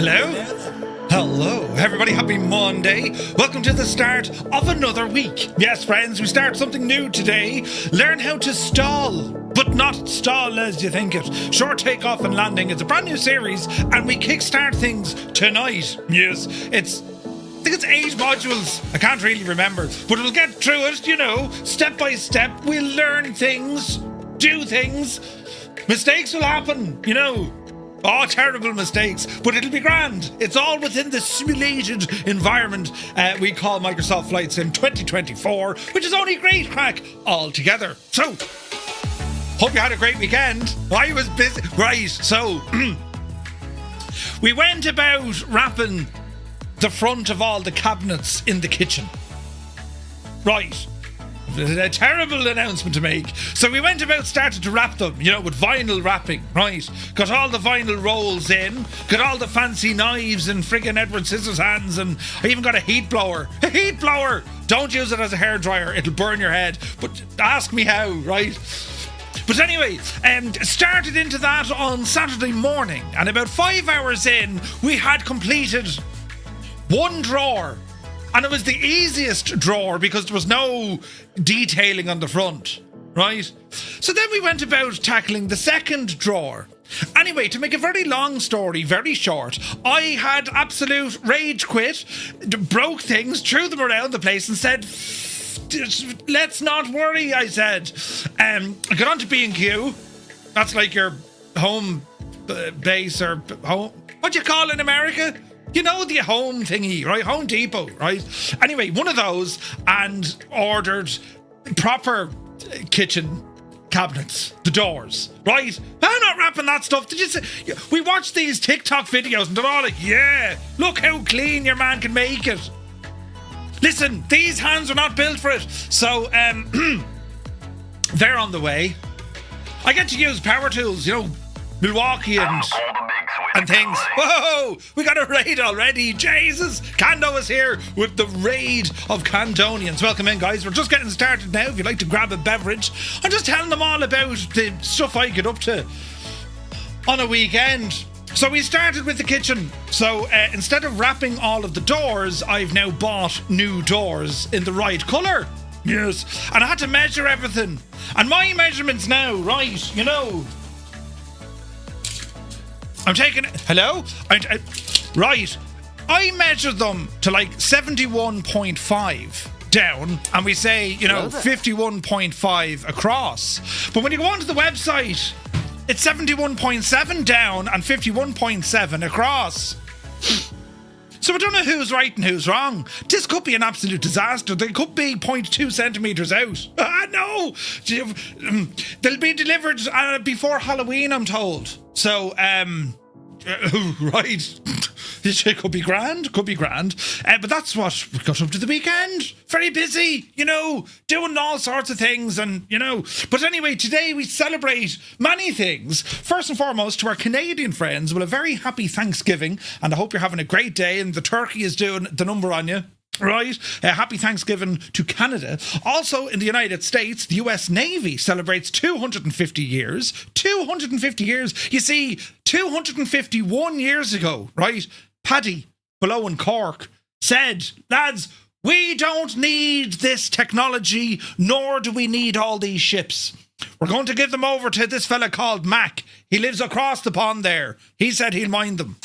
Hello? Hello, everybody. Happy Monday. Welcome to the start of another week. Yes, friends, we start something new today. Learn how to stall, but not stall as you think it. Short Takeoff and Landing. It's a brand new series, and we kickstart things tonight. Yes, I think it's 8 modules. I can't really remember, but we'll get through it, step by step. We'll learn things, do things. Mistakes will happen, Oh, terrible mistakes, but it'll be grand. It's all within the simulated environment we call Microsoft Flight Sim 2024, which is only great crack altogether. So, hope you had a great weekend. I was busy. Right, so, we went about wrapping the front of all the cabinets in the kitchen. Right. A terrible announcement to make. So we went about started to wrap them, with vinyl wrapping, right? Got all the vinyl rolls in, got all the fancy knives and friggin' Edward Scissorhands, and I even got a heat blower. A heat blower! Don't use it as a hairdryer, it'll burn your head. But ask me how, right? But anyway, started into that on Saturday morning, and about 5 hours in, we had completed one drawer. And it was the easiest drawer because there was no detailing on the front, right? So then we went about tackling the second drawer. Anyway, to make a very long story very short, I had absolute rage quit, broke things, threw them around the place and said, let's not worry, I said. I got on to B&Q. That's like your home base or home. What do you call it in America? The home thingy, right? Home Depot, right? Anyway, one of those, and ordered proper kitchen cabinets, the doors, right? I'm not wrapping that stuff. Did you see? We watch these TikTok videos and they're all like, yeah, look how clean your man can make it. Listen, these hands are not built for it. So, they're on the way. I get to use power tools, Milwaukee and things. Whoa! We got a raid already. Jesus! Kando is here with the raid of Kandonians. Welcome in, guys. We're just getting started now. If you'd like to grab a beverage, I'm just telling them all about the stuff I get up to on a weekend. So we started with the kitchen. So instead of wrapping all of the doors, I've now bought new doors in the right colour. Yes. And I had to measure everything. And my measurements now, right, I'm taking it. Hello? Right. I measured them to like 71.5 down, and we say, 51.5 across. But when you go onto the website, it's 71.7 down and 51.7 across. So I don't know who's right and who's wrong. This could be an absolute disaster. They could be 0.2 centimetres out. No! They'll be delivered before Halloween, I'm told. So, right. It could be grand. But that's what we got up to the weekend. Very busy, doing all sorts of things and, But anyway, today we celebrate many things. First and foremost, to our Canadian friends, well, a very happy Thanksgiving. And I hope you're having a great day and the turkey is doing the number on you. Right. Happy Thanksgiving to Canada. Also in the United States, the US Navy celebrates 250 years. 250 years. You see, 251 years ago, right, Paddy below in Cork said, lads, we don't need this technology, nor do we need all these ships. We're going to give them over to this fella called Mac. He lives across the pond there. He said he'll mind them.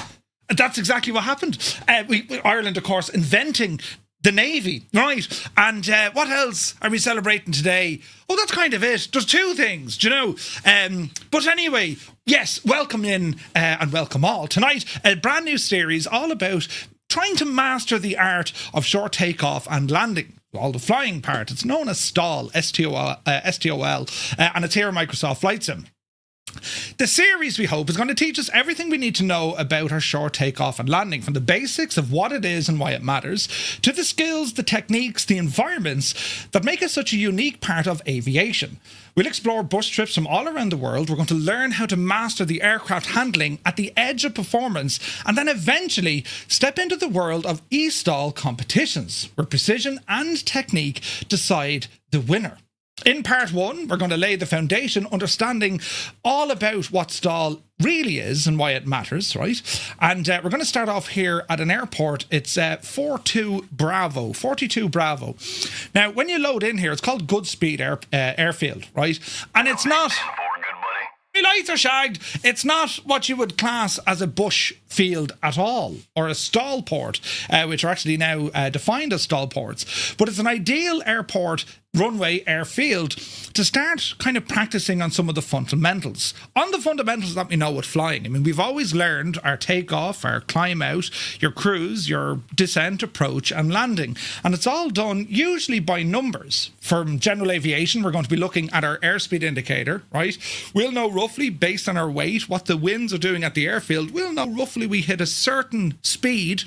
That's exactly what happened. Ireland, of course, inventing the Navy, right? And what else are we celebrating today? Oh, that's kind of it. There's two things, But anyway, yes, welcome in and welcome all. Tonight, a brand new series all about trying to master the art of short takeoff and landing. All the flying part. It's known as STOL, S-T-O-L, and it's here at Microsoft Flight Sim. The series, we hope, is going to teach us everything we need to know about our short takeoff and landing, from the basics of what it is and why it matters, to the skills, the techniques, the environments that make us such a unique part of aviation. We'll explore bus trips from all around the world. We're going to learn how to master the aircraft handling at the edge of performance, and then eventually step into the world of e-STOL competitions, where precision and technique decide the winner. In part 1, we're going to lay the foundation, understanding all about what STOL really is and why it matters, right? And we're going to start off here at an airport. It's 42 Bravo. Now, when you load in here, it's called Goodspeed Airfield, right? And it's not... My lights are shagged. It's not what you would class as a bush field at all, or a STOL port, which are actually now defined as STOL ports. But it's an ideal airport runway airfield to start kind of practicing on some of the fundamentals. On the fundamentals that we know with flying. I mean, we've always learned our takeoff, our climb out, your cruise, your descent, approach and landing. And it's all done usually by numbers. From general aviation, we're going to be looking at our airspeed indicator, right? We'll know roughly, based on our weight, what the winds are doing at the airfield. We'll know roughly we hit a certain speed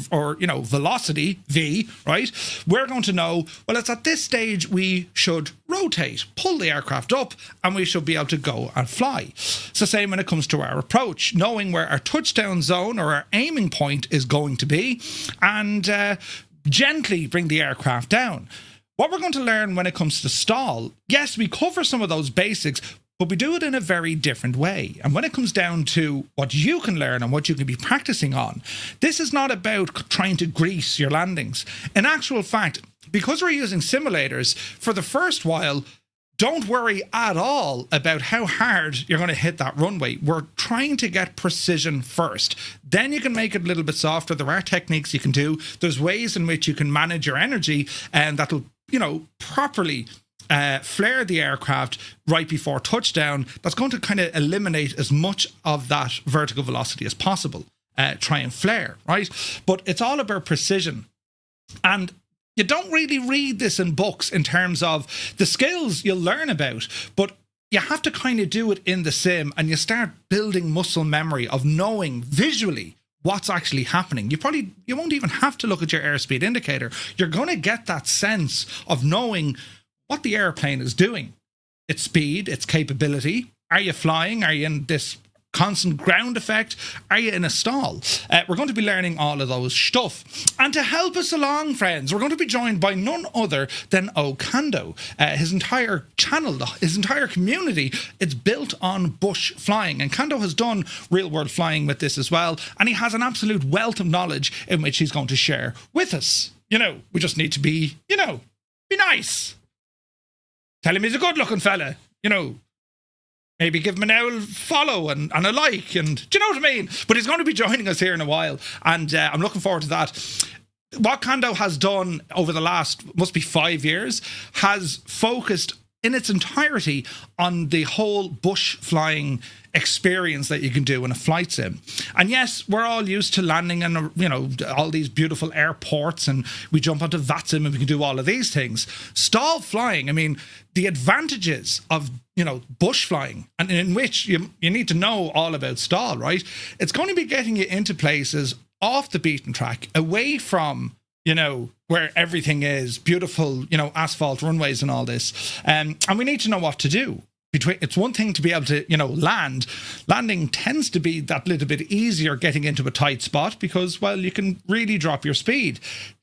or you know, velocity, V, right? We're going to know, well, it's at this stage we should rotate, pull the aircraft up, and we should be able to go and fly. It's the same when it comes to our approach, knowing where our touchdown zone or our aiming point is going to be, and gently bring the aircraft down. What we're going to learn when it comes to STOL, yes, we cover some of those basics, but we do it in a very different way. And when it comes down to what you can learn and what you can be practicing on, this is not about trying to grease your landings. In actual fact, because we're using simulators, for the first while, don't worry at all about how hard you're going to hit that runway. We're trying to get precision first. Then you can make it a little bit softer. There are techniques you can do. There's ways in which you can manage your energy, and that'll, you know, properly flare the aircraft right before touchdown. That's going to kind of eliminate as much of that vertical velocity as possible. Try and flare, right? But it's all about precision. And you don't really read this in books in terms of the skills you'll learn about, but you have to kind of do it in the sim, and you start building muscle memory of knowing visually what's actually happening. You won't even have to look at your airspeed indicator. You're going to get that sense of knowing what the airplane is doing, its speed, its capability. Are you flying? Are you in this constant ground effect? Are you in a stall? We're going to be learning all of those stuff. And to help us along, friends, we're going to be joined by none other than Kando. His entire channel, his entire community, it's built on bush flying. And Kando has done real world flying with this as well. And he has an absolute wealth of knowledge in which he's going to share with us. You know, we just need to be, you know, be nice. Tell him he's a good looking fella, you know. Maybe give him an old follow and a like, and do you know what I mean? But he's going to be joining us here in a while, and I'm looking forward to that. What Kando has done over the last, must be 5 years, has focused in its entirety on the whole bush flying experience that you can do in a flight sim. And yes, we're all used to landing in, you know, all these beautiful airports, and we jump onto VATSIM and we can do all of these things. STOL flying, I mean, the advantages of, you know, bush flying, and in which you need to know all about STOL, right? It's going to be getting you into places off the beaten track, away from, you know, where everything is beautiful, you know, asphalt runways and all this. And we need to know what to do. It's one thing to be able to, you know, land. Landing tends to be that little bit easier getting into a tight spot because, well, you can really drop your speed.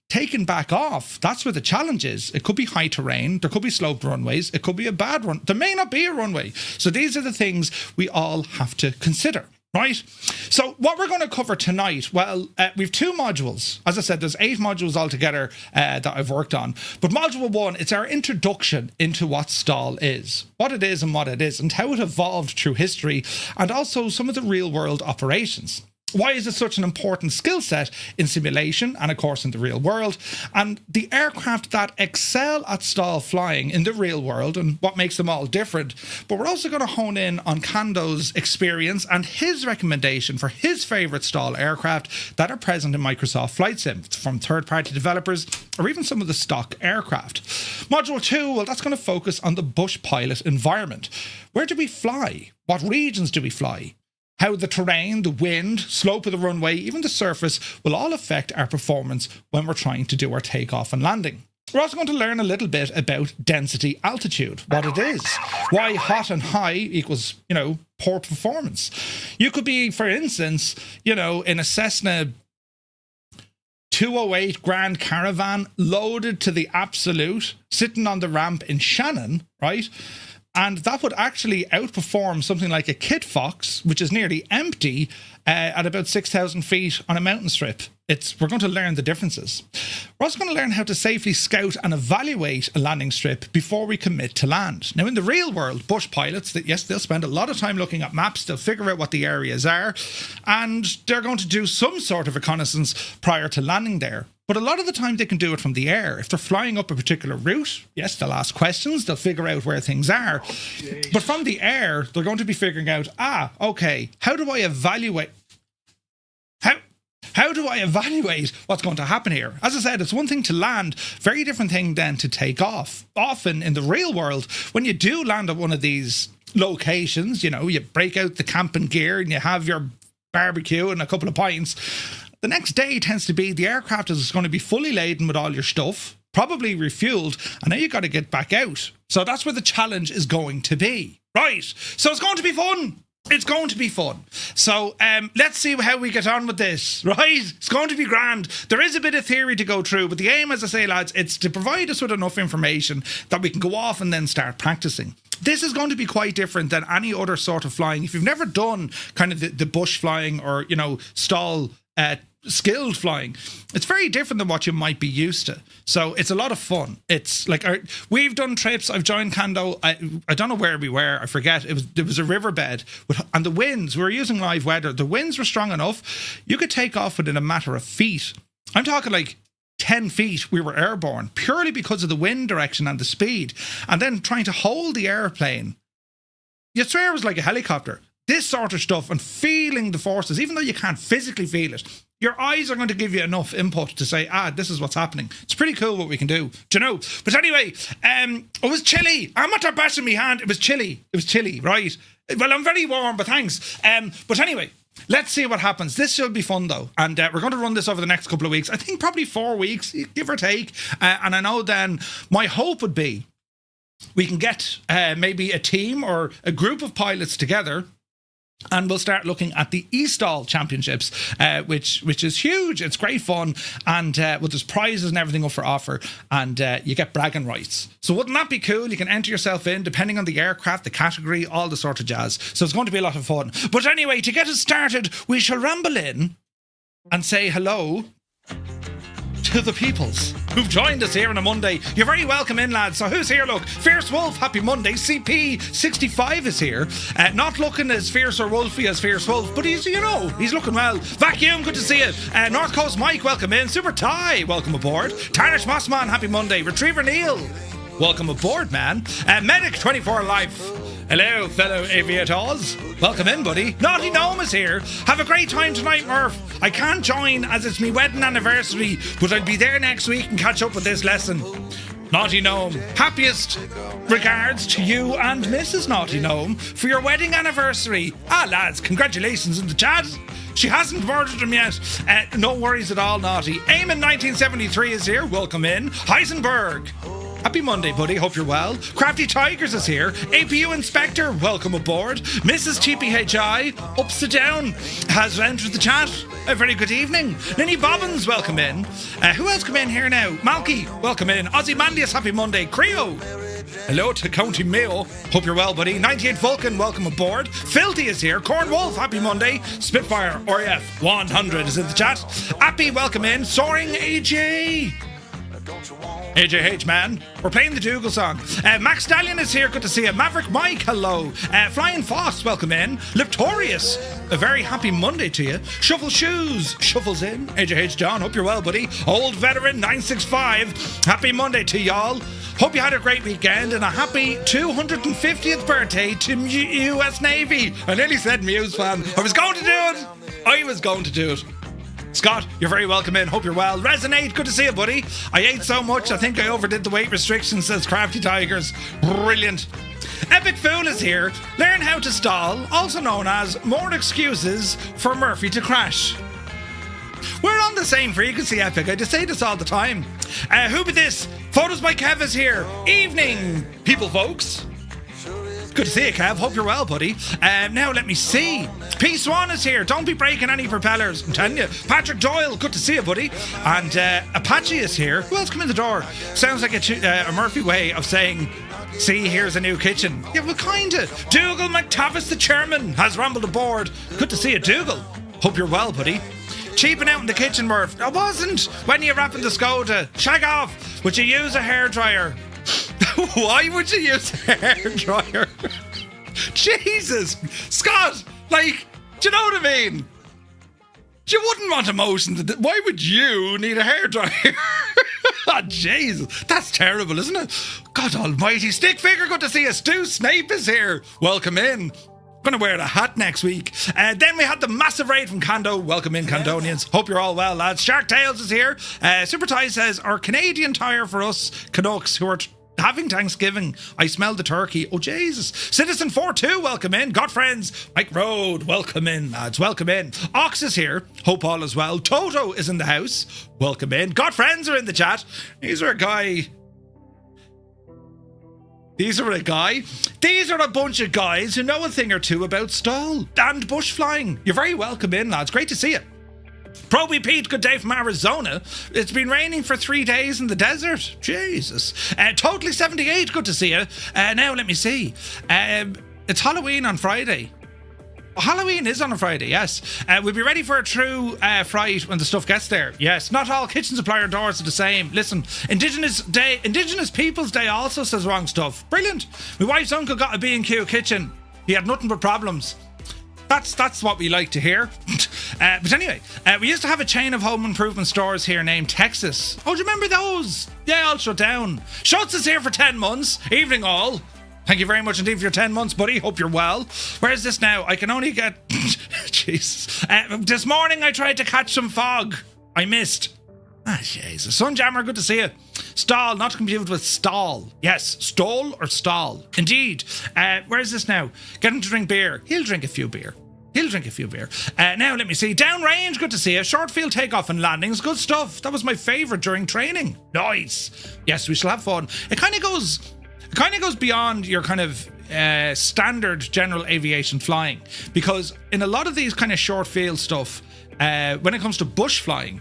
Taking back off, that's where the challenge is. It could be high terrain, there could be sloped runways, it could be a bad run. There may not be a runway. So these are the things we all have to consider. Right? So what we're going to cover tonight, well, we've 2 modules. As I said, there's 8 modules altogether that I've worked on. But module 1, it's our introduction into what STOL is, what it is and what it isn't, how it evolved through history, and also some of the real world operations. Why is it such an important skill set in simulation and, of course, in the real world? And the aircraft that excel at STOL flying in the real world and what makes them all different. But we're also going to hone in on Kando's experience and his recommendation for his favourite STOL aircraft that are present in Microsoft Flight Sim from third-party developers or even some of the stock aircraft. Module 2, well, that's going to focus on the bush pilot environment. Where do we fly? What regions do we fly? How the terrain, the wind, slope of the runway, even the surface will all affect our performance when we're trying to do our takeoff and landing. We're also going to learn a little bit about density altitude, what it is, why hot and high equals, you know, poor performance. You could be, for instance, you know, in a Cessna 208 Grand Caravan loaded to the absolute, sitting on the ramp in Shannon, right? And that would actually outperform something like a Kit Fox, which is nearly empty at about 6,000 feet on a mountain strip. We're going to learn the differences. We're also going to learn how to safely scout and evaluate a landing strip before we commit to land. Now, in the real world, bush pilots, yes, they'll spend a lot of time looking at maps, they'll figure out what the areas are, and they're going to do some sort of reconnaissance prior to landing there. But a lot of the time they can do it from the air. If they're flying up a particular route, yes, they'll ask questions, they'll figure out where things are. But from the air, they're going to be figuring out, okay, how do I evaluate what's going to happen here? As I said, it's one thing to land, very different thing then to take off. Often in the real world, when you do land at one of these locations, you break out the camping gear and you have your barbecue and a couple of pints. The next day tends to be the aircraft is going to be fully laden with all your stuff, probably refueled, and now you've got to get back out. So that's where the challenge is going to be. Right. So it's going to be fun. It's going to be fun. So let's see how we get on with this, right? It's going to be grand. There is a bit of theory to go through, but the aim, as I say, lads, it's to provide us with enough information that we can go off and then start practicing. This is going to be quite different than any other sort of flying. If you've never done kind of the bush flying or, STOL skilled flying, it's very different than what you might be used to. So it's a lot of fun. It's like we've done trips. I've joined Kando. I don't know where we were. I forget. There was a riverbed, and the winds. We were using live weather. The winds were strong enough. You could take off within a matter of feet. I'm talking like 10 feet. We were airborne purely because of the wind direction and the speed. And then trying to hold the airplane. You'd swear it was like a helicopter. This sort of stuff and feeling the forces, even though you can't physically feel it, your eyes are going to give you enough input to say, this is what's happening. It's pretty cool what we can do. Do you know? But anyway, it was chilly. I'm not bashing my hand. It was chilly. It was chilly, right? Well, I'm very warm, but thanks. But anyway, let's see what happens. This should be fun, though. And we're going to run this over the next couple of weeks. I think probably 4 weeks, give or take. And I know then my hope would be we can get maybe a team or a group of pilots together, and we'll start looking at the STOL championships, which is huge. It's great fun, and there's prizes and everything up for offer, and you get bragging rights. So wouldn't that be cool? You can enter yourself in depending on the aircraft, the category, all the sort of jazz. So it's going to be a lot of fun. But anyway, to get us started, we shall ramble in and say hello to the peoples who've joined us here on a Monday. You're very welcome in, lads. So who's here? Look, Fierce Wolf, happy Monday. CP65 is here. Not looking as fierce or wolfy as Fierce Wolf, but he's looking well. Vacuum, good to see you. North Coast Mike, welcome in. Super Ty, welcome aboard. Tarnish Mossman, happy Monday. Retriever Neil, welcome aboard, man. Medic24 Life, hello, fellow aviators. Welcome in, buddy. Naughty Gnome is here. Have a great time tonight, Murph. I can't join as it's my wedding anniversary, but I'll be there next week and catch up with this lesson. Naughty Gnome, happiest regards to you and Mrs. Naughty Gnome for your wedding anniversary. Lads, congratulations in the chat. She hasn't murdered him yet. No worries at all, Naughty. Eamon1973 is here. Welcome in. Heisenberg, happy Monday, buddy. Hope you're well. Crafty Tigers is here. APU Inspector, welcome aboard. Mrs. TPHI, ups to down, has entered the chat. A very good evening. Ninny Bobbins, welcome in. Who else come in here now? Malky, welcome in. Ozzy Mandius, happy Monday. Creo, hello to County Mayo. Hope you're well, buddy. 98 Vulcan, welcome aboard. Filthy is here. Corn Wolf, happy Monday. Spitfire, RF 100 is in the chat. Appy, welcome in. Soaring AJ. AJH, man. We're playing the Dougal song. Max Stallion is here. Good to see you. Maverick Mike, hello. Flying Foss, welcome in. Liptorius, a very happy Monday to you. Shuffle Shoes, shuffles in. AJH John, hope you're well, buddy. Old Veteran 965, happy Monday to y'all. Hope you had a great weekend and a happy 250th birthday to US Navy. I nearly said Muse fan. I was going to do it. Scott, you're very welcome in. Hope you're well. Resonate, good to see you, buddy. I ate so much, I think I overdid the weight restrictions, says Crafty Tigers. Brilliant. Epic Fool is here. Learn how to stall, also known as more excuses for Murphy to crash. We're on the same frequency, Epic. I just say this all the time. Who be this? Photos by Kev is here. Evening, people folks. Good to see you, Kev. Hope you're well, buddy. Now, let me see. P. Swan is here. Don't be breaking any propellers. I'm telling you. Patrick Doyle, good to see you, buddy. And Apache is here. Who else come in the door? Sounds like a Murphy way of saying, see, here's a new kitchen. Yeah, well, kinda. Dougal McTavish, the chairman, has rumbled aboard. Good to see you, Dougal. Hope you're well, buddy. Cheaping out in the kitchen, Murph. I wasn't. When you wrapping the Skoda, shag off. Would you use a hairdryer? Why would you use a hairdryer? Jesus. Scott, like, do you know what I mean? You wouldn't want emotion. Why would you need a hairdryer? Oh, Jesus. That's terrible, isn't it? God almighty. Stick figure, good to see you. Stu Snape is here. Welcome in. Gonna wear the hat next week. Then we had the massive raid from Kando. Welcome in, Kandonians. Hope you're all well, lads. Shark Tales is here. Super Ty says, our Canadian tire for us Canucks who are having Thanksgiving. I smell the turkey. Oh, Jesus. Citizen 42, welcome in. Got friends. Mike Road, welcome in, lads. Welcome in. Ox is here. Hope all is well. Toto is in the house. Welcome in. Got friends are in the chat. These are a guy. These are a bunch of guys who know a thing or two about STOL and bush flying. You're very welcome in, lads. Great to see you. Proby Pete, good day from Arizona. It's been raining for 3 days in the desert. Jesus. Totally 78, good to see you. Now, let me see. It's Halloween on Friday. Halloween is on a Friday, yes. We'll be ready for a true fright when the stuff gets there. Yes, not all kitchen supplier doors are the same. Listen, Indigenous Peoples Day also says wrong stuff. Brilliant. My wife's uncle got a B&Q kitchen. He had nothing but problems. That's what we like to hear. But anyway, we used to have a chain of home improvement stores here named Texas. Oh, do you remember those? Yeah, all shut down. Schutz is here for 10 months. Evening all. Thank you very much indeed for your 10 months, buddy. Hope you're well. Where is this now? I can only get... Jesus. This morning I tried to catch some fog. I missed. Ah, Jesus. Sunjammer, good to see you. STOL, not confused with stall. Yes, stole or stall. Indeed. Where is this now? Get him to drink beer. He'll drink a few beer. Now, let me see. Downrange, good to see you. Short field takeoff and landings, good stuff. That was my favourite during training. Nice. Yes, we shall have fun. It kind of goes beyond your kind of standard general aviation flying, because in a lot of these kind of short field stuff, when it comes to bush flying,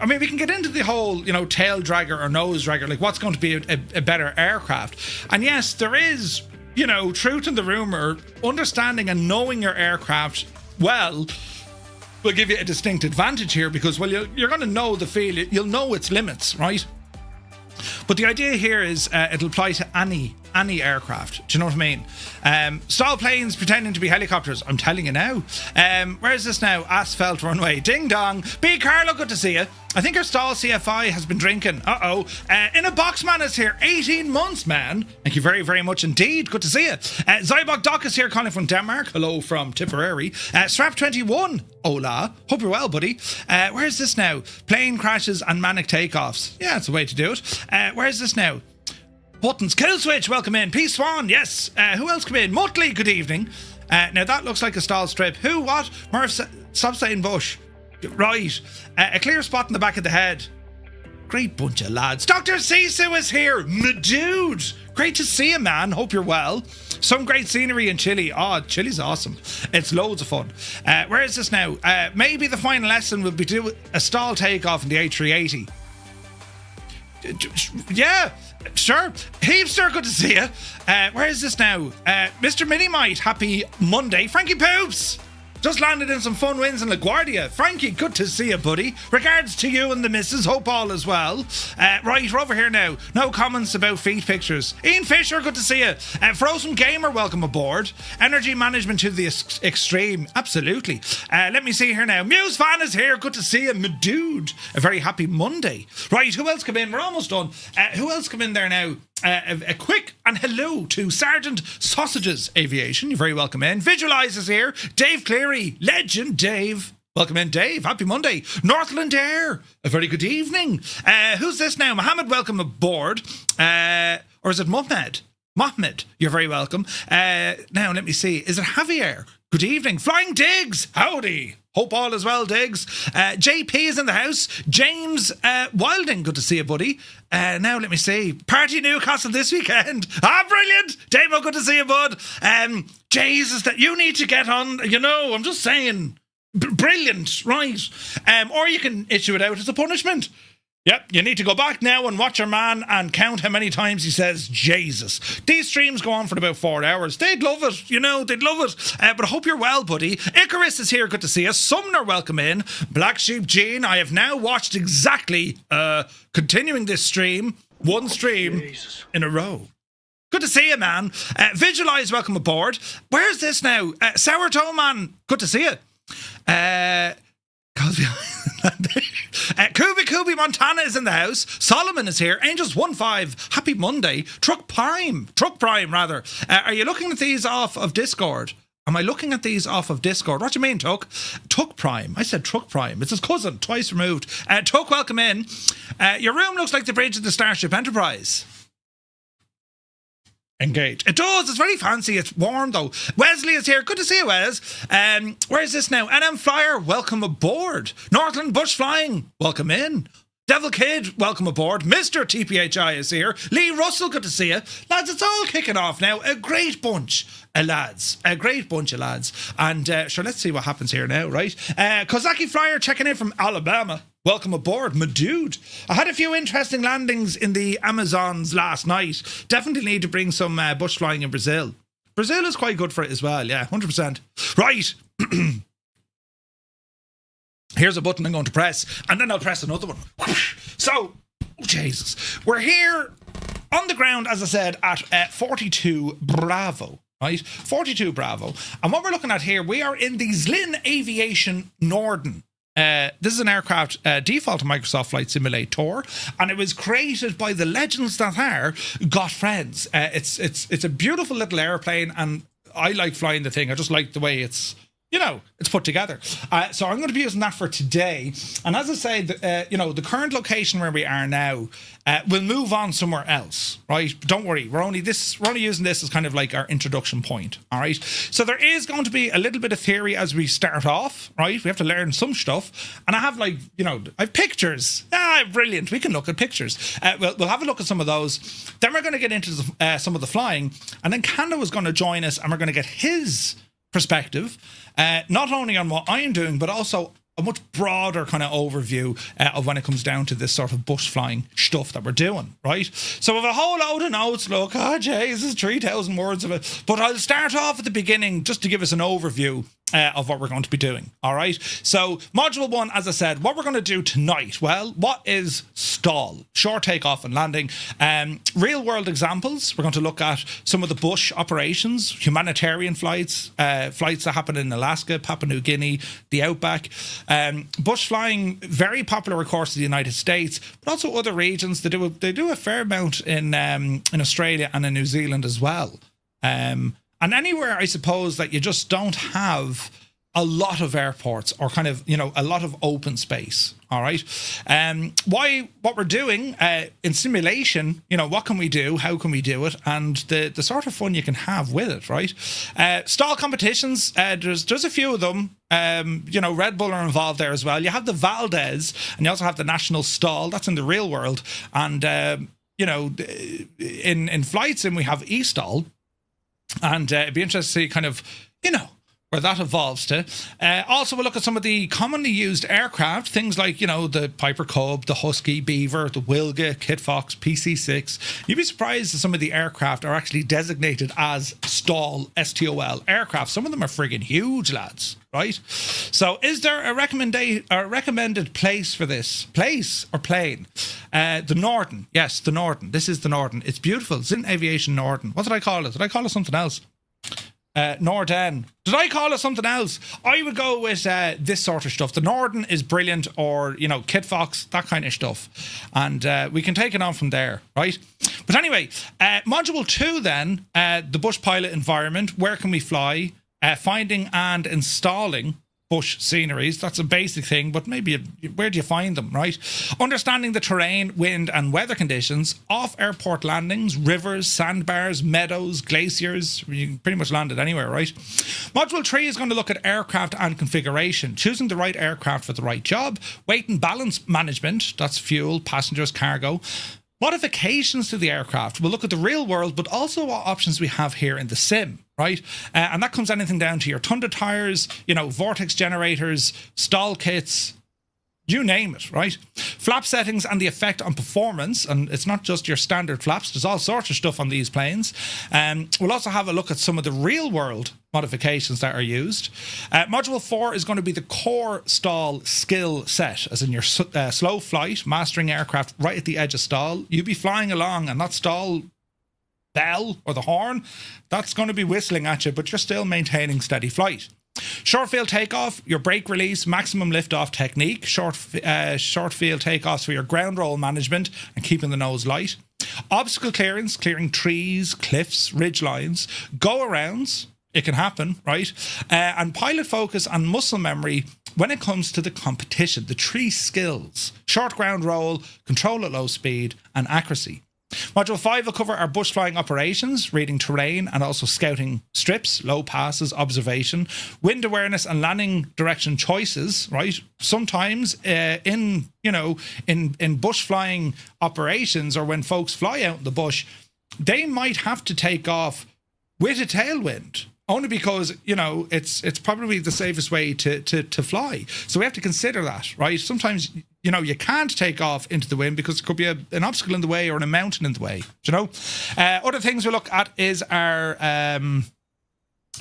I mean, we can get into the whole, tail dragger or nose dragger, like what's going to be a better aircraft. And yes, there is, truth in the rumour, understanding and knowing your aircraft well will give you a distinct advantage here, because, well, you're going to know the feel, you'll know its limits, right? But the idea here is it'll apply to any aircraft. Do you know what I mean? STOL planes pretending to be helicopters. I'm telling you now. Where is this now? Asphalt runway. Ding dong. B. Carlo, good to see you. I think our STOL CFI has been drinking. In a box man is here. 18 months, man. Thank you very, very much indeed. Good to see you. Zybok Doc is here calling from Denmark. Hello from Tipperary. Strap 21. Hola. Hope you're well, buddy. Where is this now? Plane crashes and manic takeoffs. Yeah, that's a way to do it. Where is this now? Buttons. Kill switch, welcome in. P. Swan, yes. Who else come in? Mutley, good evening. Now that looks like a STOL strip. Who, what? Murph, stop saying bush. Right. A clear spot in the back of the head. Great bunch of lads. Dr. Sisu is here. My dude. Great to see you, man. Hope you're well. Some great scenery in Chile. Oh, Chile's awesome. It's loads of fun. Where is this now? Maybe the final lesson will be do a STOL takeoff in the A380. Yeah, sure. Heapster, good to see you. Where is this now? Mr. Minimite, happy Monday. Frankie Poops just landed in some fun wins in LaGuardia. Frankie, good to see you, buddy. Regards to you and the missus. Hope all is well. Right, we're over here now. No comments about feet pictures. Ian Fisher, good to see you. Frozen Gamer, welcome aboard. Energy management to the extreme. Absolutely. Let me see here now. Muse Fan is here. Good to see you, my dude. A very happy Monday. Right, who else come in? We're almost done. Who else come in there now? A quick and hello to Sergeant Sausages Aviation. You're very welcome in. Visualize is here. Dave Cleary, legend Dave. Welcome in, Dave. Happy Monday. Northland Air. A very good evening. Who's this now? Mohammed, welcome aboard. Or is it Mohammed? Mohammed, you're very welcome. Now, let me see. Is it Javier? Good evening. Flying Diggs. Howdy. Hope all is well, Diggs. JP is in the house. James Wilding, good to see you, buddy. Now, let me see. Party Newcastle this weekend. Brilliant. Damo, good to see you, bud. Jesus, that you need to get on, I'm just saying. Brilliant, right. Or you can issue it out as a punishment. Yep, you need to go back now and watch your man and count how many times he says Jesus. These streams go on for about 4 hours. They'd love it, they'd love it. But I hope you're well, buddy. Icarus is here, good to see us. Sumner, welcome in. Black Sheep Jean, I have now watched exactly, continuing this stream, one stream in a row. Good to see you, man. Visualize, welcome aboard. Where's this now? Sourdough Man, good to see you. Kubi Montana is in the house. Solomon is here. Angels15, happy Monday. Truck Prime rather. Are you looking at these off of Discord? Am I looking at these off of Discord? What do you mean, Tuck? Tuck Prime. I said Truck Prime. It's his cousin, twice removed. Tuck, welcome in. Your room looks like the bridge of the Starship Enterprise. Engage. It does. It's very fancy. It's warm though. Wesley is here. Good to see you, Wes. Where is this now? NM Flyer, welcome aboard. Northland Bush Flying, welcome in. Devil Kid, welcome aboard. Mr. TPHI is here. Lee Russell, good to see you. Lads, it's all kicking off now. A great bunch of lads. And sure, let's see what happens here now, right? Kozaki Flyer checking in from Alabama. Welcome aboard, my dude. I had a few interesting landings in the Amazons last night. Definitely need to bring some bush flying in Brazil. Brazil is quite good for it as well, yeah, 100%. Right. Here's a button I'm going to press, and then I'll press another one. So, Jesus. We're here on the ground, as I said, at 42 Bravo. Right, 42 Bravo. And what we're looking at here, we are in the Zlin Aviation Norden. This is an aircraft default to Microsoft Flight Simulator, and it was created by the legends that are Got Friends. It's a beautiful little airplane, and I like flying the thing. I just like the way it's put together. So I'm going to be using that for today. And as I say, the current location where we are now, we'll move on somewhere else, right? Don't worry. We're only using this as kind of like our introduction point, all right? So there is going to be a little bit of theory as we start off, right? We have to learn some stuff. And I have I have pictures. Brilliant. We can look at pictures. We'll have a look at some of those. Then we're going to get into some of the flying. And then Kando is going to join us, and we're going to get his perspective, not only on what I am doing, but also a much broader kind of overview of when it comes down to this sort of bush flying stuff that we're doing, right? So we have a whole load of notes. Look, Jesus, 3,000 words of it. But I'll start off at the beginning just to give us an overview of what we're going to be doing, all right? So module 1, as I said, what we're going to do tonight, well, what is STOL? Short takeoff and landing. Real world examples. We're going to look at some of the bush operations, humanitarian flights, flights that happen in Alaska, Papua New Guinea, the outback. Bush flying, very popular, of course, in the United States, but also other regions. They do a fair amount in Australia and in New Zealand as well. And anywhere, I suppose, that you just don't have a lot of airports or kind of, a lot of open space. All right. What we're doing in simulation, what can we do? How can we do it? And the sort of fun you can have with it, right? STOL competitions, there's a few of them. Red Bull are involved there as well. You have the Valdez, and you also have the National STOL. That's in the real world. And, in Flight Sim, we have eSTOL. And it'd be interesting to see kind of, where that evolves to. Also, we'll look at some of the commonly used aircraft, things like, the Piper Cub, the Husky, Beaver, the Wilga, Kit Fox, PC-6. You'd be surprised that some of the aircraft are actually designated as STOL, S-T-O-L aircraft. Some of them are friggin' huge, lads, right? So is there a recommended place for this? Place or plane? The Norden. Yes, the Norden. This is the Norden. It's beautiful. It's in Aviation Norden. What did I call it? Did I call it something else? Norden. Did I call it something else? I would go with this sort of stuff. The Norden is brilliant, or, Kit Fox, that kind of stuff. And we can take it on from there, right? But anyway, Module 2 then, the bush pilot environment. Where can we fly? Finding and installing bush sceneries. That's a basic thing, but maybe where do you find them, right? Understanding the terrain, wind and weather conditions, off-airport landings, rivers, sandbars, meadows, glaciers. You can pretty much land it anywhere, right? Module 3 is going to look at aircraft and configuration, choosing the right aircraft for the right job, weight and balance management, that's fuel, passengers, cargo, modifications to the aircraft. We'll look at the real world, but also what options we have here in the sim, right? And that comes anything down to your Thunder tires, vortex generators, stall kits, you name it, right? Flap settings and the effect on performance. And it's not just your standard flaps. There's all sorts of stuff on these planes. We'll also have a look at some of the real world modifications that are used. Module 4 is going to be the core stall skill set, as in your slow flight, mastering aircraft right at the edge of stall. You be flying along and that stall bell or the horn, that's going to be whistling at you, but you're still maintaining steady flight. Short field takeoff, your brake release, maximum liftoff technique, short field takeoffs for your ground roll management and keeping the nose light. Obstacle clearance, clearing trees, cliffs, ridge lines, go-arounds, it can happen, right? And pilot focus and muscle memory when it comes to the competition, the 3 skills: short ground roll, control at low speed, and accuracy. Module 5 will cover our bush flying operations, reading terrain and also scouting strips, low passes, observation, wind awareness and landing direction choices, right? Sometimes in bush flying operations, or when folks fly out in the bush, they might have to take off with a tailwind. Only because, it's probably the safest way to fly. So we have to consider that, right? Sometimes, you can't take off into the wind because there could be an obstacle in the way or a mountain in the way, Other things we look at is our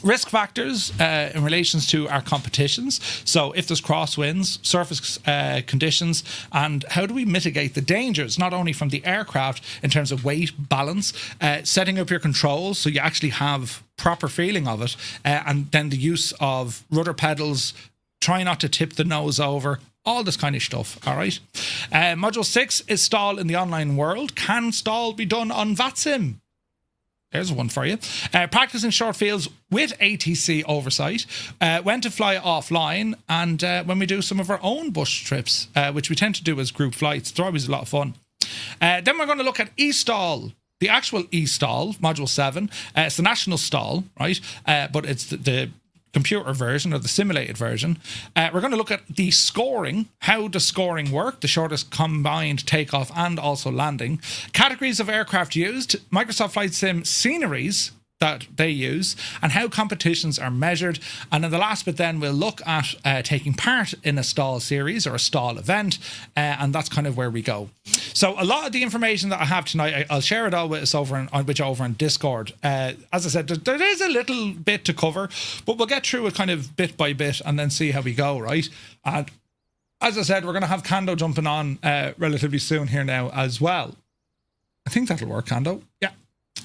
risk factors in relation to our competitions. So if there's crosswinds, surface conditions, and how do we mitigate the dangers, not only from the aircraft in terms of weight, balance, setting up your controls so you actually have proper feeling of it, and then the use of rudder pedals, try not to tip the nose over, all this kind of stuff, all right? Module 6 is stall in the online world. Can stall be done on VATSIM? There's one for you. Practicing short fields with ATC oversight, when to fly offline, and when we do some of our own bush trips, which we tend to do as group flights. They're always a lot of fun. Then we're going to look at eStall, the actual eStall, Module 7. It's the national stall, right? But it's the computer version or the simulated version. We're going to look at the scoring. How does scoring work? The shortest combined takeoff and also landing. Categories of aircraft used. Microsoft Flight Sim sceneries that they use, and how competitions are measured. And in the last bit then we'll look at taking part in a stall series or a stall event, and that's kind of where we go. So a lot of the information that I have tonight, I'll share it all with us over on Discord. As I said, there is a little bit to cover, but we'll get through it kind of bit by bit and then see how we go, right? And as I said, we're going to have Kando jumping on relatively soon here now as well. I think that'll work, Kando. Yeah.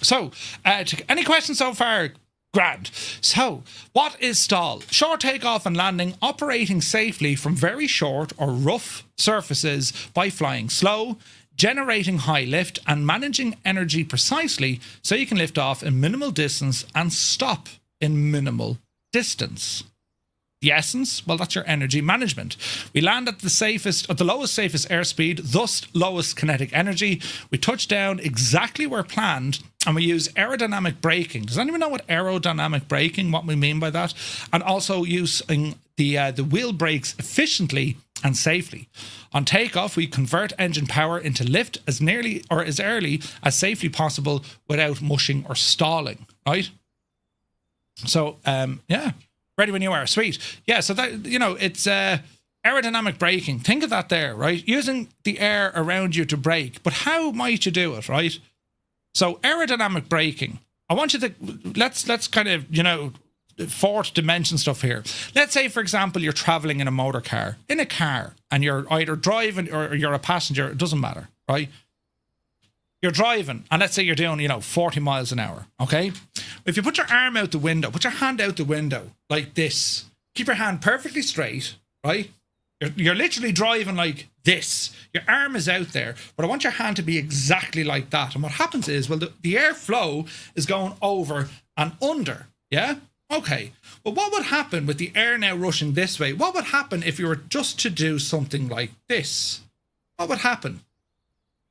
So, any questions so far? Grand. So, what is STOL? Short takeoff and landing, operating safely from very short or rough surfaces by flying slow, generating high lift and managing energy precisely so you can lift off in minimal distance and stop in minimal distance. The essence, well, that's your energy management. We land at the lowest safest airspeed, thus lowest kinetic energy. We touch down exactly where planned, and we use aerodynamic braking. Does anyone know what aerodynamic braking, what we mean by that? And also using the wheel brakes efficiently and safely. On takeoff, we convert engine power into lift as nearly or as early as safely possible without mushing or stalling, right? So, yeah. Ready when you are. Sweet. Yeah, so that, it's aerodynamic braking. Think of that there, right? Using the air around you to brake. But how might you do it, right? So aerodynamic braking. I want you to, let's kind of, fourth dimension stuff here. Let's say, for example, you're traveling in a car, and you're either driving or you're a passenger. It doesn't matter, right? You're driving, and let's say you're doing, 40 miles an hour, okay? If you put your arm out the window, put your hand out the window like this, keep your hand perfectly straight, right? You're literally driving like this. Your arm is out there, but I want your hand to be exactly like that. And what happens is, well, the airflow is going over and under, yeah? Okay, well, what would happen with the air now rushing this way? What would happen if you were just to do something like this? What would happen?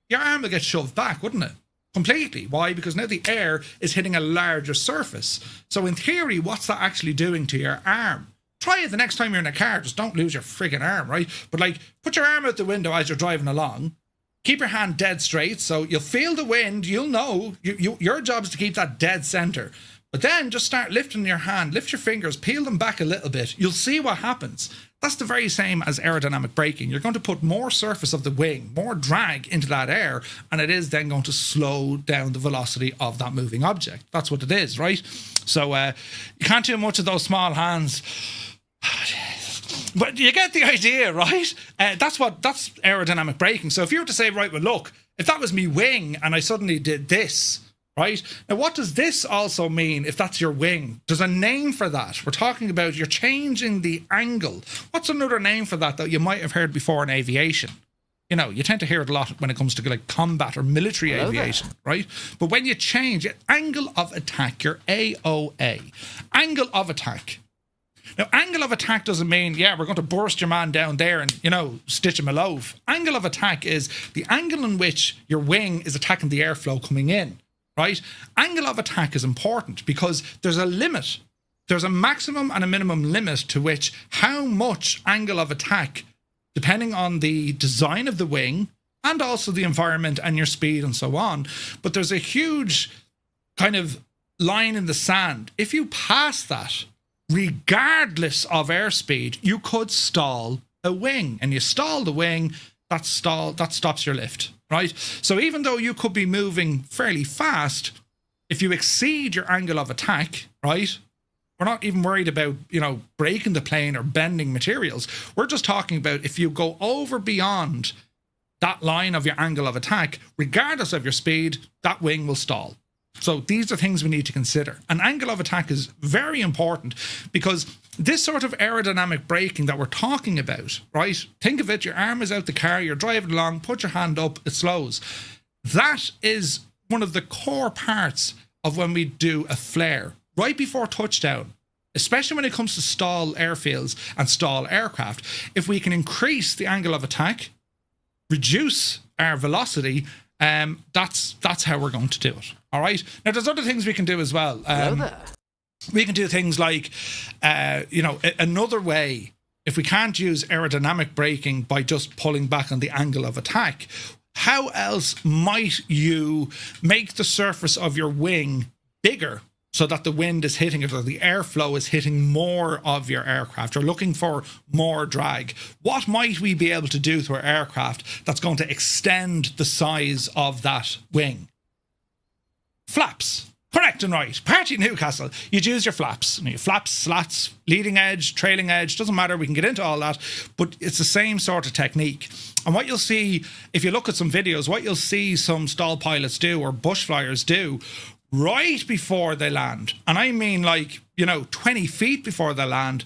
Your arm would get shoved back, wouldn't it? Completely. Why? Because now the air is hitting a larger surface. So in theory, what's that actually doing to your arm? Try it the next time you're in a car. Just don't lose your friggin' arm, right? But like, put your arm out the window as you're driving along. Keep your hand dead straight, so you'll feel the wind. You'll know your job is to keep that dead center. But then just start lifting your hand, lift your fingers, peel them back a little bit. You'll see what happens. That's the very same as aerodynamic braking. You're going to put more surface of the wing, more drag into that air, and it is then going to slow down the velocity of that moving object. That's what it is, right? So you can't do much of those small hands. But you get the idea, right? That's aerodynamic braking. So if you were to say, right, well, look, if that was me wing and I suddenly did this, right? Now, what does this also mean if that's your wing? There's a name for that. We're talking about you're changing the angle. What's another name for that you might have heard before in aviation? You know, you tend to hear it a lot when it comes to like combat or military aviation, right? But when you change your angle of attack, your AOA, angle of attack. Now, angle of attack doesn't mean, yeah, we're going to burst your man down there and, you know, stitch him a loaf. Angle of attack is the angle in which your wing is attacking the airflow coming in, right? Angle of attack is important because there's a limit. There's a maximum and a minimum limit to which how much angle of attack, depending on the design of the wing and also the environment and your speed and so on. But there's a huge kind of line in the sand. If you pass that, regardless of airspeed, you could stall a wing, and you stall the wing, that stops your lift, right? So even though you could be moving fairly fast, if you exceed your angle of attack, right? We're not even worried about, you know, breaking the plane or bending materials. We're just talking about if you go over beyond that line of your angle of attack, regardless of your speed, that wing will stall. So these are things we need to consider. An angle of attack is very important because this sort of aerodynamic braking that we're talking about, right? Think of it, your arm is out the car, you're driving along, put your hand up, it slows. That is one of the core parts of when we do a flare, right before touchdown, especially when it comes to STOL airfields and STOL aircraft. If we can increase the angle of attack, reduce our velocity, that's how we're going to do it. All right. Now, there's other things we can do as well. We can do things like, you know, another way. If we can't use aerodynamic braking by just pulling back on the angle of attack, how else might you make the surface of your wing bigger so that the wind is hitting it or the airflow is hitting more of your aircraft? You're looking for more drag. What might we be able to do to our aircraft that's going to extend the size of that wing? Flaps. Correct and right. Party Newcastle. You'd use your flaps. Your flaps, slats, leading edge, trailing edge, doesn't matter. We can get into all that, but it's the same sort of technique. And what you'll see, if you look at some videos, what you'll see some STOL pilots do or bush flyers do right before they land, and I mean like, you know, 20 feet before they land,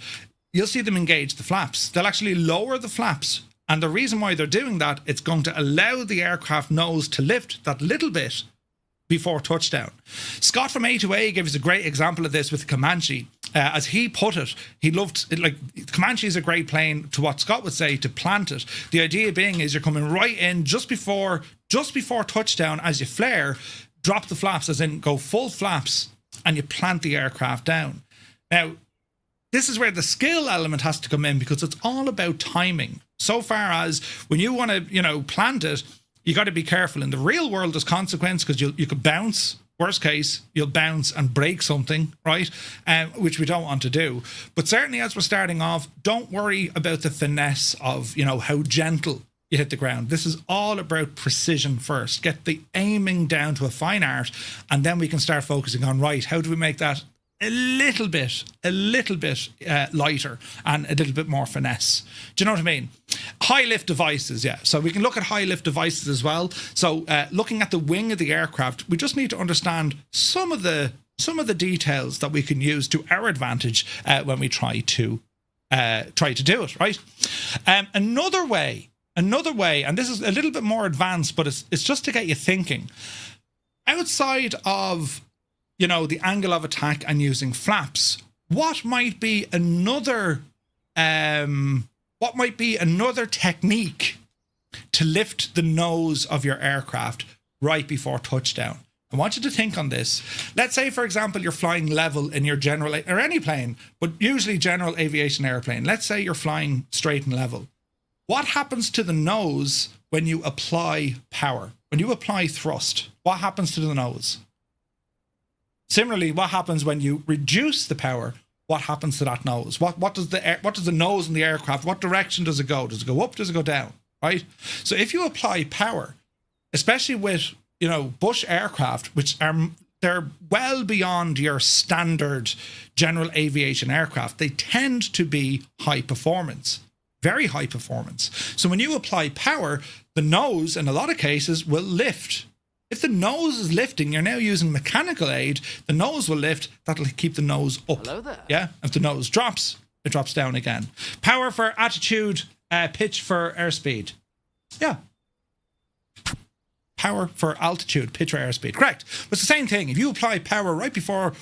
you'll see them engage the flaps. They'll actually lower the flaps. And the reason why they're doing that, it's going to allow the aircraft nose to lift that little bit before touchdown. Scott from A2A gives a great example of this with the Comanche. As he put it, he loved it. Like, Comanche is a great plane, to what Scott would say, to plant it. The idea being is you're coming right in just before touchdown. As you flare, drop the flaps, as in go full flaps, and you plant the aircraft down. Now, this is where the skill element has to come in, because it's all about timing. So far as when you want to, you know, plant it, you got to be careful. In the real world, there's consequence, because you could bounce. Worst case, you'll bounce and break something, right? Which we don't want to do. But certainly as we're starting off, don't worry about the finesse of, you know, how gentle you hit the ground. This is all about precision first. Get the aiming down to a fine art, and then we can start focusing on, right, how do we make that a little bit lighter and a little bit more finesse. Do you know what I mean? High lift devices, yeah. So we can look at high lift devices as well. So looking at the wing of the aircraft, we just need to understand some of the details that we can use to our advantage when we try to do it, right? Another way, and this is a little bit more advanced, but it's just to get you thinking. Outside of, you know, the angle of attack and using flaps, what might be another technique to lift the nose of your aircraft right before touchdown? I want you to think on this. Let's say, for example, you're flying level in your general, or any plane, but usually general aviation airplane. Let's say you're flying straight and level. What happens to the nose when you apply power? When you apply thrust, what happens to the nose? Similarly, what happens when you reduce the power? What happens to that nose? What does the nose in the aircraft, what direction does it go? Does it go up? Does it go down? Right? So if you apply power, especially with, you know, bush aircraft, which they're well beyond your standard general aviation aircraft, they tend to be high performance, very high performance. So when you apply power, the nose in a lot of cases will lift. If the nose is lifting, you're now using mechanical aid, the nose will lift, that'll keep the nose up. Hello there. Yeah, if the nose drops, it drops down again. Power for attitude, pitch for airspeed. Yeah. Power for altitude, pitch for airspeed. Correct. But it's the same thing. If you apply power right before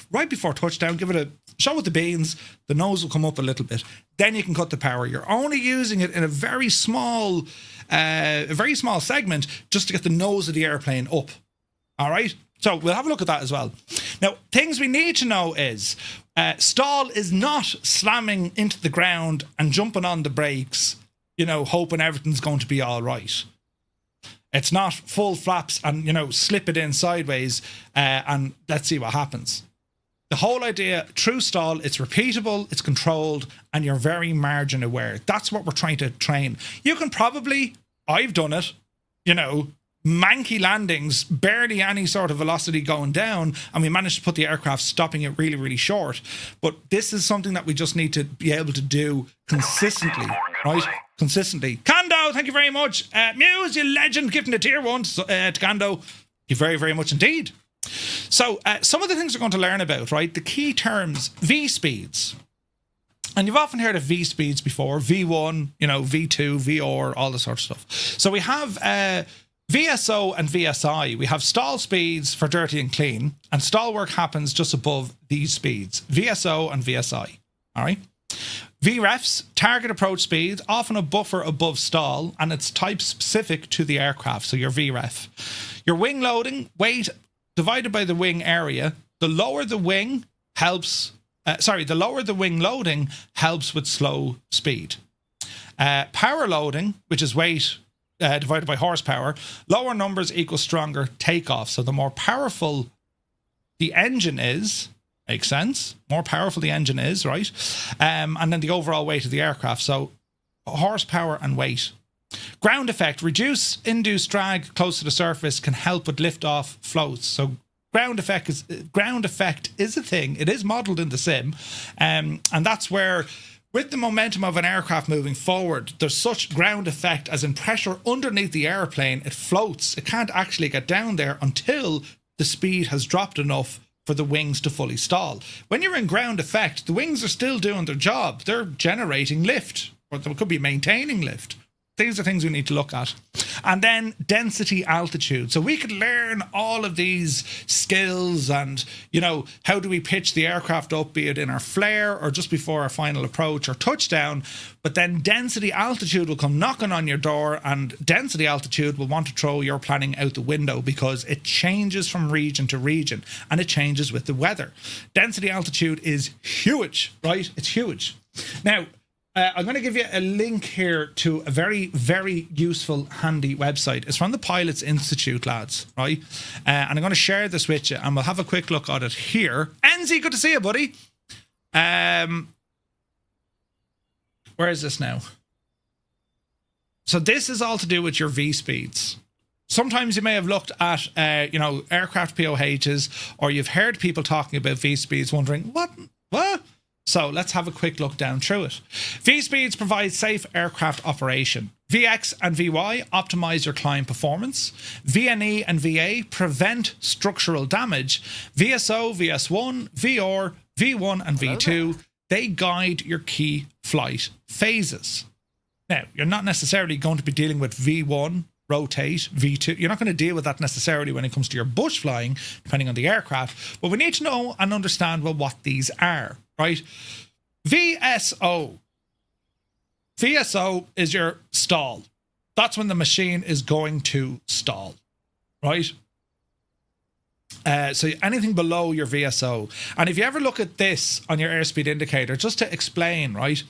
touchdown, give it a shot with the beans, the nose will come up a little bit. Then you can cut the power. You're only using it in a very small segment just to get the nose of the airplane up. All right. So we'll have a look at that as well. Now, things we need to know is STOL is not slamming into the ground and jumping on the brakes, you know, hoping everything's going to be all right. It's not full flaps and, you know, slip it in sideways and let's see what happens. The whole idea, true STOL, it's repeatable, it's controlled, and you're very margin aware. That's what we're trying to train. You can probably, I've done it, you know, manky landings, barely any sort of velocity going down, and we managed to put the aircraft stopping it really, really short. But this is something that we just need to be able to do consistently, right? Consistently. Kando, thank you very much. Muse, you legend, gifting a tier 1 to Kando. Thank you very, very much indeed. So some of the things we're going to learn about, right? The key terms, V-speeds. And you've often heard of V-speeds before. V1, you know, V2, VR, all this sort of stuff. So we have VSO and VSI. We have stall speeds for dirty and clean, and stall work happens just above these speeds, VSO and VSI. All right. VREFs, target approach speed, often a buffer above stall, and it's type specific to the aircraft. So your VREF. Your wing loading, weight divided by the wing area. The lower the wing helps. The lower the wing loading helps with slow speed. Power loading, which is weight divided by horsepower. Lower numbers equal stronger takeoff. So the more powerful the engine is, makes sense. More powerful the engine is, right? And then the overall weight of the aircraft. So horsepower and weight. Ground effect, reduce induced drag close to the surface can help with lift-off floats. So ground effect is a thing. It is modelled in the sim. And that's where, with the momentum of an aircraft moving forward, there's such ground effect as in pressure underneath the airplane. It floats. It can't actually get down there until the speed has dropped enough for the wings to fully stall. When you're in ground effect, the wings are still doing their job. They're generating lift, or they could be maintaining lift. These are things we need to look at. And then density altitude. So we could learn all of these skills and, you know, how do we pitch the aircraft up, be it in our flare or just before our final approach or touchdown. But then density altitude will come knocking on your door, and density altitude will want to throw your planning out the window because it changes from region to region and it changes with the weather. Density altitude is huge, right? It's huge. Now, I'm going to give you a link here to a very, very useful, handy website. It's from the Pilots Institute, lads, right? And I'm going to share this with you, and we'll have a quick look at it here. Enzi, good to see you, buddy. Where is this now? So this is all to do with your V-speeds. Sometimes you may have looked at, aircraft POHs, or you've heard people talking about V-speeds wondering, what? So let's have a quick look down through it. V-speeds provide safe aircraft operation. VX and VY optimize your climb performance. VNE and VA prevent structural damage. VSO, VS1, VR, V1 and V2, they guide your key flight phases. Now, you're not necessarily going to be dealing with V1, rotate, V2. You're not going to deal with that necessarily when it comes to your bush flying, depending on the aircraft. But we need to know and understand, well, what these are. right? VSO. VSO is your stall. That's when the machine is going to stall, right? So anything below your VSO. And if you ever look at this on your airspeed indicator, just to explain, right?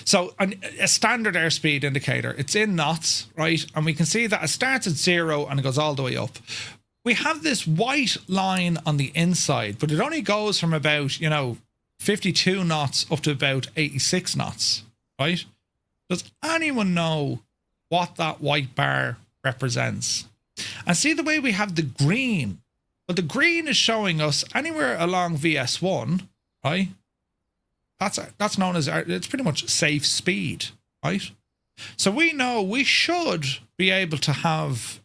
So a standard airspeed indicator, it's in knots, right? And we can see that it starts at 0 and it goes all the way up. We have this white line on the inside, but it only goes from about, 52 knots up to about 86 knots, right? Does anyone know what that white bar represents? And see the way we have the green. Well, the green is showing us anywhere along VS1, right? That's known as, it's pretty much safe speed, right? So we know we should be able to have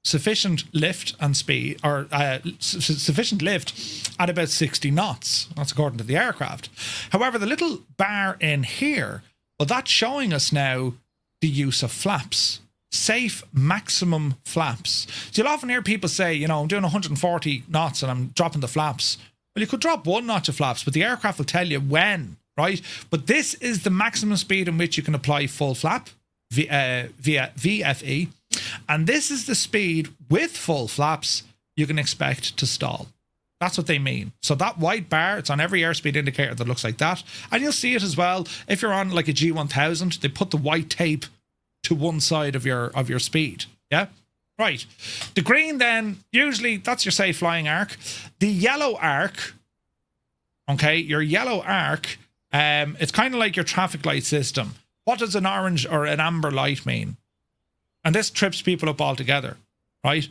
sufficient lift and speed, or sufficient lift at about 60 knots. That's according to the aircraft. However, the little bar in here, well, that's showing us now the use of flaps. Safe maximum flaps. So you'll often hear people say, I'm doing 140 knots and I'm dropping the flaps. Well, you could drop 1 notch of flaps, but the aircraft will tell you when, right? But this is the maximum speed in which you can apply full flap, via VFE. And this is the speed with full flaps you can expect to stall. That's what they mean. So that white bar, it's on every airspeed indicator that looks like that. And you'll see it as well. If you're on like a G1000, they put the white tape to one side of your speed. Yeah, right. The green then, usually that's your safe flying arc. The yellow arc, okay, your yellow arc, it's kind of like your traffic light system. What does an orange or an amber light mean? And this trips people up altogether, right?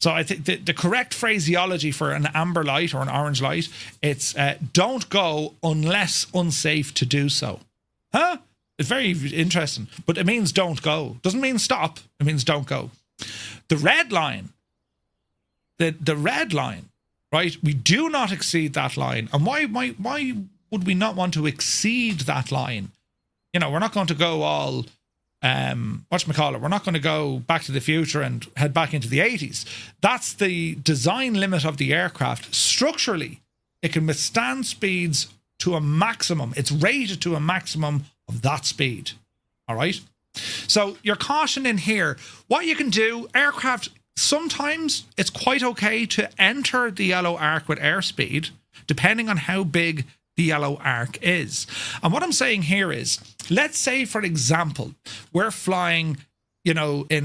So I think the correct phraseology for an amber light or an orange light, it's don't go unless unsafe to do so. Huh? It's very interesting, but it means don't go. Doesn't mean stop. It means don't go. The red line, the red line, right? We do not exceed that line. And why would we not want to exceed that line? We're not going to go all, whatchamacallit, we're not going to go back to the future and head back into the 80s. That's the design limit of the aircraft. Structurally, it can withstand speeds to a maximum. It's rated to a maximum of that speed. All right. So your caution in here, what you can do, aircraft, sometimes it's quite okay to enter the yellow arc with airspeed, depending on how big the yellow arc is. And what I'm saying here is, let's say, for example, we're flying, in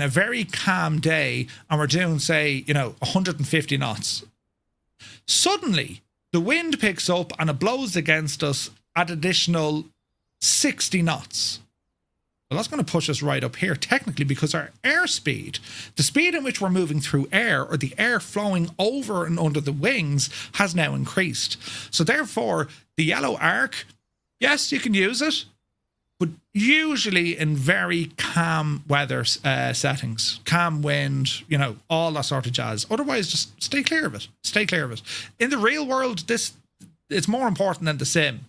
a very calm day and we're doing, say, 150 knots. Suddenly, the wind picks up and it blows against us at additional 60 knots. Well, that's going to push us right up here, technically, because our airspeed, the speed in which we're moving through air, or the air flowing over and under the wings, has now increased. So therefore, the yellow arc, yes, you can use it, but usually in very calm weather settings, calm wind, all that sort of jazz. Otherwise, just stay clear of it. Stay clear of it. In the real world, it's more important than the sim.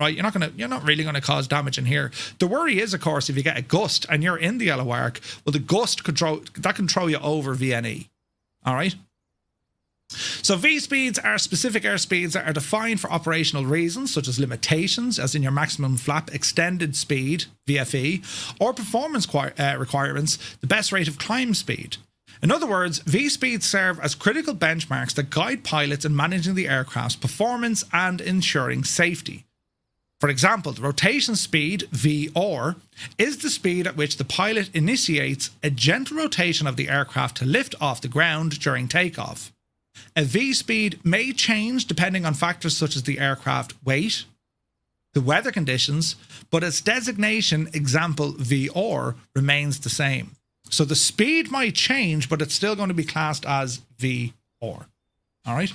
Right, you're not really going to cause damage in here. The worry is, of course, if you get a gust and you're in the yellow arc, well, the gust can throw you over VNE. All right. So V speeds are specific airspeeds that are defined for operational reasons, such as limitations, as in your maximum flap extended speed (VFE), or performance requirements, the best rate of climb speed. In other words, V speeds serve as critical benchmarks that guide pilots in managing the aircraft's performance and ensuring safety. For example, the rotation speed, VR, is the speed at which the pilot initiates a gentle rotation of the aircraft to lift off the ground during takeoff. A V speed may change depending on factors such as the aircraft weight, the weather conditions, but its designation, example VR, remains the same. So the speed might change, but it's still going to be classed as VR. All right?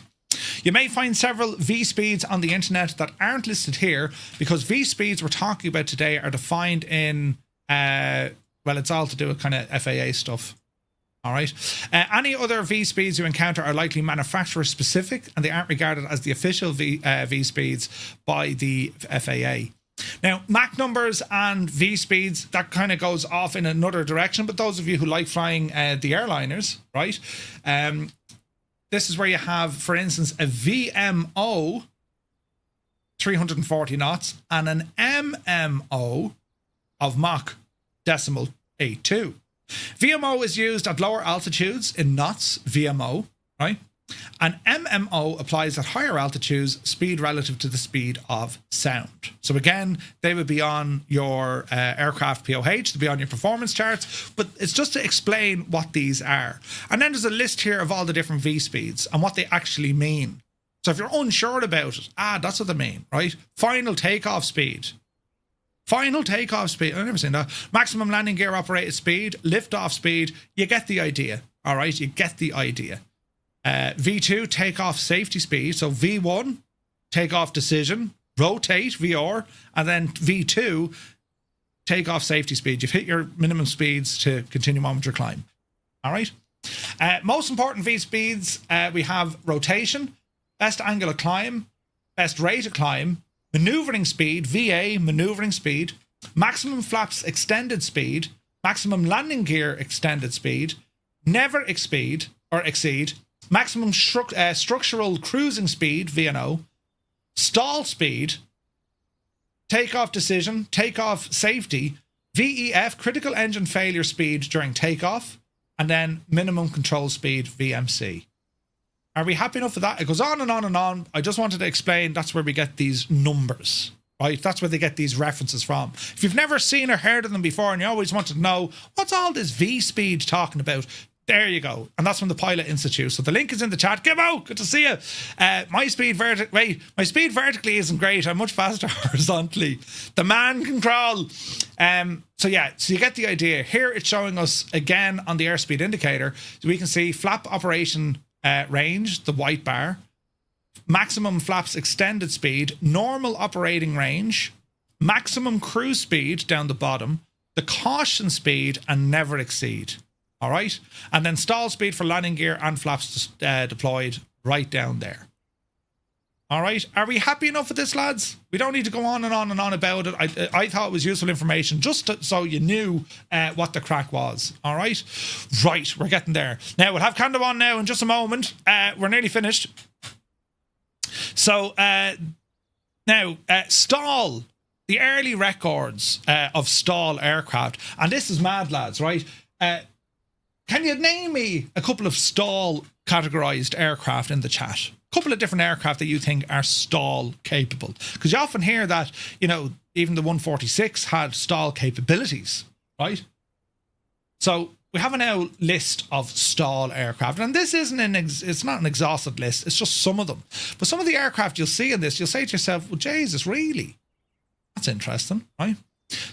You may find several V speeds on the internet that aren't listed here, because V speeds we're talking about today are defined in, it's all to do with kind of FAA stuff. All right. Any other V speeds you encounter are likely manufacturer specific, and they aren't regarded as the official V speeds by the FAA. Now, Mach numbers and V speeds, that kind of goes off in another direction, but those of you who like flying the airliners, right? This is where you have, for instance, a VMO 340 knots, and an MMO of Mach decimal 82. VMO is used at lower altitudes in knots, VMO, right? And MMO applies at higher altitudes, speed relative to the speed of sound. So again, they would be on your aircraft POH, they'd be on your performance charts, but it's just to explain what these are. And then there's a list here of all the different V speeds and what they actually mean. So if you're unsure about it, that's what they mean, right? Final takeoff speed. Final takeoff speed. I've never seen that. Maximum landing gear operated speed, liftoff speed. You get the idea. All right, you get the idea. V2 takeoff safety speed. So V1 takeoff decision, rotate VR, and then V2 takeoff safety speed. You've hit your minimum speeds to continue on with your climb. All right. Most important V speeds. We have rotation, best angle of climb, best rate of climb, maneuvering speed, VA, maneuvering speed, maximum flaps extended speed, maximum landing gear extended speed, never exceed, maximum structural cruising speed, VNO, stall speed, takeoff decision, takeoff safety, VEF, critical engine failure speed during takeoff, and then minimum control speed, VMC. Are we happy enough with that? It goes on and on and on. I just wanted to explain that's where we get these numbers, right? That's where they get these references from. If you've never seen or heard of them before and you always wanted to know, what's all this V speed talking about? There you go. And that's from the Pilot Institute. So the link is in the chat. Give out. Good to see you. My speed vertically isn't great. I'm much faster horizontally. The man can crawl. So you get the idea. Here it's showing us again on the airspeed indicator. So we can see flap operation range, the white bar, maximum flaps extended speed, normal operating range, maximum cruise speed down the bottom, the caution speed, and never exceed. All right. And then stall speed for landing gear and flaps deployed right down there. All right. Are we happy enough with this, lads? We don't need to go on and on and on about it. I thought it was useful information just so you knew what the crack was. All right. Right. We're getting there. Now, we'll have Kando on now in just a moment. We're nearly finished. So now, STOL, the early records of STOL aircraft. And this is mad, lads, right? Can you name me a couple of STOL categorized aircraft in the chat? A couple of different aircraft that you think are STOL capable. Because you often hear that, even the 146 had STOL capabilities, right? So we have a now list of STOL aircraft. And this isn't it's not an exhaustive list. It's just some of them. But some of the aircraft you'll see in this, you'll say to yourself, well, Jesus, really? That's interesting, right?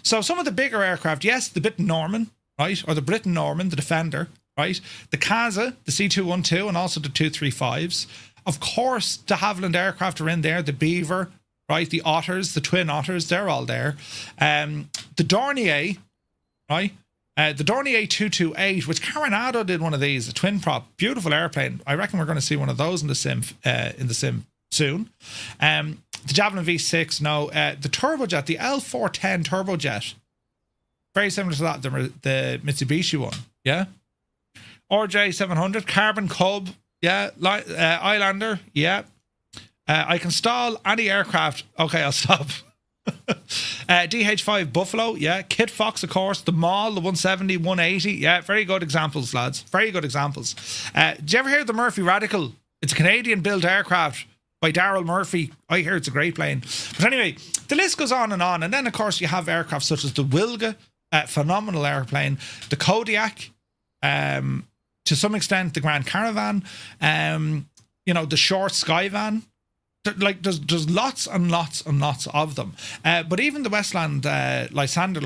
So some of the bigger aircraft, yes, the Britten Norman, right? Or the Britten Norman, the Defender, right? The CASA, the C212, and also the 235s. Of course, de Havilland aircraft are in there. The Beaver, right? The Otters, the Twin Otters, they're all there. The Dornier, right? The Dornier 228, which Coronado did one of these, a twin prop, beautiful airplane. I reckon we're going to see one of those in the sim soon. The Javelin V6, no. The turbojet, the L410 turbojet, very similar to that, the Mitsubishi one, yeah. RJ 700, Carbon Cub, yeah. Islander, yeah. I can stall any aircraft. Okay, I'll stop. DH5 Buffalo, yeah. Kit Fox, of course. The Maul, the 170, 180, yeah. Very good examples, lads. Very good examples. Did you ever hear the Murphy Radical? It's a Canadian-built aircraft by Daryl Murphy. I hear it's a great plane. But anyway, the list goes on. And then, of course, you have aircraft such as the Wilga, phenomenal airplane. The Kodiak, to some extent, the Grand Caravan, the short Skyvan. There's lots and lots and lots of them. But even the Westland Lysander,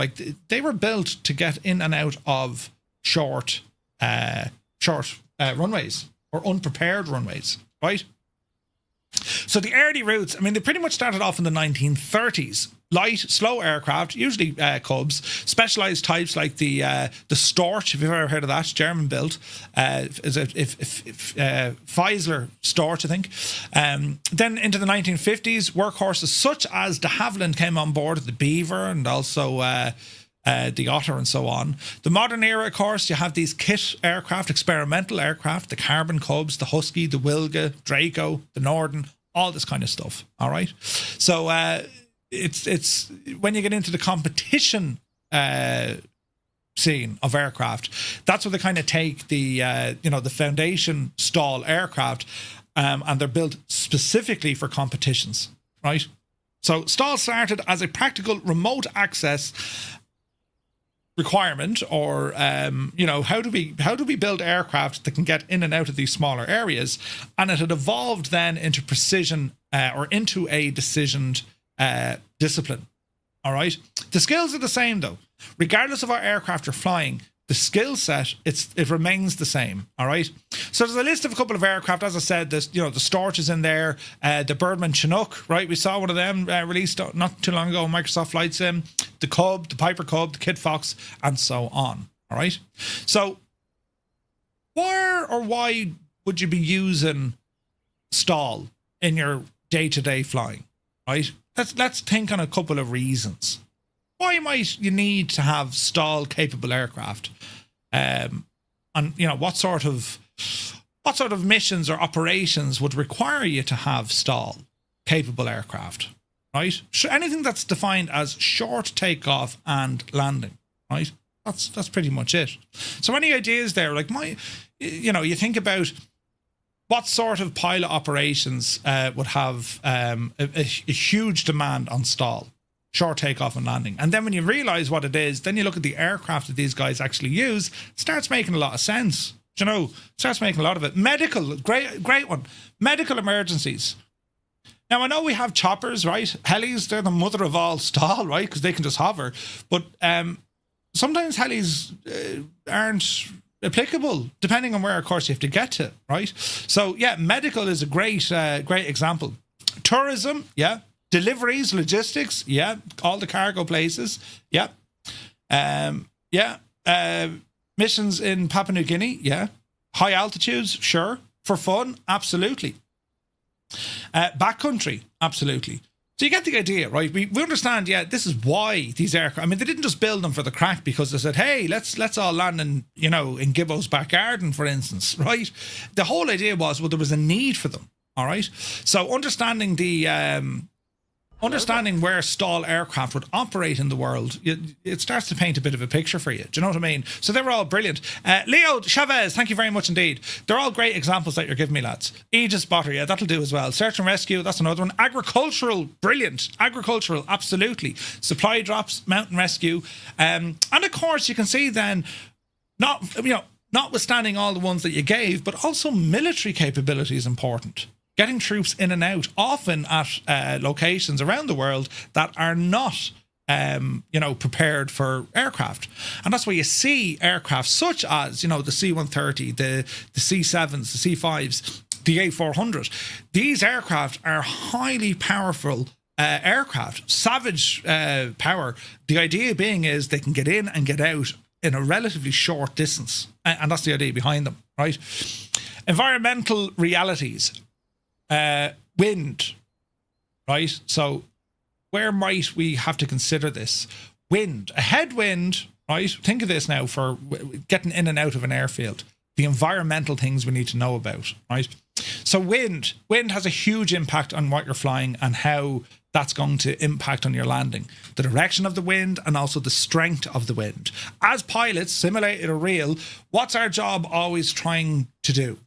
they were built to get in and out of short runways or unprepared runways, right? So the early routes, they pretty much started off in the 1930s. Light, slow aircraft, usually Cubs, specialized types like the Storch, if you've ever heard of that, German built, Feisler Storch, I think. Then into the 1950s, workhorses such as de Havilland came on board, the Beaver, and also the Otter and so on. The modern era, of course, you have these kit aircraft, experimental aircraft, the Carbon Cubs, the Husky, the Wilga, Draco, the Norden, all this kind of stuff. All right. So it's when you get into the competition scene of aircraft, that's where they kind of take the the foundation STOL aircraft, and they're built specifically for competitions, right? So STOL started as a practical remote access requirement, or how do we build aircraft that can get in and out of these smaller areas, and it had evolved then into precision, or into a decisioned discipline. All right, the skills are the same though, regardless of what aircraft you're flying. The skill set, it remains the same. All right. So there's a list of a couple of aircraft. As I said, the Storch is in there. The Birdman Chinook, right? We saw one of them released not too long ago on Microsoft Flight Sim. The Cub, the Piper Cub, the Kit Fox, and so on. All right. So where or why would you be using STOL in your day-to-day flying? Right. Let's think on a couple of reasons. Why might you need to have STOL capable aircraft? And what sort of missions or operations would require you to have STOL capable aircraft, right? Anything that's defined as short takeoff and landing, right? That's pretty much it. So any ideas there? Like you think about what sort of pilot operations would have a huge demand on STOL. Short takeoff and landing. And then when you realize what it is, then you look at the aircraft that these guys actually use, it starts making a lot of sense. Starts making a lot of it. Medical, great one. Medical emergencies. Now, I know we have choppers, right? Helis, they're the mother of all STOL, right? Because they can just hover. But sometimes helis aren't applicable, depending on where, of course, you have to get to, right? So, yeah, medical is a great example. Tourism, yeah. Deliveries, logistics, yeah. All the cargo places, yeah. Missions in Papua New Guinea, yeah. High altitudes, sure. For fun, absolutely. Backcountry, absolutely. So you get the idea, right? We understand, yeah, this is why these aircraft, I mean, they didn't just build them for the crack because they said, hey, let's all land in Gibbo's back garden, for instance, right? The whole idea was, well, there was a need for them, all right? So understanding where STOL aircraft would operate in the world, it starts to paint a bit of a picture for you. Do you know what I mean? So they were all brilliant. Leo Chavez, thank you very much indeed. They're all great examples that you're giving me, lads. Aegis Spotter, yeah, that'll do as well. Search and rescue, that's another one. Agricultural, brilliant. Agricultural, absolutely. Supply drops, mountain rescue. And of course, you can see then, notwithstanding all the ones that you gave, but also military capability is important. Getting troops in and out, often at locations around the world that are not, prepared for aircraft. And that's why you see aircraft such as, the C-130, the C-7s, the C-5s, the A-400. These aircraft are highly powerful aircraft, savage power. The idea being is they can get in and get out in a relatively short distance. And that's the idea behind them, right? Environmental realities. Wind, right? So where might we have to consider this? Wind, a headwind, right? Think of this now for getting in and out of an airfield. The environmental things we need to know about, right? So wind has a huge impact on what you're flying and how that's going to impact on your landing. The direction of the wind and also the strength of the wind. As pilots, simulated or real, what's our job always trying to do?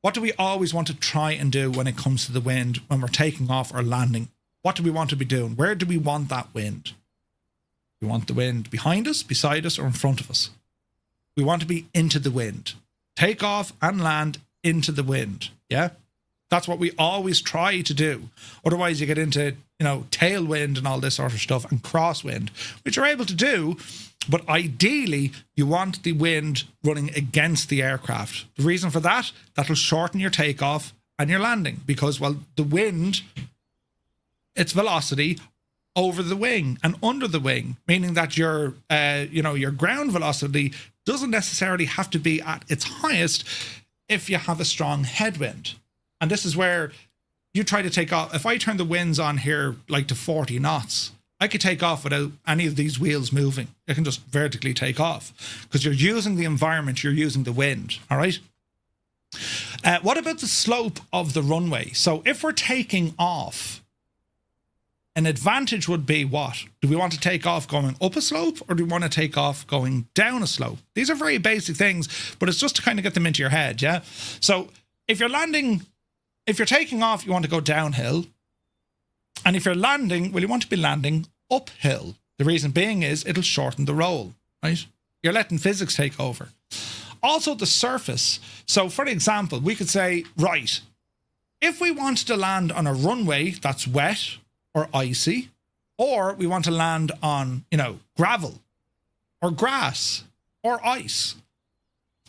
What do we always want to try and do when it comes to the wind, when we're taking off or landing? What do we want to be doing? Where do we want that wind? We want the wind behind us, beside us, or in front of us. We want to be into the wind. Take off and land into the wind. Yeah? That's what we always try to do. Otherwise, you get into, tailwind and all this sort of stuff and crosswind, which you're able to do. But ideally, you want the wind running against the aircraft. The reason for that, that'll shorten your takeoff and your landing because, the wind, its velocity over the wing and under the wing, meaning that your ground velocity doesn't necessarily have to be at its highest if you have a strong headwind. And this is where you try to take off. If I turn the winds on here like to 40 knots, I could take off without any of these wheels moving. I can just vertically take off because you're using the environment, you're using the wind, all right? What about the slope of the runway? So if we're taking off, an advantage would be what? Do we want to take off going up a slope, or do we want to take off going down a slope? These are very basic things, but it's just to kind of get them into your head, yeah? So if you're taking off, you want to go downhill. And if you're landing, well, you want to be landing uphill. The reason being is it'll shorten the roll, right? You're letting physics take over. Also the surface. So for example, we could say, right, if we want to land on a runway that's wet or icy, or we want to land on, gravel or grass or ice,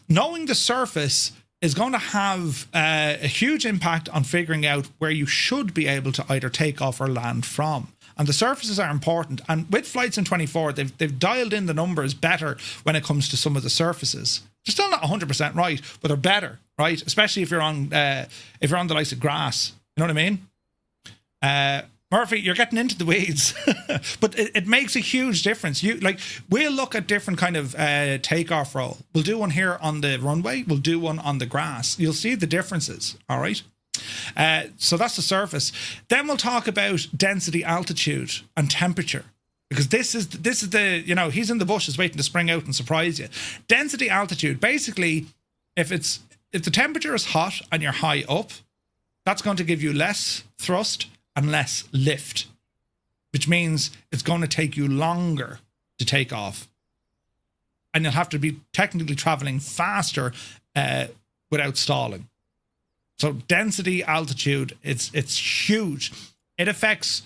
knowing the surface is going to have a huge impact on figuring out where you should be able to either take off or land from. And the surfaces are important. And with Flight Sim 24, they've dialed in the numbers better when it comes to some of the surfaces. They're still not 100% right, but they're better, right? Especially if you're on the likes of grass. You know what I mean? Murphy, you're getting into the weeds, but it makes a huge difference. We'll look at different kind of takeoff roll. We'll do one here on the runway. We'll do one on the grass. You'll see the differences. All right. So that's the surface. Then we'll talk about density, altitude, and temperature, because this is the he's in the bushes waiting to spring out and surprise you. Density, altitude. Basically, if the temperature is hot and you're high up, that's going to give you less thrust and less lift, which means it's going to take you longer to take off. And you'll have to be technically traveling faster without stalling. So density, altitude, it's huge. It affects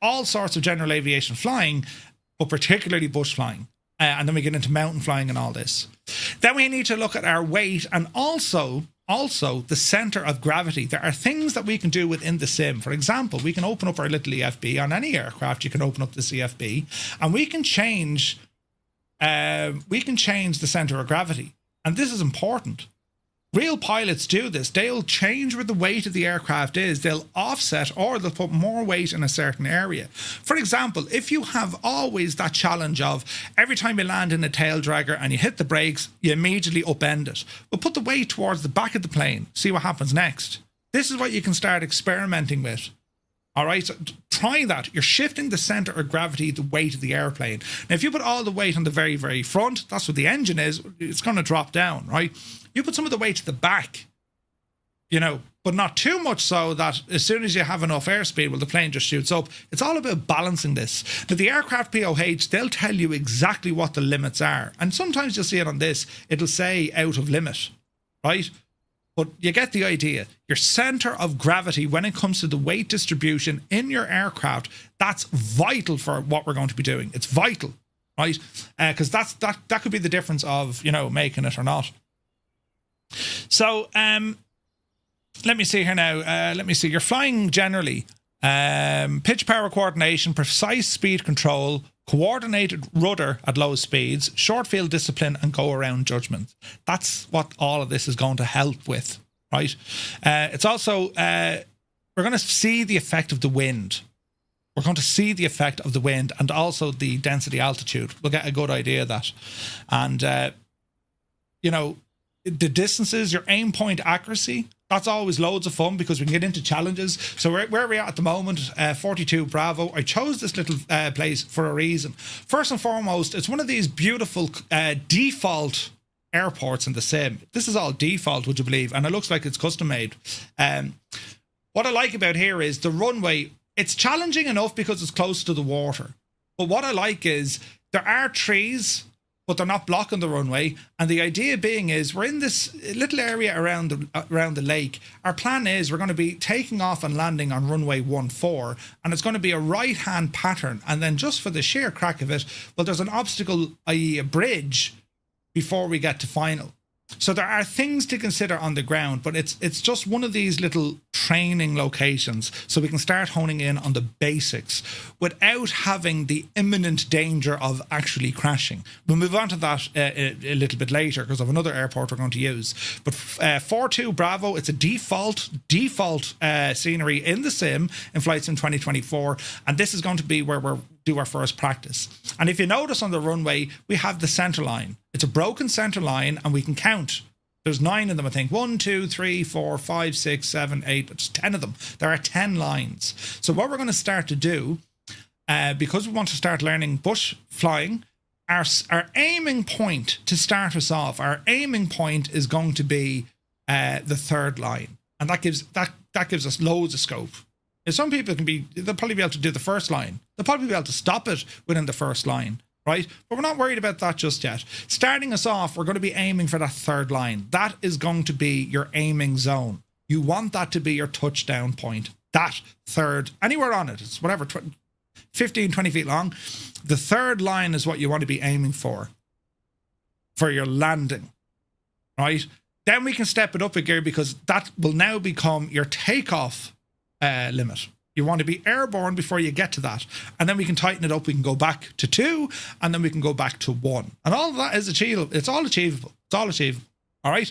all sorts of general aviation flying, but particularly bush flying. And then we get into mountain flying and all this. Then we need to look at our weight and also the center of gravity. There are things that we can do within the sim. For example, we can open up our little EFB. On any aircraft, you can open up the CFB, and we can change the center of gravity. And this is important. Real pilots do this. They'll change where the weight of the aircraft is. They'll offset, or they'll put more weight in a certain area. For example, if you have always that challenge of every time you land in a tail dragger and you hit the brakes, you immediately upend it. But put the weight towards the back of the plane. See what happens next. This is what you can start experimenting with. All right, so try that. You're shifting the center of gravity, the weight of the airplane. Now, if you put all the weight on the very, very front, that's what the engine is, it's going to drop down, right? You put some of the weight to the back, but not too much so that as soon as you have enough airspeed, well, the plane just shoots up. It's all about balancing this. Now, the aircraft POH, they'll tell you exactly what the limits are. And sometimes you'll see it on this. It'll say out of limit, right? But you get the idea. Your center of gravity, when it comes to the weight distribution in your aircraft, that's vital for what we're going to be doing. It's vital, right? Because that could be the difference of, making it or not. So let me see here now. Let me see. You're flying generally. Pitch power coordination, precise speed control, coordinated rudder at low speeds, short field discipline, and go around judgment. That's what all of this is going to help with, right? It's also, we're going to see the effect of the wind. We're going to see the effect of the wind and also the density altitude. We'll get a good idea of that. And, the distances, your aim point accuracy, that's always loads of fun because we can get into challenges. So where we are at the moment, 42 Bravo. I chose this little place for a reason. First and foremost, it's one of these beautiful default airports in the sim. This is all default, would you believe? And it looks like it's custom made. What I like about here is the runway. It's challenging enough because it's close to the water. But what I like is there are trees, but they're not blocking the runway. And the idea being is we're in this little area around the lake. Our plan is we're going to be taking off and landing on runway 14, and it's going to be a right-hand pattern. And then just for the sheer crack of it, well, there's an obstacle, i.e. a bridge, before we get to final. So there are things to consider on the ground, but it's just one of these little training locations so we can start honing in on the basics without having the imminent danger of actually crashing. We'll move on to that a little bit later because of another airport we're going to use. But 42 Bravo, it's a default scenery in the sim in Flight Sim 2024, and this is going to be where we're do our first practice. And if you notice on the runway, we have the center line. It's a broken center line, and we can count There's 9 of them, I think. 1, 2, 3, 4, 5, 6, 7, 8. There's 10 of them. There are 10 lines. So what we're going to start to do, because we want to start learning bush flying, our aiming point to start us off, our aiming point is going to be the third line. And that gives us loads of scope. Some people they'll probably be able to do the first line. They'll probably be able to stop it within the first line, right? But we're not worried about that just yet. Starting us off, we're going to be aiming for that third line. That is going to be your aiming zone. You want that to be your touchdown point. That third, anywhere on it, it's whatever, 15, 20 feet long. The third line is what you want to be aiming for your landing, right? Then we can step it up a gear because that will now become your takeoff limit. You want to be airborne before you get to that. And then we can tighten it up. We can go back to 2 and then we can go back to 1. And all of that is achievable. It's all achievable. It's all achievable. All right.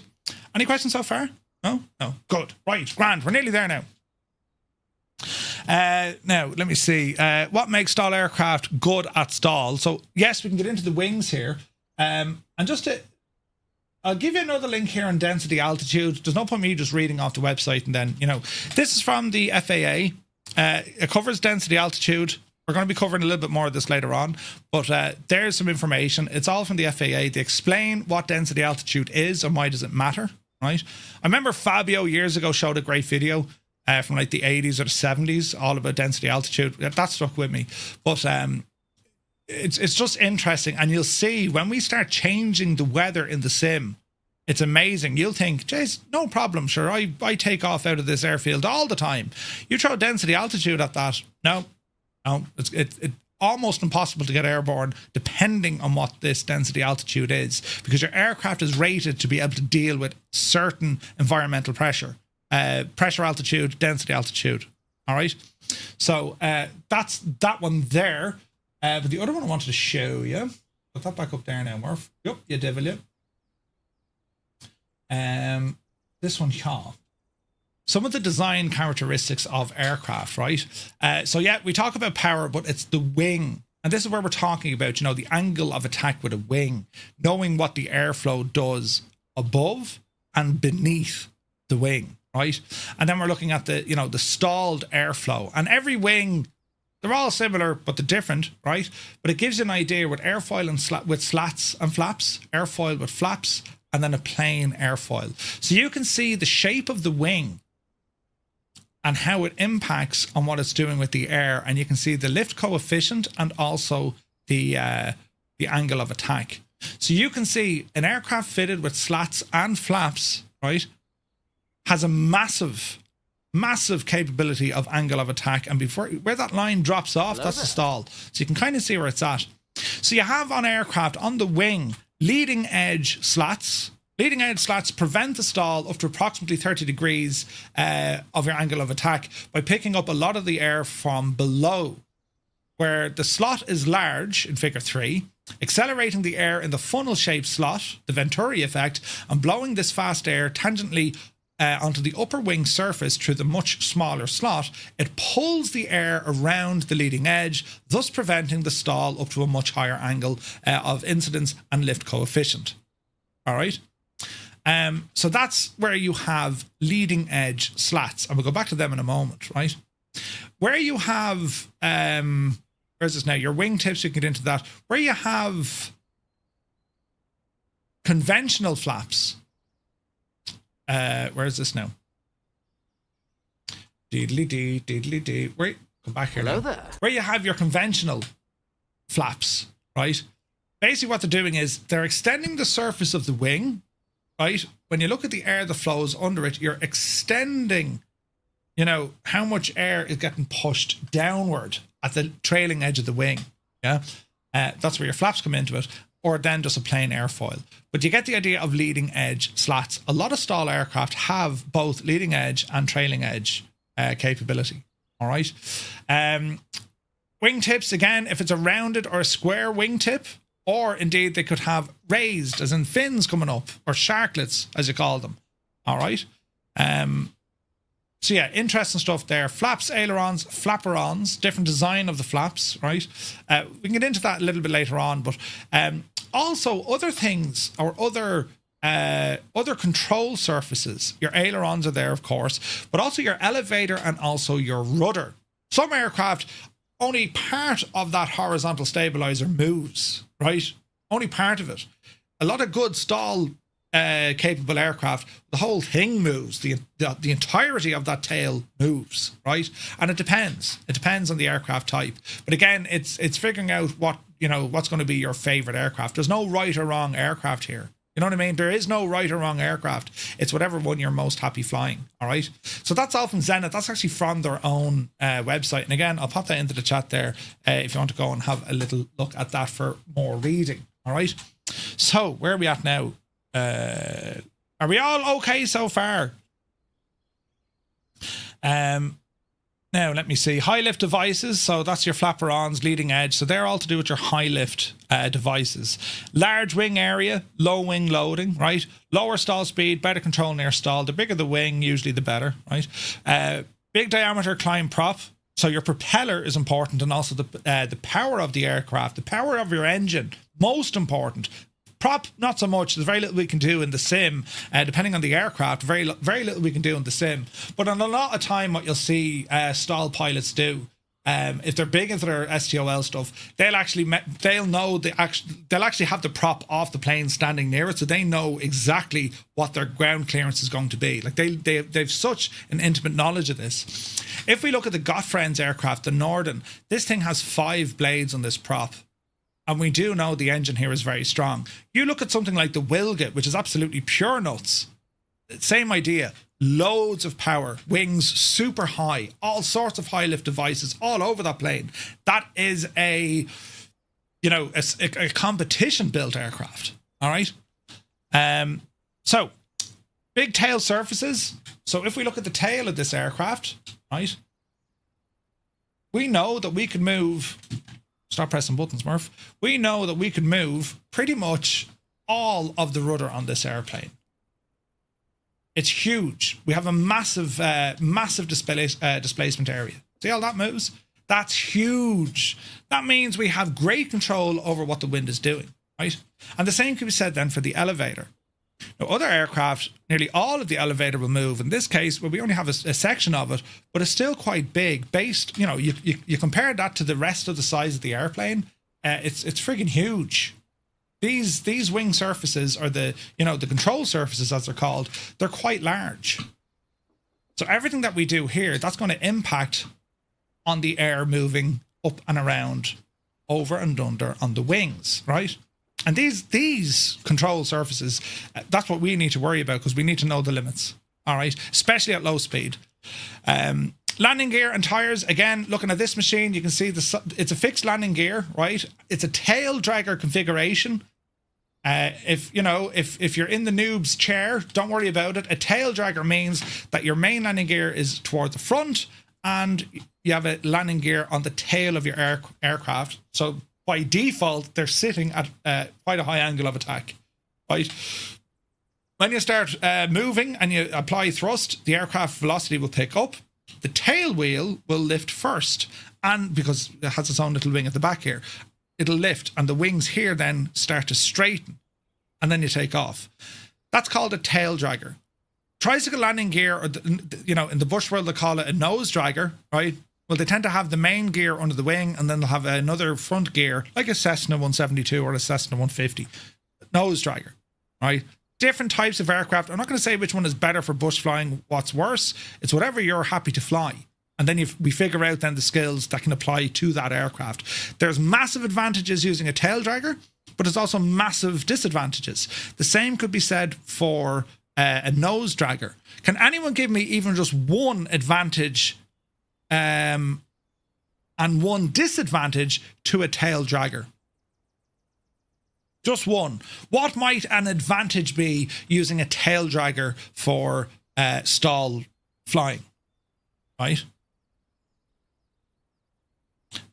Any questions so far? No? No. Good. Right. Grand. We're nearly there now. Now, let me see. What makes STOL aircraft good at STOL? So, yes, we can get into the wings here. And just to... I'll give you another link here on density altitude. There's no point me just reading off the website and then, this is from the FAA. It covers density altitude. We're going to be covering a little bit more of this later on, but there's some information. It's all from the FAA. They explain what density altitude is and why does it matter, right? I remember Fabio years ago showed a great video from like the 80s or the 70s, all about density altitude. That stuck with me. But it's just interesting, and you'll see when we start changing the weather in the sim, it's amazing. You'll think, geez, no problem, sure, I take off out of this airfield all the time. You throw density altitude at that, no, it's almost impossible to get airborne depending on what this density altitude is, because your aircraft is rated to be able to deal with certain environmental pressure, pressure altitude, density altitude. All right, so that's that one there. But the other one I wanted to show you, put that back up there now, Murph. Yep, you devil, you. This one here. Some of the design characteristics of aircraft, right? So yeah, we talk about power, but it's the wing. And this is where we're talking about, the angle of attack with a wing, knowing what the airflow does above and beneath the wing, right? And then we're looking at the, the stalled airflow. And every wing, they're all similar, but they're different, right? But it gives you an idea with airfoil and with slats and flaps, airfoil with flaps, and then a plain airfoil. So you can see the shape of the wing and how it impacts on what it's doing with the air. And you can see the lift coefficient and also the angle of attack. So you can see an aircraft fitted with slats and flaps, right, has a massive capability of angle of attack, and where that line drops off, that's the stall. So you can kind of see where it's at. So you have on aircraft on the wing leading edge slats. Leading edge slats prevent the stall up to approximately 30 degrees of your angle of attack by picking up a lot of the air from below, where the slot is large in figure 3, accelerating the air in the funnel shaped slot, the Venturi effect, and blowing this fast air tangentially onto the upper wing surface through the much smaller slot. It pulls the air around the leading edge, thus preventing the stall up to a much higher angle of incidence and lift coefficient. All right. So that's where you have leading edge slats, and we'll go back to them in a moment, right? Where you have, where's this now? Your wing tips, you can get into that. Where you have conventional flaps, where is this now? Deedly-dee. Wait, come back here. Hello now. there. Where you have your conventional flaps, right? Basically what they're doing is they're extending the surface of the wing, right? When you look at the air that flows under it, you're extending, how much air is getting pushed downward at the trailing edge of the wing. Yeah. That's where your flaps come into it, or then just a plain airfoil. But you get the idea of leading edge slats. A lot of STOL aircraft have both leading edge and trailing edge capability. All right. Wingtips, again, if it's a rounded or a square wingtip, or indeed they could have raised, as in fins coming up, or sharklets, as you call them. All right. So yeah, interesting stuff there. Flaps, ailerons, flaperons, different design of the flaps, right? We can get into that a little bit later on, but also other things or other other control surfaces. Your ailerons are there, of course, but also your elevator and also your rudder. Some aircraft, only part of that horizontal stabilizer moves, right? Only part of it. A lot of good stall capable aircraft, the whole thing moves. The entirety of that tail moves, right? And it depends. It depends on the aircraft type. But again, it's figuring out what's going to be your favorite aircraft. There's no right or wrong aircraft here. You know what I mean? There is no right or wrong aircraft. It's whatever one you're most happy flying. All right. So that's all from Zenith. That's actually from their own website. And again, I'll pop that into the chat there if you want to go and have a little look at that for more reading. All right. So where are we at now? Are we all okay so far? Now, let me see. High lift devices. So that's your flaperons, leading edge. So they're all to do with your high lift devices. Large wing area, low wing loading, right? Lower stall speed, better control near stall. The bigger the wing, usually the better, right? Big diameter climb prop. So your propeller is important, and also the power of the aircraft, the power of your engine, most important. Prop, not so much. There's very little we can do in the sim, depending on the aircraft. Very little we can do in the sim. But on a lot of time, what you'll see stall pilots do, if they're big into their STOL stuff, they'll actually have the prop off the plane standing near it, so they know exactly what their ground clearance is going to be. Like they've such an intimate knowledge of this. If we look at the Gottfried's aircraft, the Norden, this thing has 5 blades on this prop. And we do know the engine here is very strong. You look at something like the Wilget, which is absolutely pure nuts. Same idea. Loads of power, wings super high, all sorts of high lift devices all over that plane. That is a competition built aircraft. All right. So big tail surfaces. So if we look at the tail of this aircraft, right, we know that we can move. Stop pressing buttons, Murph. We know that we could move pretty much all of the rudder on this airplane. It's huge. We have a massive displacement area. See how that moves? That's huge. That means we have great control over what the wind is doing, right? And the same can be said then for the elevator. Now, other aircraft, nearly all of the elevator will move. In this case, well, we only have a section of it, but it's still quite big. Based, you compare that to the rest of the size of the airplane, it's friggin' huge. These wing surfaces, or the control surfaces as they're called, they're quite large. So everything that we do here, that's going to impact on the air moving up and around, over and under on the wings, right? And these control surfaces, that's what we need to worry about, because we need to know the limits, all right? Especially at low speed. Landing gear and tires, again, looking at this machine, you can see it's a fixed landing gear, right? It's a tail dragger configuration. If you're in the noob's chair, don't worry about it. A tail dragger means that your main landing gear is toward the front, and you have a landing gear on the tail of your aircraft. So by default, they're sitting at quite a high angle of attack, right? When you start moving and you apply thrust, the aircraft velocity will pick up. The tail wheel will lift first, and because it has its own little wing at the back here, it'll lift, and the wings here then start to straighten, and then you take off. That's called a tail dragger. Tricycle landing gear, or in the bush world they call it a nose dragger, right? Well, they tend to have the main gear under the wing, and then they'll have another front gear, like a Cessna 172 or a Cessna 150. Nose dragger, right? Different types of aircraft. I'm not going to say which one is better for bush flying, what's worse. It's whatever you're happy to fly. And then we figure out then the skills that can apply to that aircraft. There's massive advantages using a tail dragger, but there's also massive disadvantages. The same could be said for a nose dragger. Can anyone give me even just one advantage and one disadvantage to a tail dragger? Just one. What might an advantage be using a tail dragger for stall flying? Right?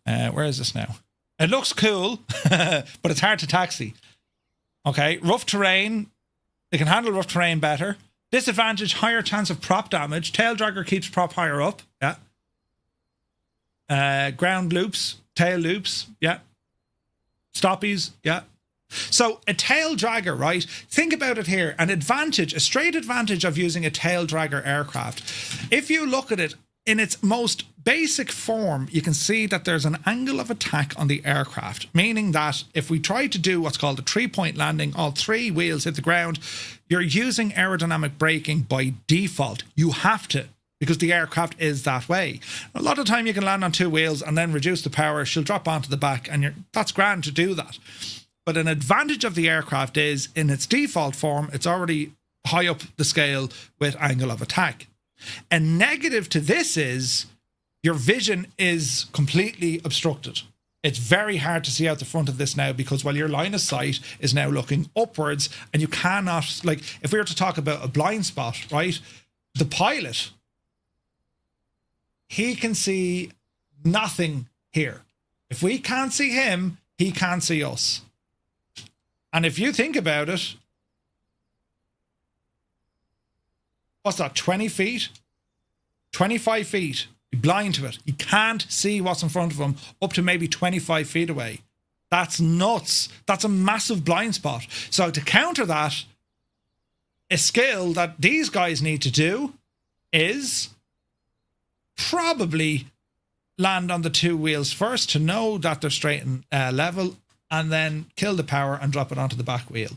Where is this now? It looks cool, but it's hard to taxi. Okay, rough terrain. They can handle rough terrain better. Disadvantage, higher chance of prop damage. Tail dragger keeps prop higher up. Yeah. Ground loops, tail loops. Yeah. Stoppies. Yeah. So a tail dragger, right? Think about it here. An advantage, a straight advantage of using a tail dragger aircraft. If you look at it in its most basic form, you can see that there's an angle of attack on the aircraft, meaning that if we try to do what's called a 3-point landing, all 3 wheels hit the ground, you're using aerodynamic braking by default. You have to, because the aircraft is that way. A lot of the time you can land on 2 wheels and then reduce the power, she'll drop onto the back, and that's grand to do that. But an advantage of the aircraft is, in its default form, it's already high up the scale with angle of attack. A negative to this is your vision is completely obstructed. It's very hard to see out the front of this now, because while your line of sight is now looking upwards, and you cannot, like, if we were to talk about a blind spot, right? The pilot, he can see nothing here. If we can't see him, he can't see us. And if you think about it, what's that, 20 feet? 25 feet. You're blind to it. He can't see what's in front of him up to maybe 25 feet away. That's nuts. That's a massive blind spot. So to counter that, a skill that these guys need to do is probably land on the 2 wheels first to know that they're straight and level, and then kill the power and drop it onto the back wheel.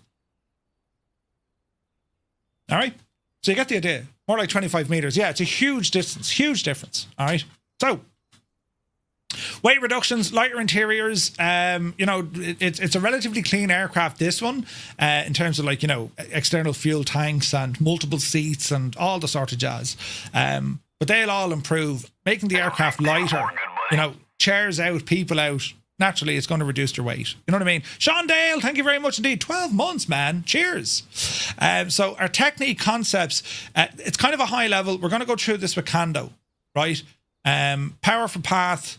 All right? So you get the idea. More like 25 meters. Yeah, it's a huge distance, huge difference. All right? So, weight reductions, lighter interiors. You know, it's a relatively clean aircraft, this one, in terms of, like, you know, external fuel tanks and multiple seats and all the sort of jazz. But they'll all improve, making the aircraft lighter. You know, chairs out, people out. Naturally, it's going to reduce your weight. You know what I mean? Sean Dale, thank you very much indeed. 12 months, man. Cheers. So our technique concepts, it's kind of a high level. We're going to go through this with Kando, right? Power for path,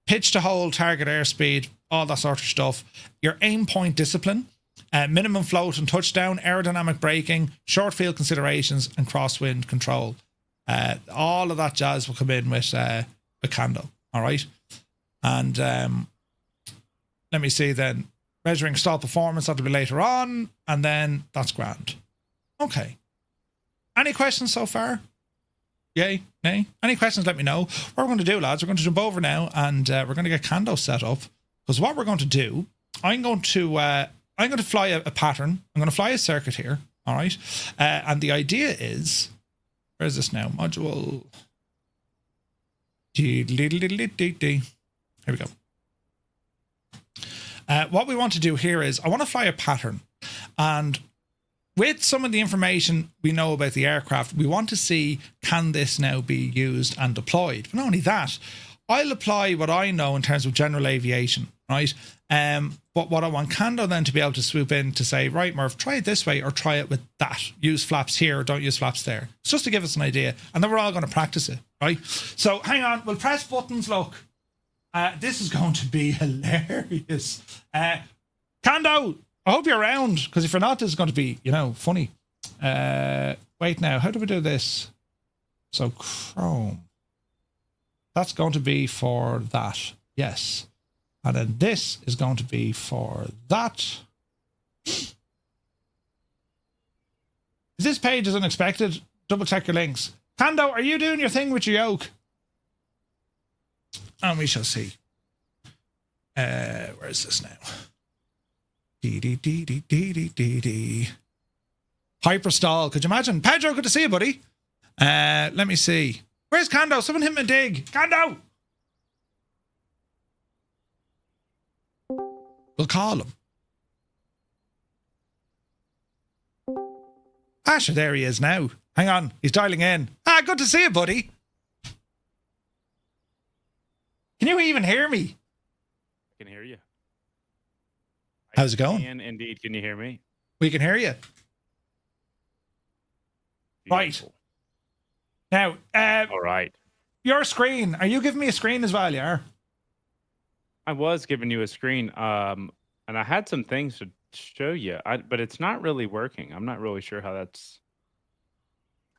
pitch to hold, target airspeed, all that sort of stuff. Your aim point discipline, minimum float and touchdown, aerodynamic braking, short field considerations, and crosswind control. All of that jazz will come in with Kando, all right? And let me see then. Measuring stall performance, that'll be later on. And then that's grand. Okay. Any questions so far? Yay? Nay? Any questions, let me know. What we're going to do, lads, we're going to jump over now, and we're going to get Kando set up. Because what we're going to do, I'm going to fly a pattern. I'm going to fly a circuit here. All right. And the idea is, where is this now? Module. Here we go. What we want to do here is, I want to fly a pattern, and with some of the information we know about the aircraft, we want to see, can this now be used and deployed? But not only that, I'll apply what I know in terms of general aviation, right? But what I want Kando then to be able to swoop in to say, right, Murph, try it this way or try it with that. Use flaps here or don't use flaps there. It's just to give us an idea, and then we're all going to practice it, right? So hang on, we'll press buttons, look. This is going to be hilarious. Kando, I hope you're around, because if you're not, this is going to be, you know, funny. Wait now, how do we do this? So Chrome. That's going to be for that. Yes. And then this is going to be for that. If this page is unexpected, double check your links. Kando, are you doing your thing with your yoke? And we shall see. Where is this now? Hyper stall. Could you imagine? Pedro, good to see you, buddy. Let me see. Where's Kando? Someone hit him a dig. Kando! We'll call him. Ah, sure, there he is now. Hang on, he's dialing in. Ah, good to see you, buddy. Can you even hear me? I can hear you. How's it going? Indeed, can you hear me? We can hear you. Beautiful. Right. Now, all right. Your screen. Are you giving me a screen as well, yeah? I was giving you a screen, and I had some things to show you, but it's not really working. I'm not really sure how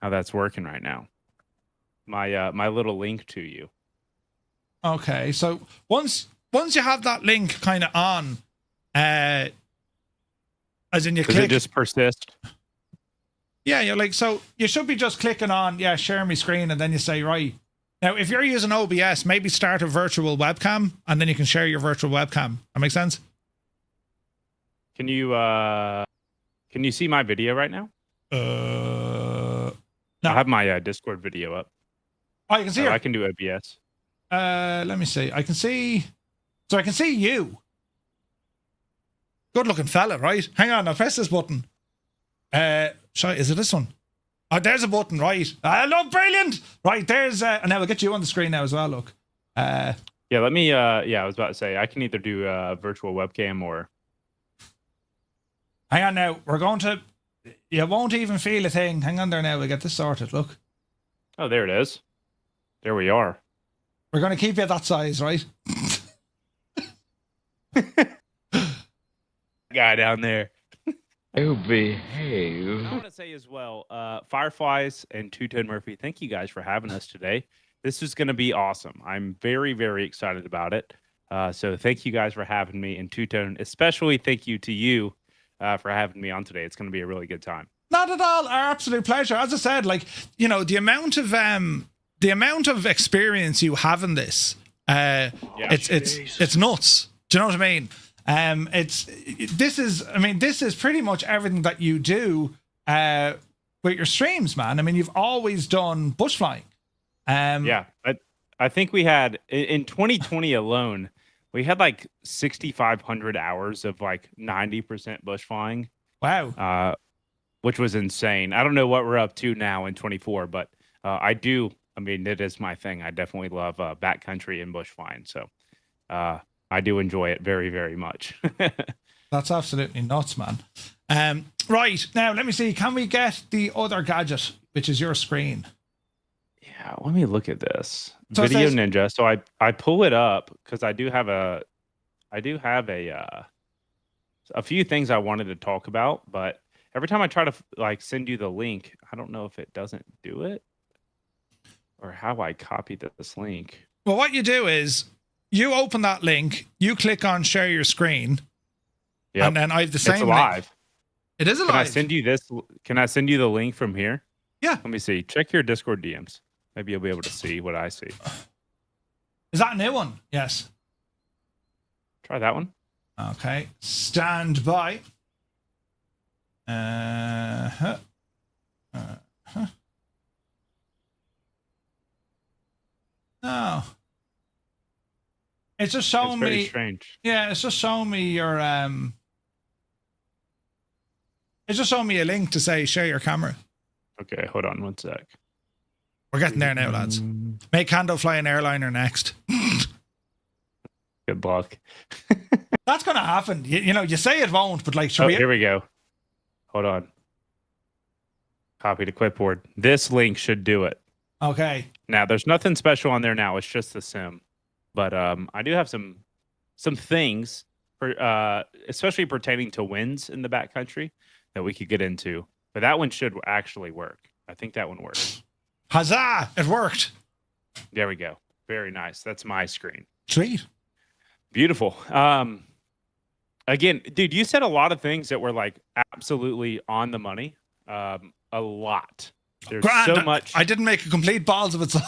that's working right now. My little link to you. Okay, so once you have that link kind of on, As in you Does click. it just persist? Yeah, you're like, so you should be just clicking on, share my screen, and then you say, right. Now, if you're using OBS, maybe start a virtual webcam, and then you can share your virtual webcam. That makes sense? Can you see my video right now? No. I have my Discord video up. Oh, you can see her. I can do OBS. Let me see. I can see you. Good looking fella, right? Hang on, I'll press this button. Is it this one? Oh, there's a button, right? Look, brilliant! Right, there's and now we'll get you on the screen now as well, look. Yeah, let me I was about to say I can either do a virtual webcam or hang on now. We're going to you won't even feel a thing. Hang on there now, we'll get this sorted, look. Oh, there it is. There we are. We're gonna keep you that size, right? Guy down there. Oh, behave. I want to say as well, Fireflies and Two-Tone Murphy, thank you guys for having us today. This is going to be awesome. I'm very, very excited about it. So thank you guys for having me. And Two-Tone, especially thank you to you for having me on today. It's going to be a really good time. Not at all. Our absolute pleasure. As I said, like, you know, the amount of experience you have in this, it's nuts. Do you know what I mean? This is pretty much everything that you do with your streams, man. I mean, you've always done bush flying. I think we had in 2020 alone, we had like 6,500 hours of like 90% bush flying. Wow. Which was insane. I don't know what we're up to now in 24, but it is my thing. I definitely love backcountry and bush flying. So I do enjoy it very, very much. That's absolutely nuts, man. Right, now let me see. Can we get the other gadget, which is your screen? Yeah, let me look at this. So Video Ninja. So I pull it up because I do have a few things I wanted to talk about, but every time I try to like send you the link, I don't know if it doesn't do it or how I copy this link. Well, what you do is you open that link, you click on share your screen, and then I have the same It's alive. link. It is alive. Can I send you this? Can I send you the link from here? Yeah. Let me see. Check your Discord DMs. Maybe you'll be able to see what I see. Is that a new one? Yes. Try that one. Okay. Stand by. No. It's just showing very me. Strange. Yeah, it's just showing me your. It's just showing me a link to say share your camera. Okay, hold on one sec. We're getting there now, lads. Make Kando fly an airliner next. Good luck. That's gonna happen. You know, you say it won't, but like, Here we go. Hold on. Copy to clipboard. This link should do it. Okay. Now, there's nothing special on there now. It's just the sim. But I do have some things, especially pertaining to winds in the backcountry, that we could get into. But that one should actually work. I think that one works. Huzzah! It worked. There we go. Very nice. That's my screen. Sweet. Beautiful. Again, dude, you said a lot of things that were like absolutely on the money. A lot. There's so much. I didn't make a complete balls of it. So.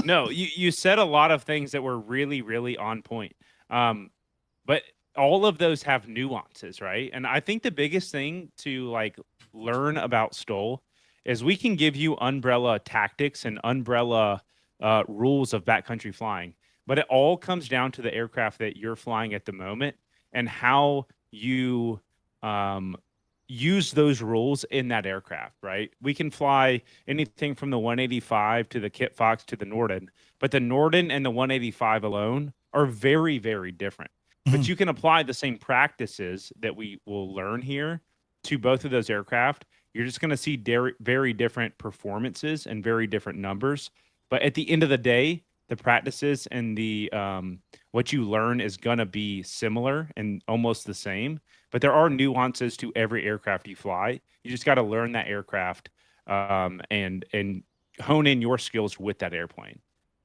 No, you said a lot of things that were really, really on point. But all of those have nuances, right? And I think the biggest thing to like learn about STOL is we can give you umbrella tactics and umbrella rules of backcountry flying, but it all comes down to the aircraft that you're flying at the moment and how you use those rules in that aircraft, right? We can fly anything from the 185 to the Kit Fox to the Norden, but the Norden and the 185 alone are very, very different. Mm-hmm. But you can apply the same practices that we will learn here to both of those aircraft. You're just going to see very different performances and very different numbers. But at the end of the day, the practices and the what you learn is going to be similar and almost the same. But there are nuances to every aircraft you fly. You just got to learn that aircraft and hone in your skills with that airplane.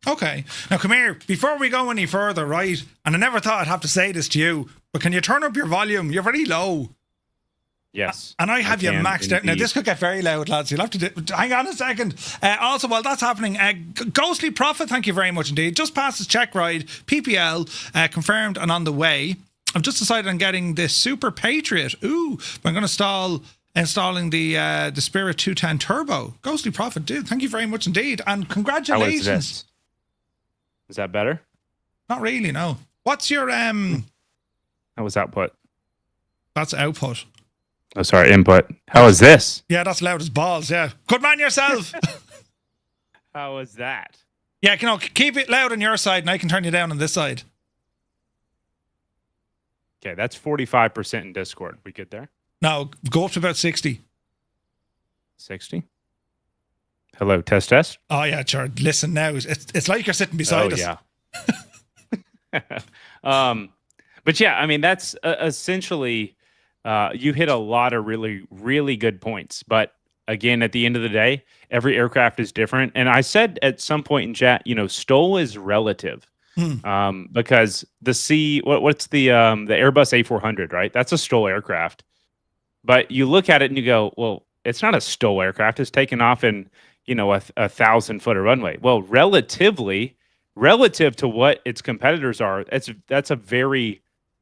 Okay. Now, come here. Before we go any further, right? And I never thought I'd have to say this to you, but can you turn up your volume? You're very low. Yes. And I have you can maxed out. Now, indeed. this could get very loud, lads. You'll have to hang on a second. Also, while that's happening, Ghostly Prophet, thank you very much indeed. Just passed his check ride, PPL, confirmed and on the way. I've just decided on getting the Super Patriot. Ooh, but I'm going to installing the Spirit 210 Turbo. Ghostly Prophet, dude, thank you very much indeed. And How is congratulations. this? Is that better? Not really, no. What's your... How was output? That's output. Oh, sorry, input. How is this? Yeah, that's loud as balls, yeah. Good man yourself. How is that? Yeah, keep it loud on your side and I can turn you down on this side. Okay, that's 45% in Discord. We good there? No, go up to about 60. 60? Hello, test. Oh, yeah, sure. Listen now. It's like you're sitting beside us. Yeah. But yeah, I mean, that's essentially, you hit a lot of really, really good points. But again, at the end of the day, every aircraft is different. And I said at some point in chat, STOL is relative. Because what's the Airbus A400, right? That's a STOL aircraft. But you look at it and you go, well, it's not a STOL aircraft. It's taken off in, a 1,000-foot runway. Well, relative to what its competitors are, that's a very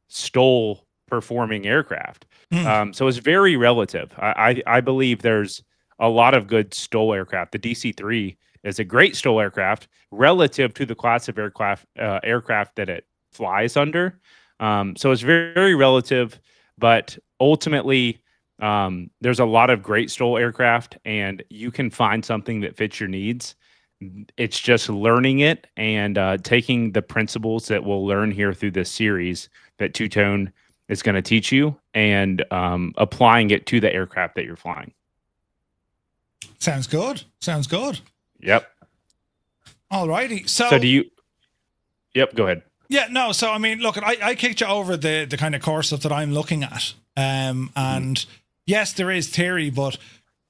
STOL performing aircraft. So it's very relative. I believe there's a lot of good STOL aircraft. The DC-3 is a great STOL aircraft relative to the class of aircraft that it flies under. So it's very, very relative, but ultimately there's a lot of great STOL aircraft and you can find something that fits your needs. It's just learning it and taking the principles that we'll learn here through this series that Two-Tone is going to teach you and applying it to the aircraft that you're flying. Sounds good. Yep. Alrighty. So do you... Yep, go ahead. Yeah, no, so I mean, look, I kicked you over the kind of course stuff that I'm looking at. And yes, there is theory, but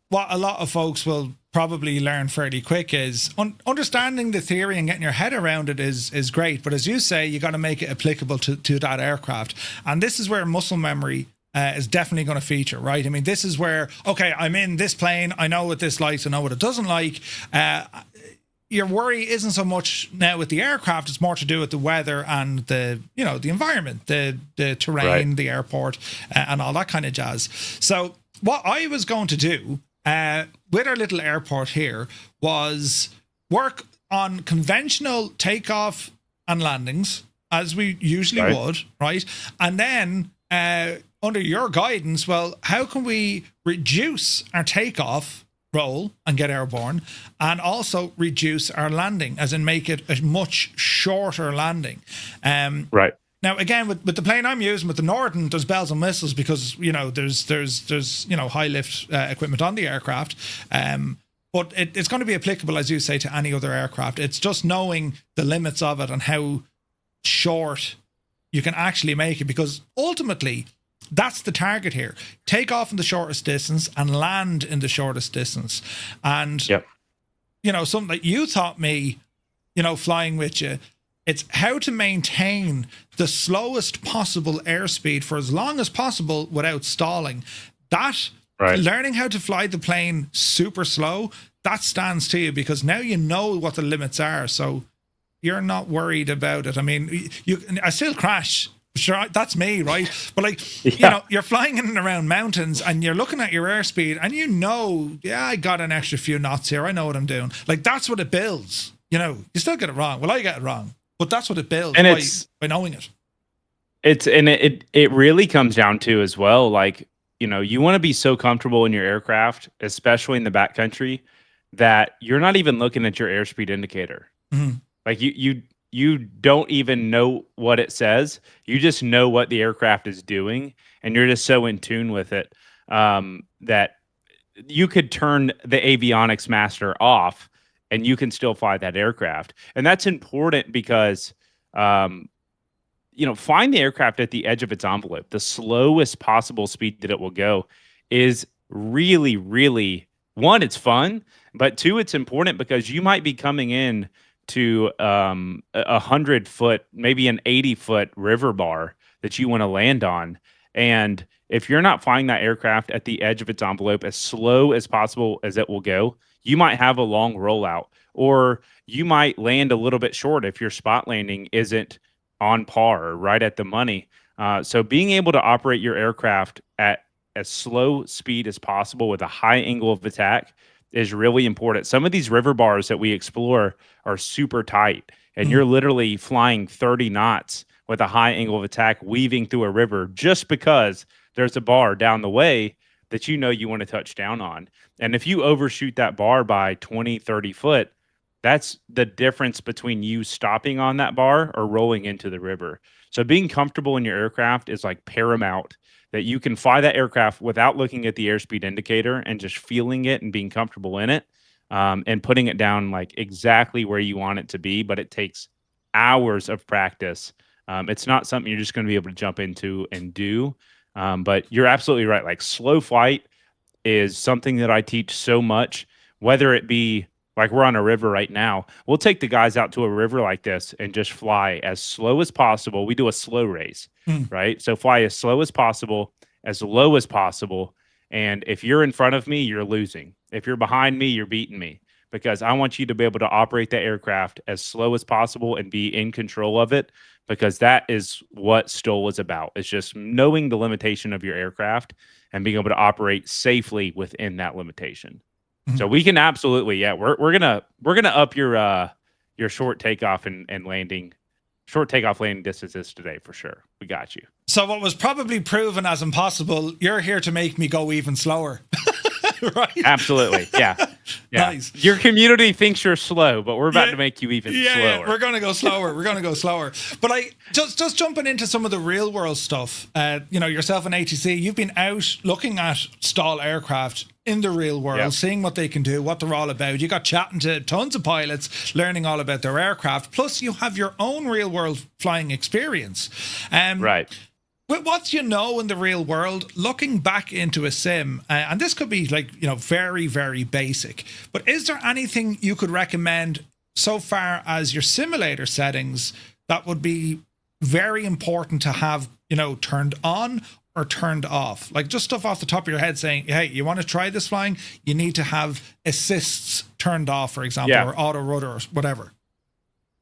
what a lot of folks will probably learn fairly quick is understanding the theory and getting your head around it is great. But as you say, you got to make it applicable to that aircraft. And this is where muscle memory is definitely going to feature, right? I mean, this is where, okay, I'm in this plane. I know what this likes. I know what it doesn't like. Your worry isn't so much now with the aircraft. It's more to do with the weather and the environment, the terrain, right, the airport, and all that kind of jazz. So what I was going to do with our little airport here was work on conventional takeoff and landings as we usually would, right? And then under your guidance, well, how can we reduce our takeoff roll and get airborne and also reduce our landing, as in make it a much shorter landing? Right. Now, again, with the plane I'm using, with the Norden, there's bells and whistles because, there's high lift equipment on the aircraft. But it's going to be applicable, as you say, to any other aircraft. It's just knowing the limits of it and how short you can actually make it, because ultimately that's the target here. Take off in the shortest distance and land in the shortest distance. And, something that you taught me, flying with you, it's how to maintain the slowest possible airspeed for as long as possible without stalling. That, learning how to fly the plane super slow, that stands to you because now you know what the limits are. So you're not worried about it. I mean, I still crash. Sure, that's me, right? But you're flying in and around mountains and you're looking at your airspeed and I got an extra few knots here. I know what I'm doing. That's what it builds. You still get it wrong. Well, I get it wrong. But that's what it builds, and by knowing it. It really comes down to as well, you want to be so comfortable in your aircraft, especially in the backcountry, that you're not even looking at your airspeed indicator. Mm-hmm. You don't even know what it says. You just know what the aircraft is doing, and you're just so in tune with it that you could turn the avionics master off and you can still fly that aircraft. And that's important because, flying the aircraft at the edge of its envelope, the slowest possible speed that it will go, is really, really, one, it's fun, but two, it's important because you might be coming in to 100-foot, maybe an 80-foot river bar that you want to land on. And if you're not flying that aircraft at the edge of its envelope as slow as possible as it will go, you might have a long rollout, or you might land a little bit short if your spot landing isn't on par or right at the money. So being able to operate your aircraft at as slow speed as possible with a high angle of attack is really important. Some of these river bars that we explore are super tight, and you're literally flying 30 knots with a high angle of attack, weaving through a river just because there's a bar down the way that you know you want to touch down on. And if you overshoot that bar by 20, 30 foot, that's the difference between you stopping on that bar or rolling into the river. So being comfortable in your aircraft is like paramount, that you can fly that aircraft without looking at the airspeed indicator and just feeling it and being comfortable in it, and putting it down like exactly where you want it to be. But it takes hours of practice. It's not something you're just going to be able to jump into and do. But you're absolutely right. Like slow flight is something that I teach so much, whether it be like we're on a river right now. We'll take the guys out to a river like this and just fly as slow as possible. We do a slow race, right? So fly as slow as possible, as low as possible. And if you're in front of me, you're losing. If you're behind me, you're beating me, because I want you to be able to operate the aircraft as slow as possible and be in control of it, because that is what STOL is about. It's just knowing the limitation of your aircraft and being able to operate safely within that limitation. So we can absolutely, yeah, we're gonna up your short takeoff and landing, short takeoff landing distances today for sure. We got you. So what was probably proven as impossible, you're here to make me go even slower. Right? Absolutely. Yeah. Nice. Your community thinks you're slow, but we're about to make you even slower. Yeah, we're going to go slower. We're going to go slower. But I just jumping into some of the real world stuff. Yourself and ATC, you've been out looking at STOL aircraft in the real world, seeing what they can do, what they're all about. You got chatting to tons of pilots, learning all about their aircraft. Plus, you have your own real world flying experience. Right. With what in the real world, looking back into a sim, and this could be very, very basic, but is there anything you could recommend so far as your simulator settings that would be very important to have, turned on or turned off? Like just stuff off the top of your head saying, hey, you want to try this flying? You need to have assists turned off, for example, or auto rudder or whatever.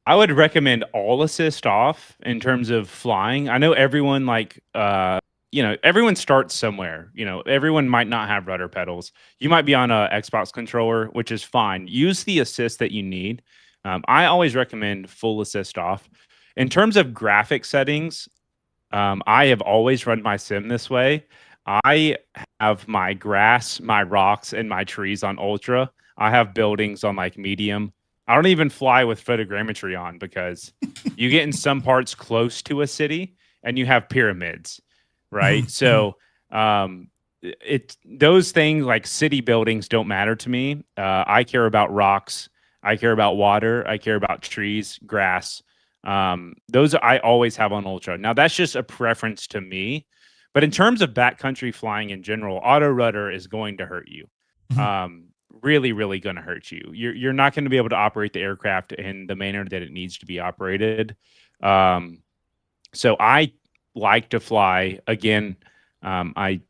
I would recommend all assist off in terms of flying. I know everyone everyone starts somewhere. Everyone might not have rudder pedals. You might be on a Xbox controller, which is fine. Use the assist that you need. I always recommend full assist off. In terms of graphic settings, I have always run my sim this way. I have my grass, my rocks, and my trees on ultra. I have buildings on like medium. I don't even fly with photogrammetry on, because you get in some parts close to a city and you have pyramids, right? So those things like city buildings don't matter to me. I care about rocks. I care about water. I care about trees, grass. Those I always have on ultra. Now that's just a preference to me, but in terms of backcountry flying in general, auto rudder is going to hurt you. Really, really going to hurt you. You're not going to be able to operate the aircraft in the manner that it needs to be operated. So I like to fly again. I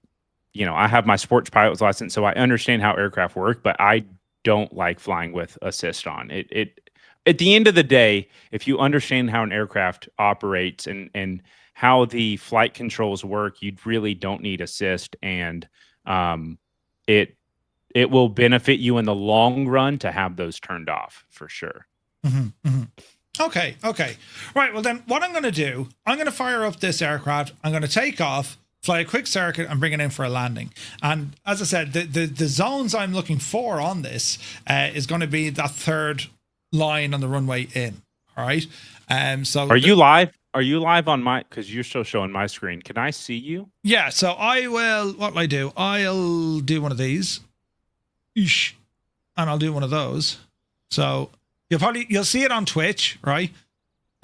have my sports pilot's license, so I understand how aircraft work, but I don't like flying with assist on. It at the end of the day, if you understand how an aircraft operates and how the flight controls work, you really don't need assist, and it will benefit you in the long run to have those turned off for sure. Okay. Right. Well, then what I'm going to do, I'm going to fire up this aircraft. I'm going to take off, fly a quick circuit, and bring it in for a landing. And as I said, the zones I'm looking for on this is going to be that third line on the runway in. All right. So are you live? Are you live on my, because you're still showing my screen. Can I see you? Yeah. So I will, what'll I do? I'll do one of these. Eesh. And I'll do one of those. So you'll see it on Twitch, right?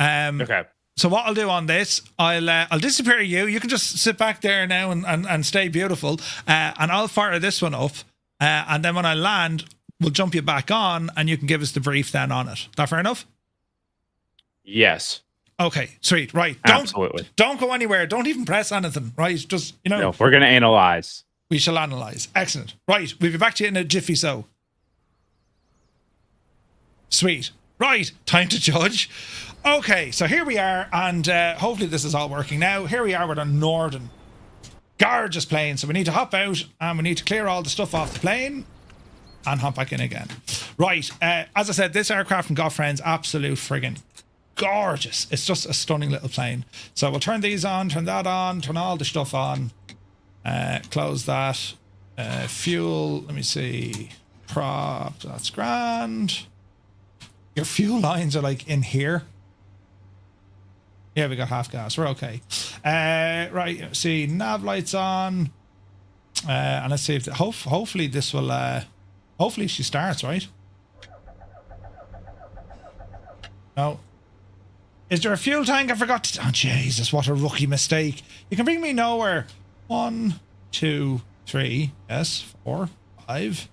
Okay. So what I'll do on this, I'll disappear you. You can just sit back there now and stay beautiful. And I'll fire this one up. And then when I land, we'll jump you back on and you can give us the brief then on it. That fair enough? Yes. Okay, sweet. Right. Absolutely. Don't go anywhere. Don't even press anything. Right. Just, you know. No, we're going to analyze. We shall analyze. Excellent. Right. We'll be back to you in a jiffy so. Sweet. Right. Time to judge. Okay. So here we are. And hopefully this is all working now. Here we are with a Northern. Gorgeous plane. So we need to hop out and we need to clear all the stuff off the plane and hop back in again. Right. As I said, this aircraft from Got Friends, absolute friggin' gorgeous. It's just a stunning little plane. So we'll turn these on, turn that on, turn all the stuff on. Close that. Fuel, let me see. Prop, that's grand. Your fuel lines are like in here. Yeah, we got half gas. We're okay. Right, see, nav lights on. And let's see if hopefully this will hopefully she starts, right? No. Is there a fuel tank? I forgot to... Oh, Jesus, what a rookie mistake. You can bring me nowhere. 1, 2, 3. Yes, 4, 5.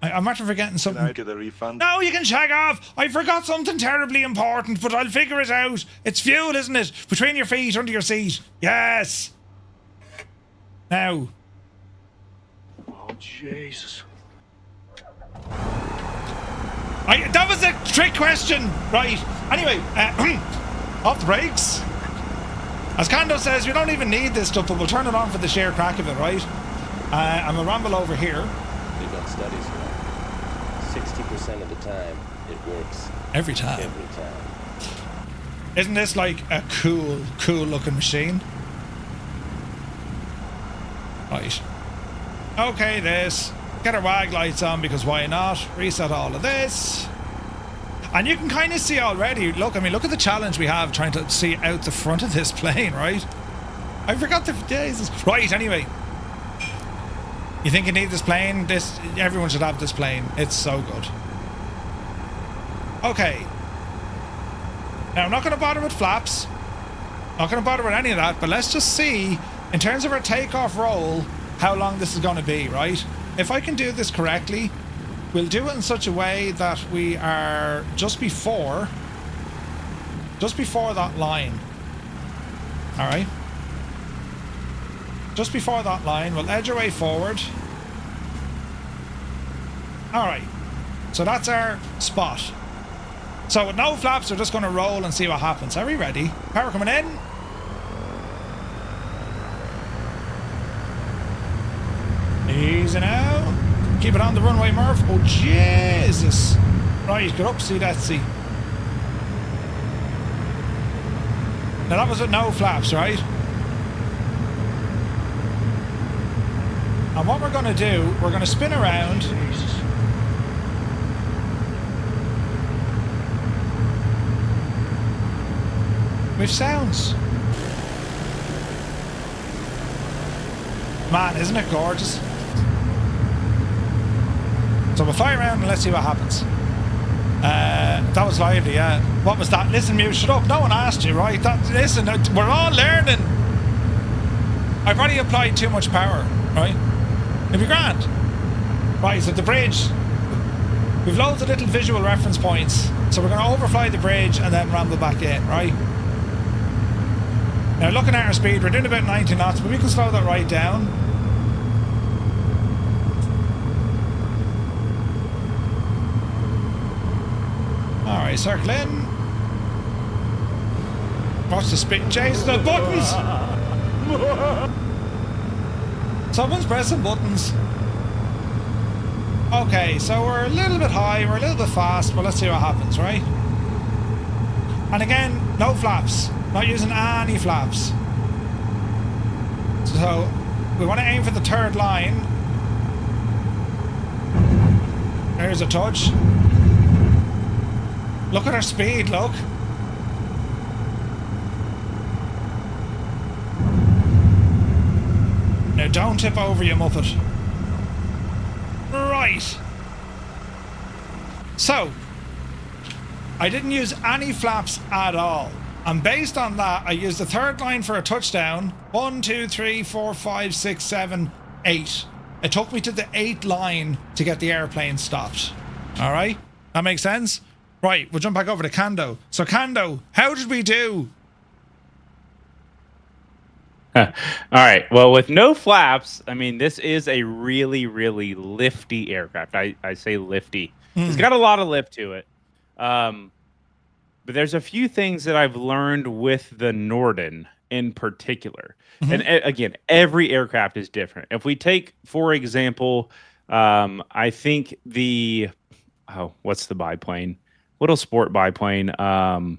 I'm after forgetting something. Can I get a refund? No, you can shag off. I forgot something terribly important, but I'll figure it out. It's fuel, isn't it? Between your feet, under your seat. Yes. Now. Oh, Jesus. That was a trick question. Right. Anyway, off the brakes. As Kando says, we don't even need this stuff, but we'll turn it on for the sheer crack of it, right? And we'll ramble over here. We've done studies, 60% of the time, it works. Every time. Every time. Isn't this like a cool looking machine? Right. Okay, this. Get our WAG lights on because why not? Reset all of this. And you can kind of see already, look at the challenge we have trying to see out the front of this plane, right? I forgot the... Jesus. Right, anyway. You think you need this plane? Everyone should have this plane. It's so good. Okay. Now, I'm not going to bother with flaps. Not going to bother with any of that, but let's just see, in terms of our takeoff roll, how long this is going to be, right? If I can do this correctly, we'll do it in such a way that we are just before that line. All right. Just before that line, we'll edge our way forward. All right. So that's our spot. So with no flaps, we're just going to roll and see what happens. Are we ready? Power coming in. Easy now. Keep it on the runway, Murph. Oh, Jesus. Right, get up, see that, see. Now that was with no flaps, right? And what we're going to do, we're going to spin around. With sounds. Man, isn't it gorgeous? So we'll fly around and let's see what happens. That was lively, yeah. What was that? Listen, Mew, shut up. No one asked you, right? Listen, we're all learning. I probably applied too much power, right? It'd be grand. Right, so the bridge. We've loads of little visual reference points. So we're going to overfly the bridge and then ramble back in, right? Now looking at our speed, we're doing about 90 knots, but we can slow that right down. Alright, circle in. Watch the spit chase the buttons! Someone's pressing buttons. Okay, so we're a little bit high, we're a little bit fast, but let's see what happens, right? And again, no flaps. Not using any flaps. So, we want to aim for the third line. There's a touch. Look at our speed, look. Now don't tip over, you muppet. Right. So, I didn't use any flaps at all. And based on that, I used the third line for a touchdown. 1, 2, 3, 4, 5, 6, 7, 8. It took me to the 8th line to get the airplane stopped. All right? That makes sense? Right, we'll jump back over to Kando. So Kando, how did we do? All right. Well, with no flaps, I mean, this is a really, really lifty aircraft. I say lifty. It's got a lot of lift to it. But there's a few things that I've learned with the Norden in particular. And again, every aircraft is different. If we take, for example, I think what's the biplane? Little sport biplane. Or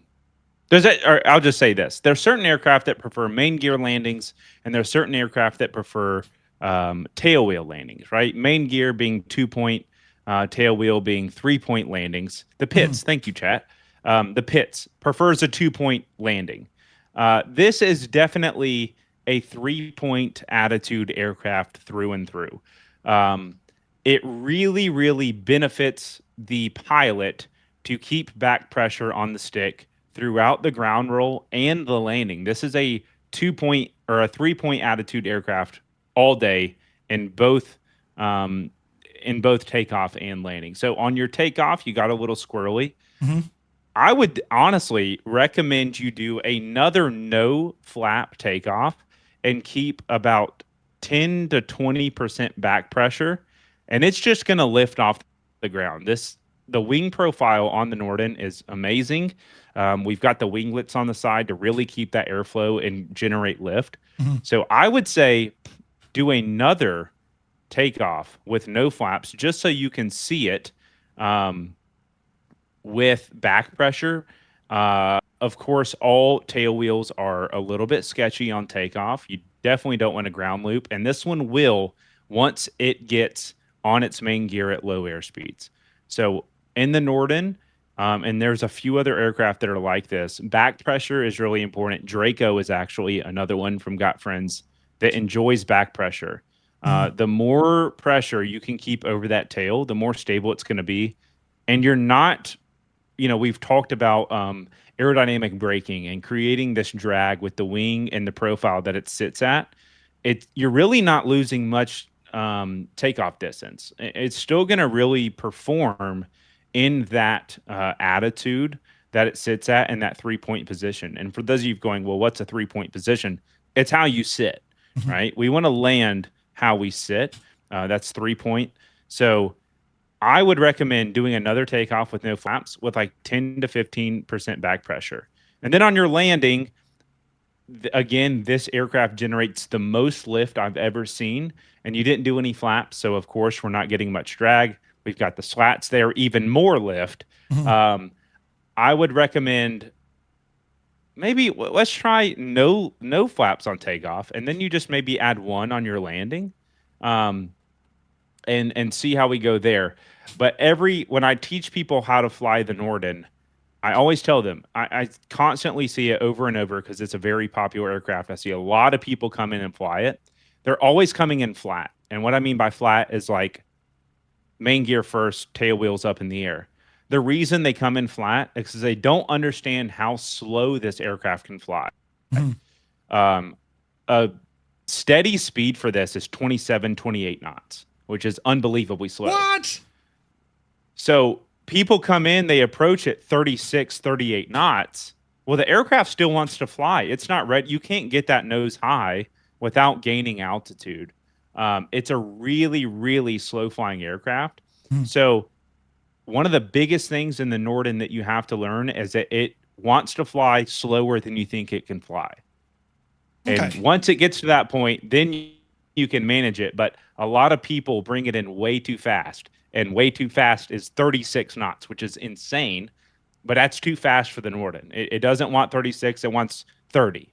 I'll just say this. There's certain aircraft that prefer main gear landings, and there's certain aircraft that prefer tail wheel landings, right? Main gear being 2-point, tail wheel being 3-point landings. The Pitts, thank you, chat. The Pitts prefers a 2-point landing. This is definitely a 3-point attitude aircraft through and through. It really, really benefits the pilot to keep back pressure on the stick throughout the ground roll and the landing. This is a 2-point or a 3-point attitude aircraft all day in both takeoff and landing. So on your takeoff, you got a little squirrely. I would honestly recommend you do another no flap takeoff and keep about 10 to 20% back pressure, and it's just going to lift off the ground. The wing profile on the Norden is amazing. We've got the winglets on the side to really keep that airflow and generate lift. So I would say do another takeoff with no flaps just so you can see it with back pressure. Of course, all tail wheels are a little bit sketchy on takeoff. You definitely don't want to ground loop. And this one will once it gets on its main gear at low airspeeds. So in the Norden, and there's a few other aircraft that are like this, back pressure is really important. Draco is actually another one from Got Friends that enjoys back pressure. The more pressure you can keep over that tail, the more stable it's going to be. And you're not, we've talked about aerodynamic braking and creating this drag with the wing and the profile that it sits at. You're really not losing much takeoff distance. It's still going to really perform in that attitude that it sits at in that 3-point position. And for those of you going, well, what's a 3-point position? It's how you sit, right? We want to land how we sit. That's 3-point. So I would recommend doing another takeoff with no flaps with like 10 to 15% back pressure. And then on your landing, again, this aircraft generates the most lift I've ever seen, and you didn't do any flaps. So of course we're not getting much drag. We've got the slats there, even more lift. I would recommend maybe let's try no flaps on takeoff, and then you just maybe add one on your landing, and see how we go there. But when I teach people how to fly the Norden, I always tell them, I constantly see it over and over because it's a very popular aircraft. I see a lot of people come in and fly it. They're always coming in flat. And what I mean by flat is like main gear first, tail wheels up in the air. The reason they come in flat is because they don't understand how slow this aircraft can fly. A steady speed for this is 27, 28 knots, which is unbelievably slow. What? So people come in, they approach at 36, 38 knots. Well, the aircraft still wants to fly. It's not ready. You can't get that nose high without gaining altitude. It's a really, really slow flying aircraft. So one of the biggest things in the Norden that you have to learn is that it wants to fly slower than you think it can fly. And once it gets to that point, then you can manage it. But a lot of people bring it in way too fast. And way too fast is 36 knots, which is insane. But that's too fast for the Norden. It doesn't want 36. It wants 30,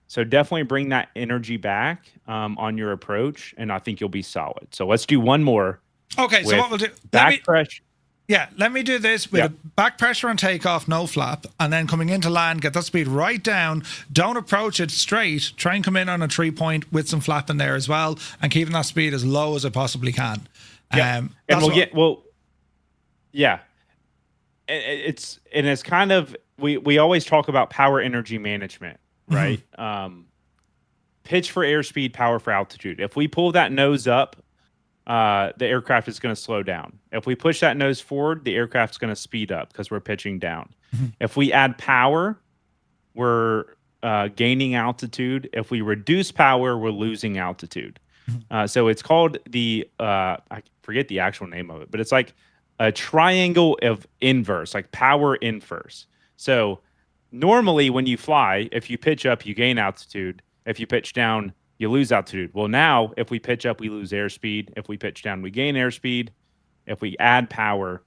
So definitely bring that energy back on your approach, and I think you'll be solid. So let's do one more. Okay, so what we'll do... Back pressure. Yeah, let me do this with a back pressure on takeoff, no flap, and then coming into land, get that speed right down. Don't approach it straight. Try and come in on a 3-point with some flap in there as well, and keeping that speed as low as I possibly can. And it's kind of we always talk about power energy management, right? Pitch for airspeed, power for altitude. If we pull that nose up the aircraft is going to slow down. If we push that nose forward, the aircraft's going to speed up because we're pitching down. If we add power, we're gaining altitude. If we reduce power, we're losing altitude. So it's called the, I forget the actual name of it, but it's like a triangle of inverse, like power inverse. So normally when you fly, if you pitch up, you gain altitude. If you pitch down, you lose altitude. Well, now if we pitch up, we lose airspeed. If we pitch down, we gain airspeed. If we add power,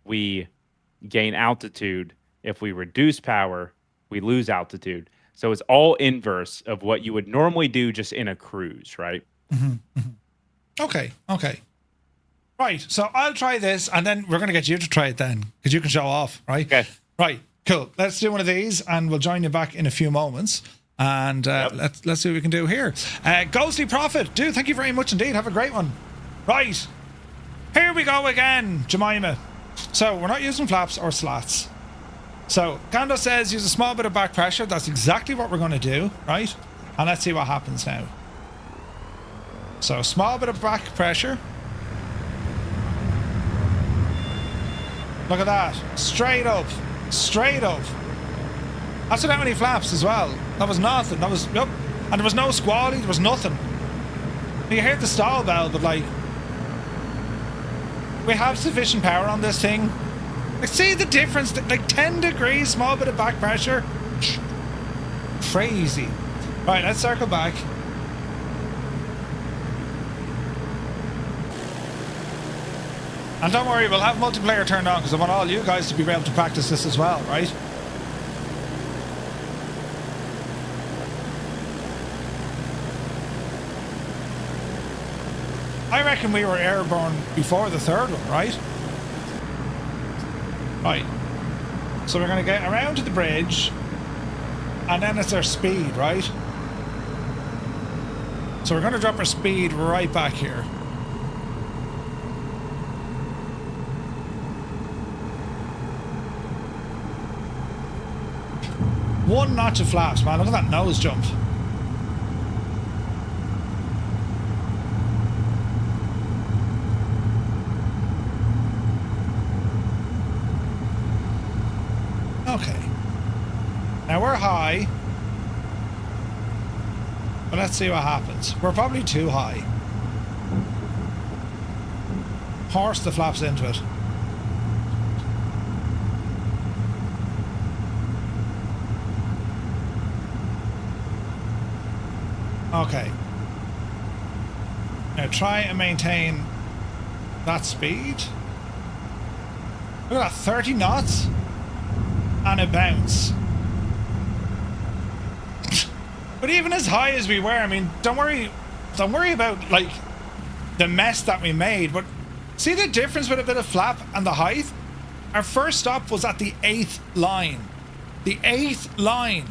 we gain altitude. If we reduce power, we lose altitude. So it's all inverse of what you would normally do just in a cruise, right? Okay. Right, so I'll try this, and then we're going to get you to try it then, because you can show off, right? Okay. Right, cool. Let's do one of these, and we'll join you back in a few moments. And let's see what we can do here. Ghostly Prophet, dude, thank you very much indeed. Have a great one. Right, here we go again, Jemima. So we're not using flaps or slats. So Kando says use a small bit of back pressure. That's exactly what we're going to do, right? And let's see what happens now. So small bit of back pressure. Look at that. Straight up. Straight up. That's without any flaps as well. That was nothing. That was, yep. And there was no squally. There was nothing. You heard the stall bell, but like, we have sufficient power on this thing. Like, see the difference? Like 10 degrees, small bit of back pressure. Crazy. Right, let's circle back. And don't worry, we'll have multiplayer turned on because I want all you guys to be able to practice this as well, right? I reckon we were airborne before the third one, right? Right. So we're going to get around to the bridge, and then it's our speed, right? So we're going to drop our speed right back here. One notch of flaps, man. Look at that nose jump. Okay. Now we're high. But let's see what happens. We're probably too high. Horse the flaps into it. Okay. Now try and maintain that speed. Look at that, 30 knots and a bounce. But even as high as we were, I mean, don't worry about like the mess that we made, but see the difference with a bit of flap and the height? Our first stop was at the 8th line. The 8th line.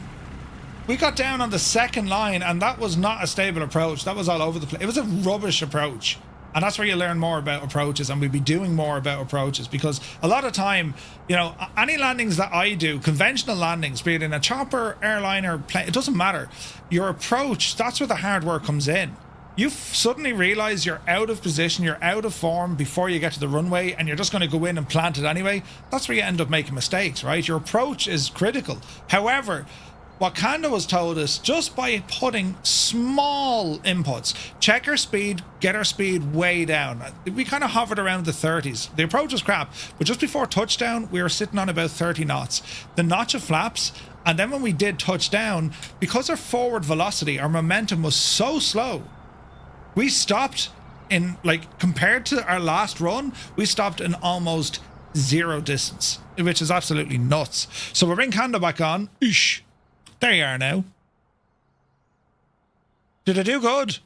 We got down on the 2nd line, and that was not a stable approach. That was all over the place. It was a rubbish approach. And that's where you learn more about approaches, and we'll be doing more about approaches, because a lot of time, you know, any landings that I do, conventional landings, be it in a chopper, airliner, plane, it doesn't matter. Your approach, that's where the hard work comes in. You suddenly realize you're out of position, you're out of form before you get to the runway, and you're just going to go in and plant it anyway. That's where you end up making mistakes, right? Your approach is critical. However, what Kando has told us, just by putting small inputs, check our speed, get our speed way down. We kind of hovered around the 30s. The approach was crap, but just before touchdown, we were sitting on about 30 knots. The notch of flaps, and then when we did touch down, because our forward velocity, our momentum was so slow, we stopped in, like, compared to our last run, we stopped in almost zero distance, which is absolutely nuts. So we'll bring Kando back on. Eesh. There you are now. Did I do good?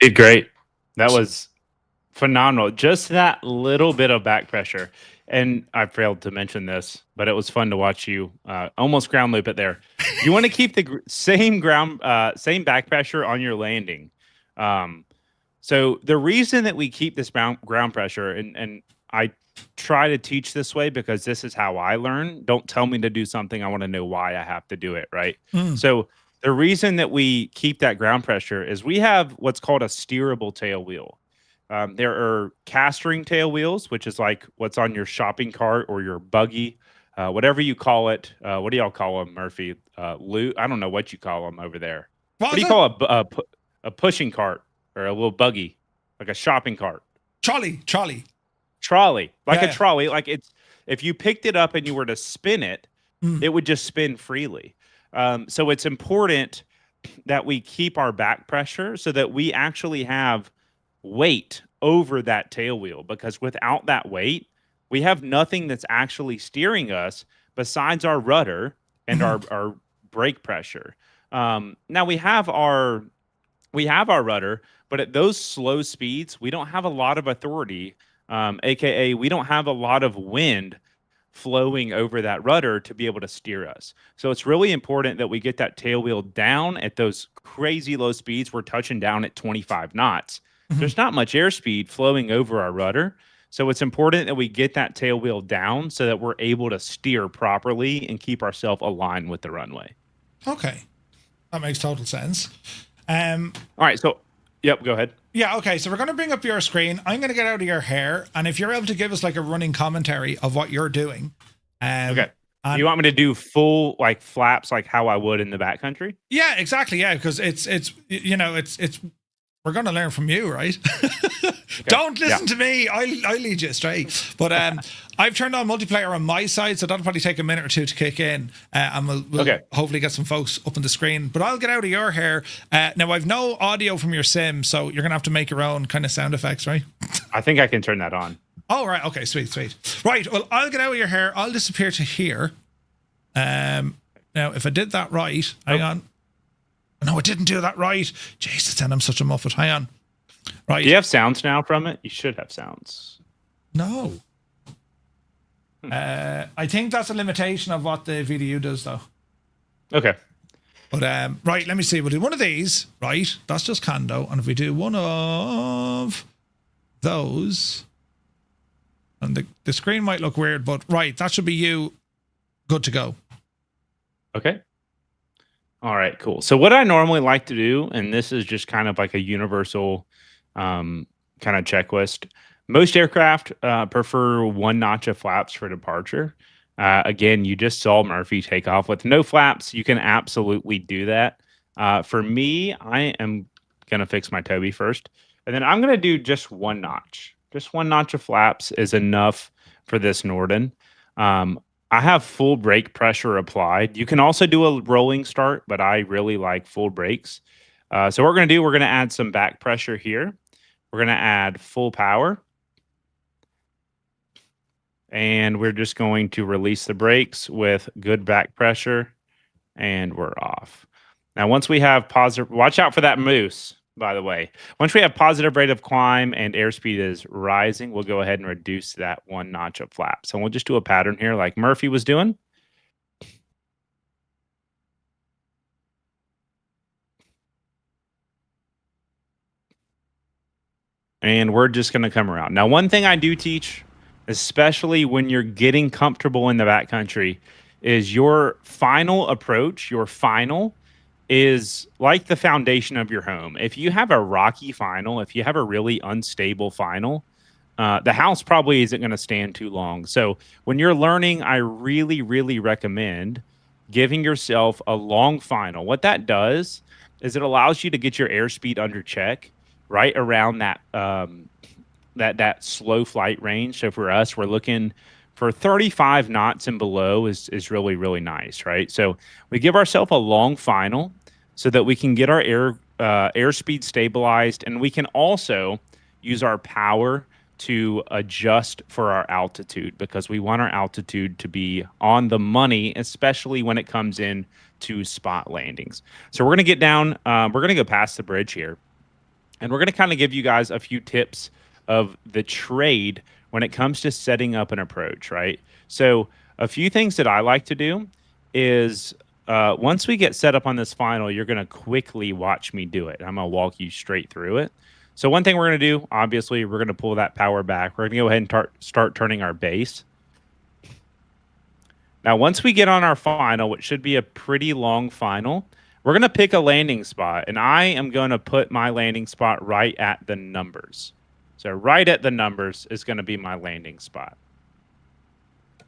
You did great. That was phenomenal. Just that little bit of back pressure. And I failed to mention this, but it was fun to watch you almost ground loop it there. You want to keep the same back pressure on your landing. So the reason that we keep this ground pressure, and I try to teach this way because this is how I learn. Don't tell me to do something. I want to know why I have to do it, right? So the reason that we keep that ground pressure is we have what's called a steerable tail wheel. There are castering tail wheels, which is like what's on your shopping cart or your buggy, whatever you call it. What do y'all call them, Murphy? I don't know what you call them over there. What do you call a pushing cart or a little buggy, like a shopping cart? Trolley. Like a trolley. Like if you picked it up and you were to spin it, it would just spin freely. So it's important that we keep our back pressure so that we actually have weight over that tail wheel, because without that weight, we have nothing that's actually steering us besides our rudder and our brake pressure. Now we have our rudder, but at those slow speeds, we don't have a lot of authority, aka we don't have a lot of wind flowing over that rudder to be able to steer us. So it's really important that we get that tail wheel down at those crazy low speeds. We're touching down at 25 knots. There's not much airspeed flowing over our rudder. So it's important that we get that tail wheel down so that we're able to steer properly and keep ourselves aligned with the runway. Okay. That makes total sense. All right. So, yep, go ahead. Yeah, okay, so we're going to bring up your screen. I'm going to get out of your hair, and if you're able to give us like a running commentary of what you're doing. Okay. You want me to do full like flaps like how I would in the backcountry? Yeah, exactly. Yeah, because it's we're going to learn from you, right? Okay. Don't listen to me. I lead you astray. But I've turned on multiplayer on my side, so that'll probably take a minute or two to kick in, and we'll hopefully get some folks up on the screen. But I'll get out of your hair. Now, I've no audio from your sim, so you're going to have to make your own kind of sound effects, right? I think I can turn that on. Oh, right. Okay, sweet. Right, well, I'll get out of your hair. I'll disappear to here. Now, if I did that right, hang on. No, I didn't do that right. Jesus, then I'm such a muffet. Hang on. Right. Do you have sounds now from it? You should have sounds. No. I think that's a limitation of what the VDU does, though. Okay. But, right, let me see. We'll do one of these, right? That's just Kando. And if we do one of those, and the screen might look weird, but right, that should be you. Good to go. Okay. All right, cool. So what I normally like to do, and this is just kind of like a universal kind of checklist. Most aircraft prefer 1 notch of flaps for departure. Again, you just saw Murphy take off with no flaps. You can absolutely do that. For me, I am going to fix my Toby first. And then I'm going to do just 1 notch. Just 1 notch of flaps is enough for this Norden. I have full brake pressure applied. You can also do a rolling start, but I really like full brakes. So what we're going to do, we're going to add some back pressure here. We're going to add full power. And we're just going to release the brakes with good back pressure. And we're off. Now, once we have positive, watch out for that moose, by the way. Once we have positive rate of climb and airspeed is rising, we'll go ahead and reduce that 1 notch of flaps. So we'll just do a pattern here like Murphy was doing. And we're just going to come around. Now, one thing I do teach, especially when you're getting comfortable in the backcountry, is your final approach, your final is like the foundation of your home. If you have a rocky final, if you have a really unstable final, the house probably isn't going to stand too long. So when you're learning, I really, really recommend giving yourself a long final. What that does is it allows you to get your airspeed under check right around that that slow flight range. So for us, we're looking for 35 knots and below is really, really nice, right? So we give ourselves a long final so that we can get our airspeed stabilized, and we can also use our power to adjust for our altitude, because we want our altitude to be on the money, especially when it comes in to spot landings. So we're going to get down, we're going to go past the bridge here, and we're going to kind of give you guys a few tips of the trade when it comes to setting up an approach, right? So a few things that I like to do is once we get set up on this final, you're going to quickly watch me do it. I'm going to walk you straight through it. So one thing we're going to do, obviously, we're going to pull that power back. We're going to go ahead and start turning our base. Now, once we get on our final, which should be a pretty long final, we're going to pick a landing spot, and I am going to put my landing spot right at the numbers. So right at the numbers is going to be my landing spot.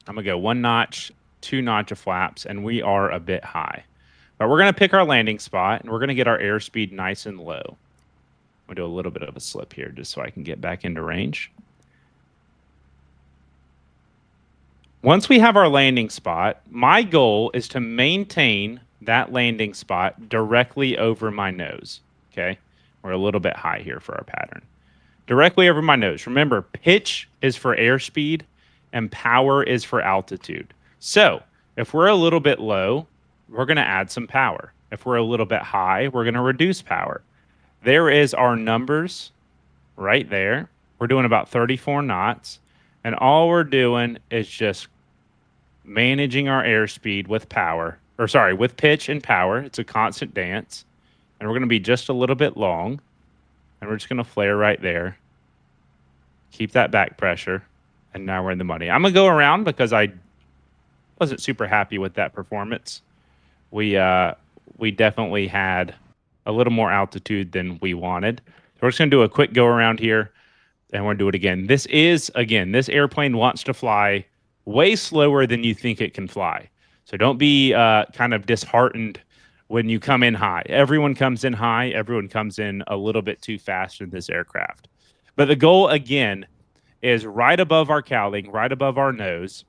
I'm going to go 1 notch, 2 notch of flaps, and we are a bit high. But we're going to pick our landing spot, and we're going to get our airspeed nice and low. I'm going to do a little bit of a slip here just so I can get back into range. Once we have our landing spot, my goal is to maintain that landing spot directly over my nose. Okay? We're a little bit high here for our pattern. Directly over my nose. Remember, pitch is for airspeed and power is for altitude. So if we're a little bit low, we're going to add some power. If we're a little bit high, we're going to reduce power. There is our numbers right there. We're doing about 34 knots. And all we're doing is just managing our airspeed with power, or sorry, with pitch and power. It's a constant dance. And we're going to be just a little bit long. And we're just going to flare right there. Keep that back pressure. And now we're in the money. I'm going to go around because I wasn't super happy with that performance. We definitely had a little more altitude than we wanted. So we're just going to do a quick go around here. And we're going to do it again. This airplane wants to fly way slower than you think it can fly. So don't be kind of disheartened when you come in high. Everyone comes in high. Everyone comes in a little bit too fast in this aircraft. But the goal, again, is right above our cowling, right above our nose.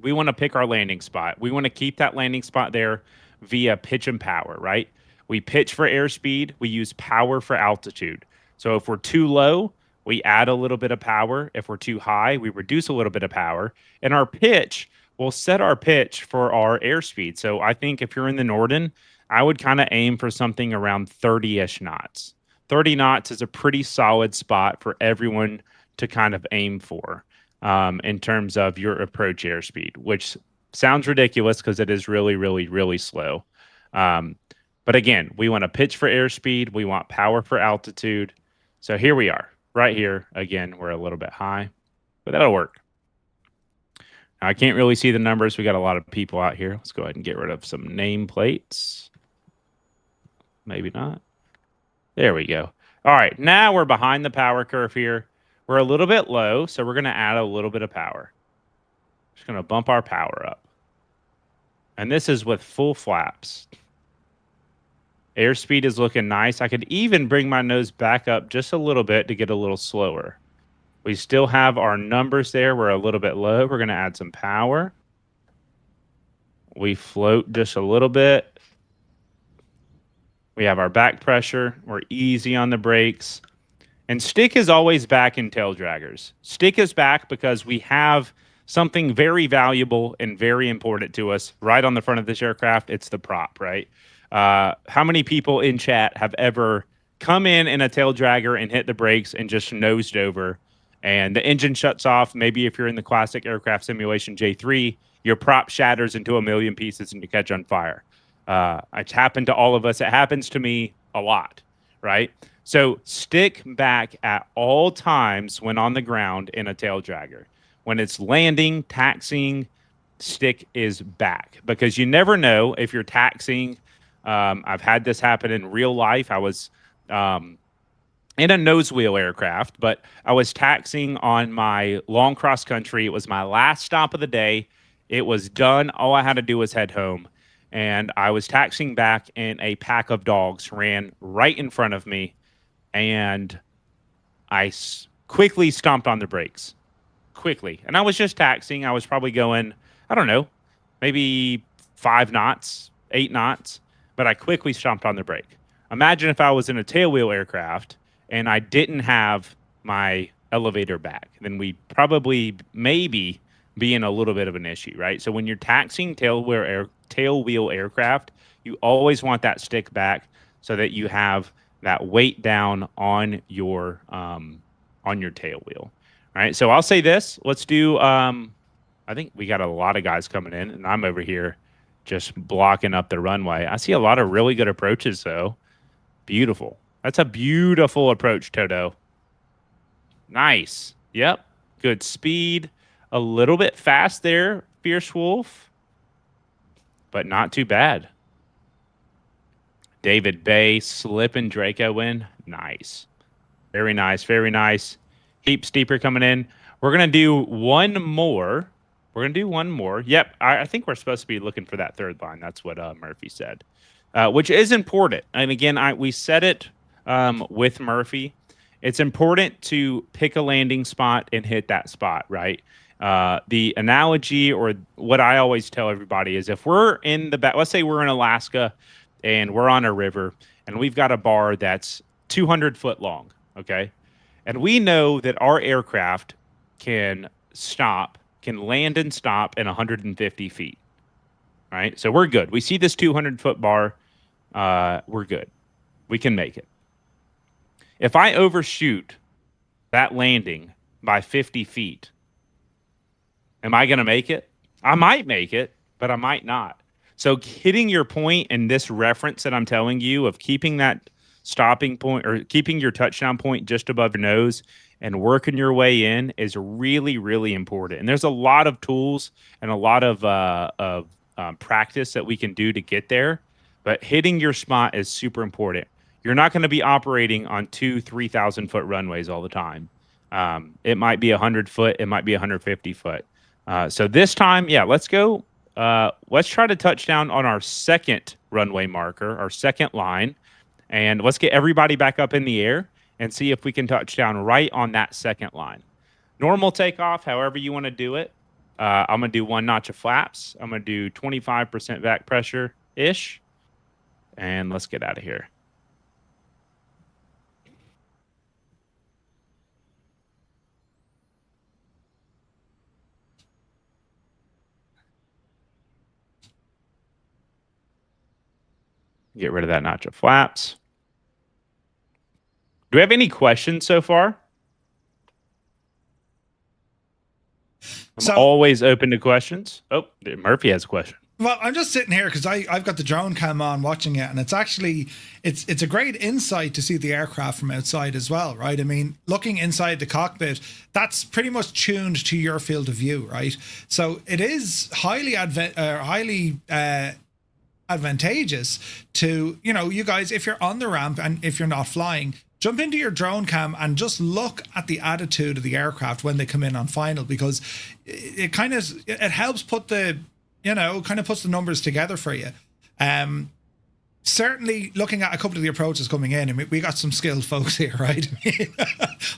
We want to pick our landing spot. We want to keep that landing spot there via pitch and power, right? We pitch for airspeed. We use power for altitude. So if we're too low, we add a little bit of power. If we're too high, we reduce a little bit of power. And our pitch, we'll set our pitch for our airspeed. So I think if you're in the Norden, I would kind of aim for something around 30-ish knots. 30 knots is a pretty solid spot for everyone to kind of aim for in terms of your approach airspeed, which sounds ridiculous because it is really, really, really slow. But again, we want to pitch for airspeed. We want power for altitude. So here we are. Right here, again, we're a little bit high, but that'll work. Now, I can't really see the numbers. We got a lot of people out here. Let's go ahead and get rid of some nameplates. Maybe not. There we go. All right, now we're behind the power curve here. We're a little bit low, so we're going to add a little bit of power. Just going to bump our power up. And this is with full flaps. Airspeed is looking nice. I could even bring my nose back up just a little bit to get a little slower. We still have our numbers there. We're a little bit low. We're going to add some power. We float just a little bit. We have our back pressure. We're easy on the brakes. And stick is always back in tail draggers. Stick is back because we have something very valuable and very important to us right on the front of this aircraft. It's the prop, right? How many people in chat have ever come in a tail dragger and hit the brakes and just nosed over and the engine shuts off? Maybe if you're in the classic aircraft simulation J3, your prop shatters into a million pieces and you catch on fire. It's happened to all of us. It happens to me a lot, right? So stick back at all times when on the ground in a tail dragger. When it's landing, taxiing, stick is back because you never know if you're taxiing. I've had this happen in real life. I was in a nose wheel aircraft, but I was taxiing on my long cross country. It was my last stop of the day. It was done. All I had to do was head home. And I was taxiing back, and a pack of dogs ran right in front of me. And I quickly stomped on the brakes. Quickly. And I was just taxiing. I was probably going, I don't know, maybe 5 knots, 8 knots. But I quickly stomped on the brake. Imagine if I was in a tailwheel aircraft and I didn't have my elevator back. Then we'd probably maybe be in a little bit of an issue, right? So when you're taxiing tailwheel aircraft, you always want that stick back so that you have that weight down on your tail wheel. All right, so I'll say this. Let's do, I think we got a lot of guys coming in, and I'm over here just blocking up the runway. I see a lot of really good approaches, though. Beautiful. That's a beautiful approach, Toto. Nice. Yep. Good speed. A little bit fast there, Fierce Wolf, but not too bad. David Bay, Slip and Draco in. Nice. Very nice. Very nice. steeper coming in. We're going to do one more. Yep, I think we're supposed to be looking for that third line. That's what Murphy said, which is important. And again, we said it with Murphy. It's important to pick a landing spot and hit that spot, right? The analogy, or what I always tell everybody, is if we're in the back, let's say we're in Alaska and we're on a river and we've got a bar that's 200 foot long, okay? And we know that our aircraft can land and stop in 150 feet, right? So we're good. We see this 200-foot bar. We're good. We can make it. If I overshoot that landing by 50 feet, am I going to make it? I might make it, but I might not. So hitting your point in this reference that I'm telling you of keeping that stopping point or keeping your touchdown point just above your nose and working your way in is really, really important. And there's a lot of tools and a lot of practice that we can do to get there. But hitting your spot is super important. You're not going to be operating on 3,000 foot runways all the time. It might be 100 foot. It might be 150 foot. So this time, yeah, let's go. Let's try to touch down on our second runway marker, our second line. And let's get everybody back up in the air and see if we can touch down right on that second line. Normal takeoff, however you want to do it. I'm going to do 1 notch of flaps. I'm going to do 25% back pressure-ish. And let's get out of here. Get rid of that notch of flaps. Do we have any questions so far? I'm always open to questions. Oh, Murphy has a question. Well, I'm just sitting here because I've got the drone cam on watching it, and it's actually it's a great insight to see the aircraft from outside as well, right? I mean, looking inside the cockpit, that's pretty much tuned to your field of view, right? So it is highly advantageous to, you guys, if you're on the ramp and if you're not flying, jump into your drone cam and just look at the attitude of the aircraft when they come in on final, because it helps put the puts the numbers together for you. Certainly looking at a couple of the approaches coming in, I mean, we got some skilled folks here, right?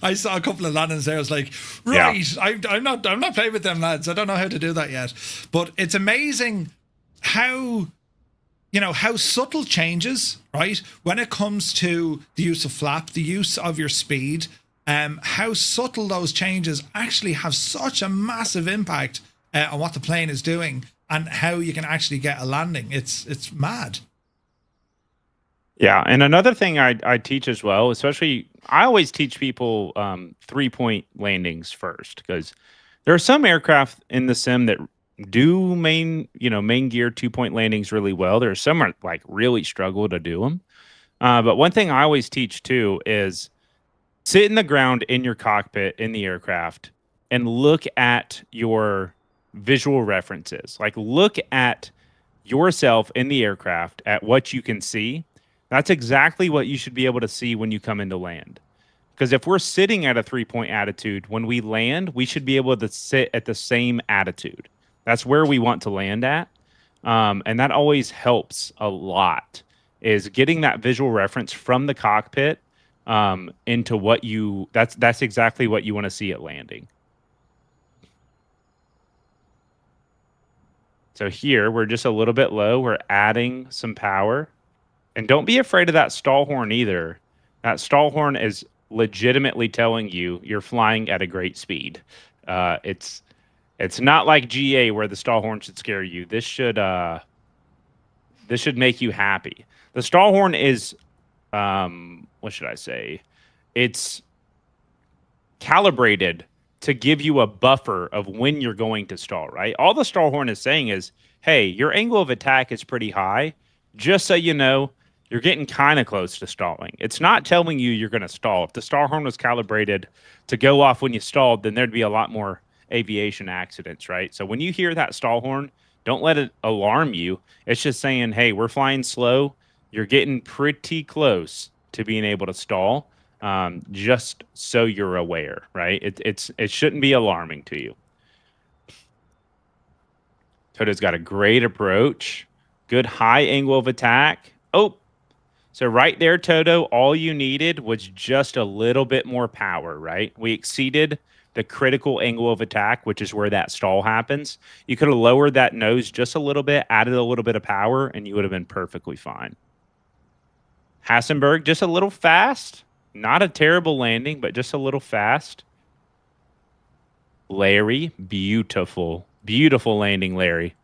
I saw a couple of landings there. I was like, right, yeah. I'm not playing with them lads. I don't know how to do that yet. But it's amazing how subtle changes, right? When it comes to the use of flap, the use of your speed, how subtle those changes actually have such a massive impact on what the plane is doing and how you can actually get a landing. It's mad. Yeah, and another thing I teach as well, especially I always teach people 3-point landings first, because there are some aircraft in the sim that do main gear 2-point landings really well. There are some that like really struggle to do them. But one thing I always teach too is sit in the ground in your cockpit in the aircraft and look at your visual references. Like look at yourself in the aircraft at what you can see. That's exactly what you should be able to see when you come into land. Because if we're sitting at a 3-point attitude, when we land, we should be able to sit at the same attitude. That's where we want to land at. And that always helps a lot, is getting that visual reference from the cockpit into that's exactly what you want to see at landing. So here, we're just a little bit low. We're adding some power. And don't be afraid of that stall horn either. That stall horn is legitimately telling you you're flying at a great speed. It's not like GA where the stall horn should scare you. This should make you happy. The stall horn is, what should I say? It's calibrated to give you a buffer of when you're going to stall, right? All the stall horn is saying is, hey, your angle of attack is pretty high. Just so you know, you're getting kind of close to stalling. It's not telling you you're going to stall. If the stall horn was calibrated to go off when you stalled, then there'd be a lot more aviation accidents, right? So when you hear that stall horn, don't let it alarm you. It's just saying, hey, we're flying slow. You're getting pretty close to being able to stall. just so you're aware, right? It shouldn't be alarming to you. Toto's got a great approach, good high angle of attack. Oh, so right there, Toto, all you needed was just a little bit more power, right? We exceeded the critical angle of attack, which is where that stall happens. You could have lowered that nose just a little bit, added a little bit of power, and you would have been perfectly fine. Hassenberg, just a little fast. Not a terrible landing, but just a little fast. Larry, beautiful. Beautiful landing, Larry.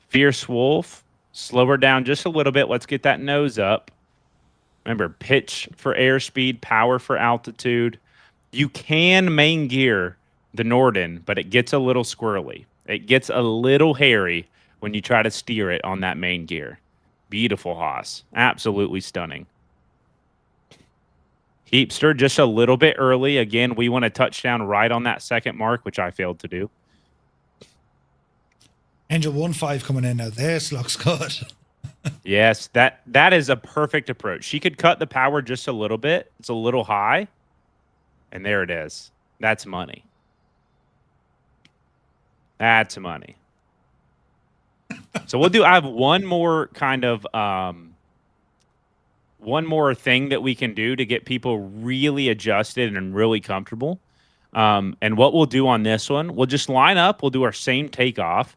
Fierce Wolf, slow her down just a little bit. Let's get that nose up. Remember, pitch for airspeed, power for altitude. You can main gear the Norden, but it gets a little squirrely. It gets a little hairy when you try to steer it on that main gear. Beautiful Haas. Absolutely stunning. Heapster just a little bit early. Again, we want to touch down right on that second mark, which I failed to do. Angel 1-5 coming in now. This looks good. Yes, that is a perfect approach. She could cut the power just a little bit. It's a little high. And there it is. That's money. That's money. So I have one more kind of one more thing that we can do to get people really adjusted and really comfortable. And what we'll do on this one, we'll just line up, we'll do our same takeoff,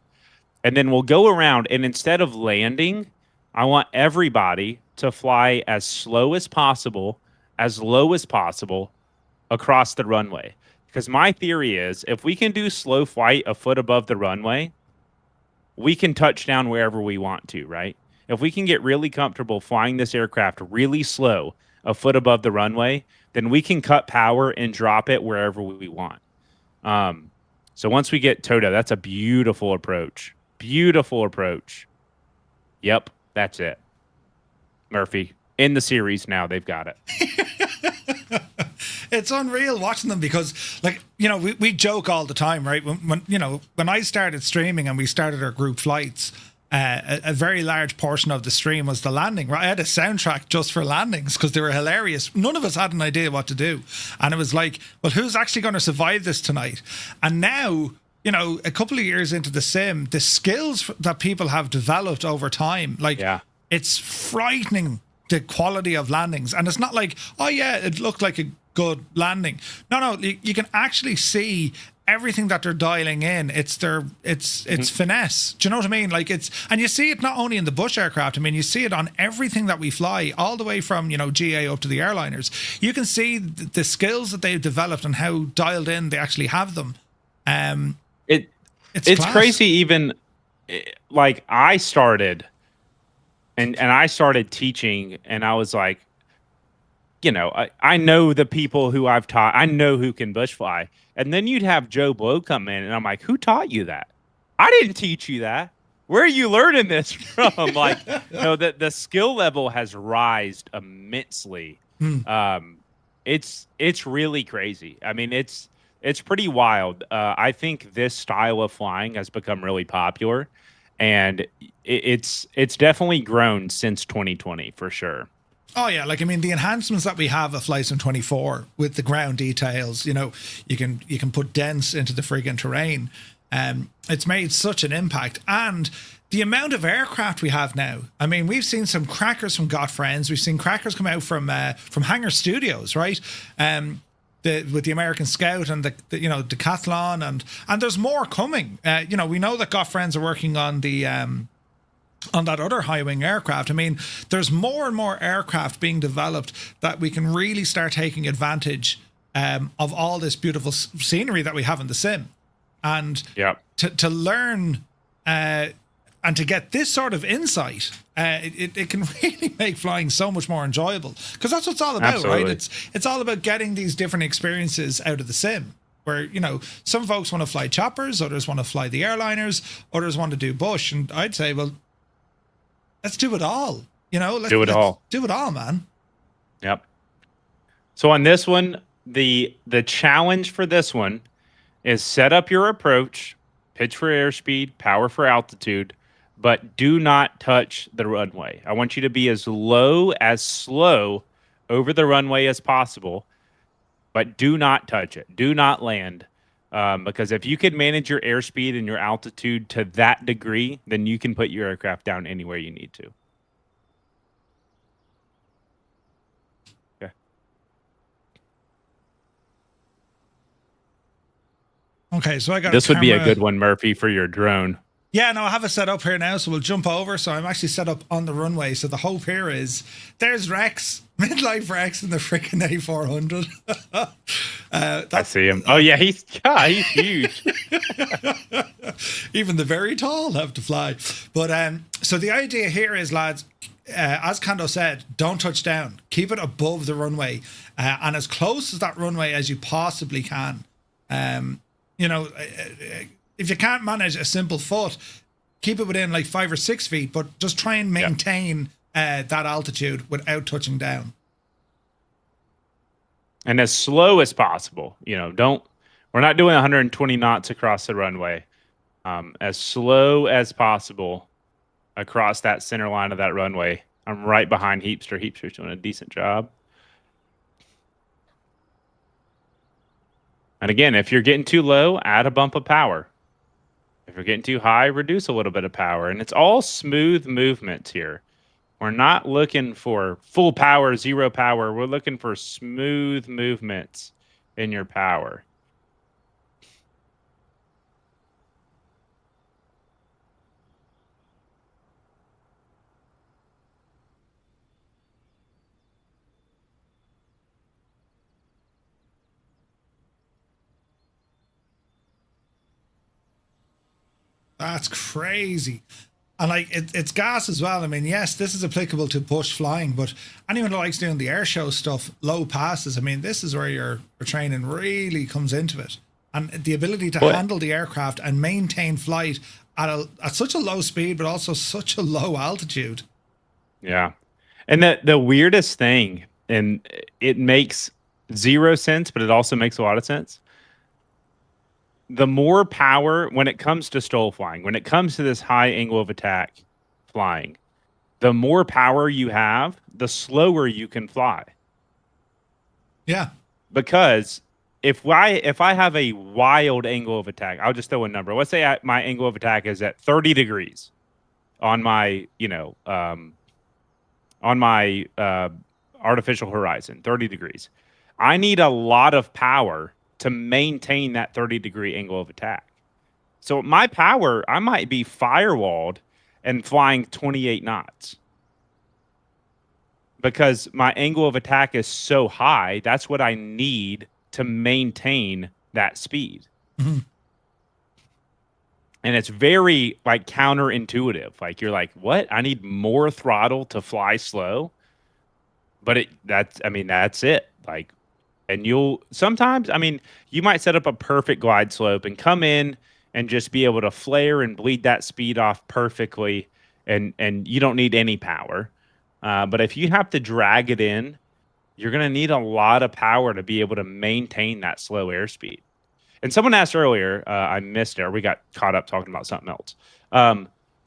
and then we'll go around, and instead of landing, I want everybody to fly as slow as possible, as low as possible across the runway. Because my theory is if we can do slow flight a foot above the runway, we can touch down wherever we want to, right? If we can get really comfortable flying this aircraft really slow a foot above the runway, then we can cut power and drop it wherever we want. So once we get Toto, that's a beautiful approach. Beautiful approach. Yep, that's it. Murphy, in the series now, they've got it. It's unreal watching them because, like, you know, we joke all the time, right? When I started streaming and we started our group flights, a very large portion of the stream was the landing, right? I had a soundtrack just for landings because they were hilarious. None of us had an idea what to do. And it was like, well, who's actually going to survive this tonight? And now, you know, a couple of years into the sim, the skills that people have developed over time, like, it's frightening, the quality of landings. And it's not like, oh yeah, it looked like a good landing. No, you can actually see everything that they're dialing in. It's finesse. Do you know what I mean? Like, and you see it not only in the bush aircraft. I mean, you see it on everything that we fly, all the way from, you know, GA up to the airliners. You can see the skills that they've developed and how dialed in they actually have them. It's crazy. Even like I started and I started teaching, and I was like, you know, I know the people who I've taught. I know who can bush fly. And then you'd have Joe Blow come in, and I'm like, who taught you that? I didn't teach you that. Where are you learning this from? Like, you know, the skill level has rised immensely. It's really crazy. I mean, it's pretty wild. I think this style of flying has become really popular, and it's definitely grown since 2020 for sure. Oh yeah, like, I mean, the enhancements that we have of Flight Sim 24 with the ground details, you know, you can put dents into the friggin' terrain. It's made such an impact, and the amount of aircraft we have now. I mean, we've seen some crackers from Got Friends. We've seen crackers come out from Hangar Studios, right? With the American Scout and the Decathlon, and there's more coming. You know, we know that Got Friends are working on the on that other high-wing aircraft. I mean, there's more and more aircraft being developed that we can really start taking advantage of all this beautiful scenery that we have in the sim. And to learn and to get this sort of insight, it can really make flying so much more enjoyable. Because that's what it's all about, Absolutely. right? It's all about getting these different experiences out of the sim. Where, you know, some folks want to fly choppers, others want to fly the airliners, others want to do bush. And I'd say, well, let's do it all. You know, let's do it all, man. Yep. So on this one, the challenge for this one is set up your approach, pitch for airspeed, power for altitude, but do not touch the runway. I want you to be as slow over the runway as possible, but do not touch it. Do not land. Because if you can manage your airspeed and your altitude to that degree, then you can put your aircraft down anywhere you need to. Okay. Okay, so I got This would be a camera- good one, Murphy, for your drone. Yeah, no, I have it set up here now, so we'll jump over. So I'm actually set up on the runway. So the hope here is there's Rex, midlife Rex in the freaking A400. I see him. Oh yeah, he's huge. Even the very tall have to fly. But so the idea here is, lads, as Kando said, don't touch down. Keep it above the runway and as close as that runway as you possibly can. You know, if you can't manage a simple foot, keep it within like 5 or 6 feet, but just try and maintain that altitude without touching down. And as slow as possible. You know, we're not doing 120 knots across the runway. As slow as possible across that center line of that runway. I'm right behind Heapster. Heapster's doing a decent job. And again, if you're getting too low, add a bump of power. If you're getting too high, reduce a little bit of power. And it's all smooth movements here. We're not looking for full power, zero power. We're looking for smooth movements in your power. That's crazy. And like it's gas as well. I mean, yes, this is applicable to bush flying, but anyone who likes doing the air show stuff, low passes, I mean, this is where your training really comes into it. And the ability to handle the aircraft and maintain flight at such a low speed, but also such a low altitude. Yeah. And the weirdest thing, and it makes zero sense, but it also makes a lot of sense. The more power, when it comes to STOL flying, when it comes to this high angle of attack flying, the more power you have, the slower you can fly. Yeah. Because if I have a wild angle of attack, I'll just throw a number. Let's say my angle of attack is at 30 degrees on my, artificial horizon, 30 degrees. I need a lot of power to maintain that 30-degree angle of attack. So my power, I might be firewalled and flying 28 knots. Because my angle of attack is so high, that's what I need to maintain that speed. Mm-hmm. And it's very like counterintuitive. Like you're like, what? I need more throttle to fly slow. But that's it. Like, and you'll sometimes, you might set up a perfect glide slope and come in and just be able to flare and bleed that speed off perfectly. And you don't need any power. But if you have to drag it in, you're going to need a lot of power to be able to maintain that slow airspeed. And someone asked earlier, I missed it, or we got caught up talking about something else.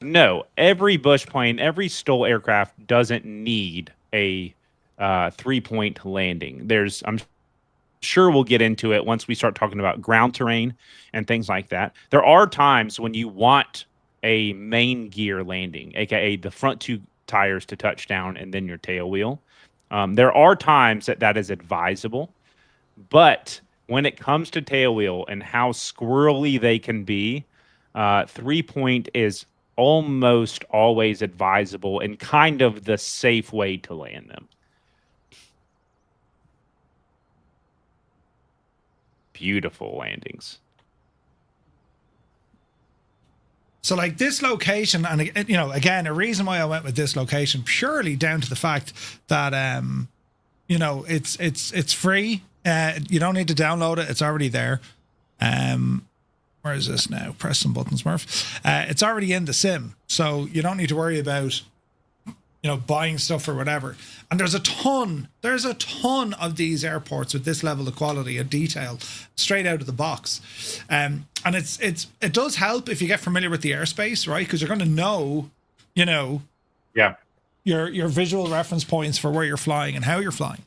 No, every bush plane, every STOL aircraft doesn't need a 3-point landing. I'm sure we'll get into it once we start talking about ground terrain and things like that. There are times when you want a main gear landing, aka the front two tires to touch down and then your tail wheel. There are times that is advisable, but when it comes to tail wheel and how squirrely they can be, 3-point is almost always advisable and kind of the safe way to land them. Beautiful landings. So like this location, and again, a reason why I went with this location purely down to the fact that it's free. You don't need to download it; it's already there. Where is this now? Press some buttons, Murph. It's already in the sim, so you don't need to worry about buying stuff or whatever. And there's a ton of these airports with this level of quality and detail straight out of the box. And it does help if you get familiar with the airspace, right? Because you're going to know, Yeah. your visual reference points for where you're flying and how you're flying.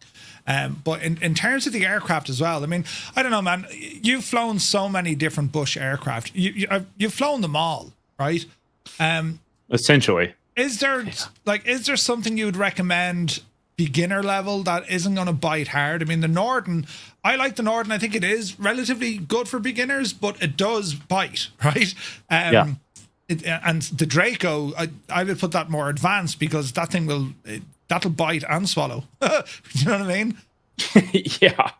But in terms of the aircraft as well, I mean, I don't know, man, you've flown so many different Bush aircraft. You've flown them all, right? Essentially. Is there something you would recommend beginner level that isn't going to bite hard? I mean, the Norden, I like the Norden. I think it is relatively good for beginners, but it does bite, right? And the Draco, I would put that more advanced because that thing that'll bite and swallow. You know what I mean? Yeah.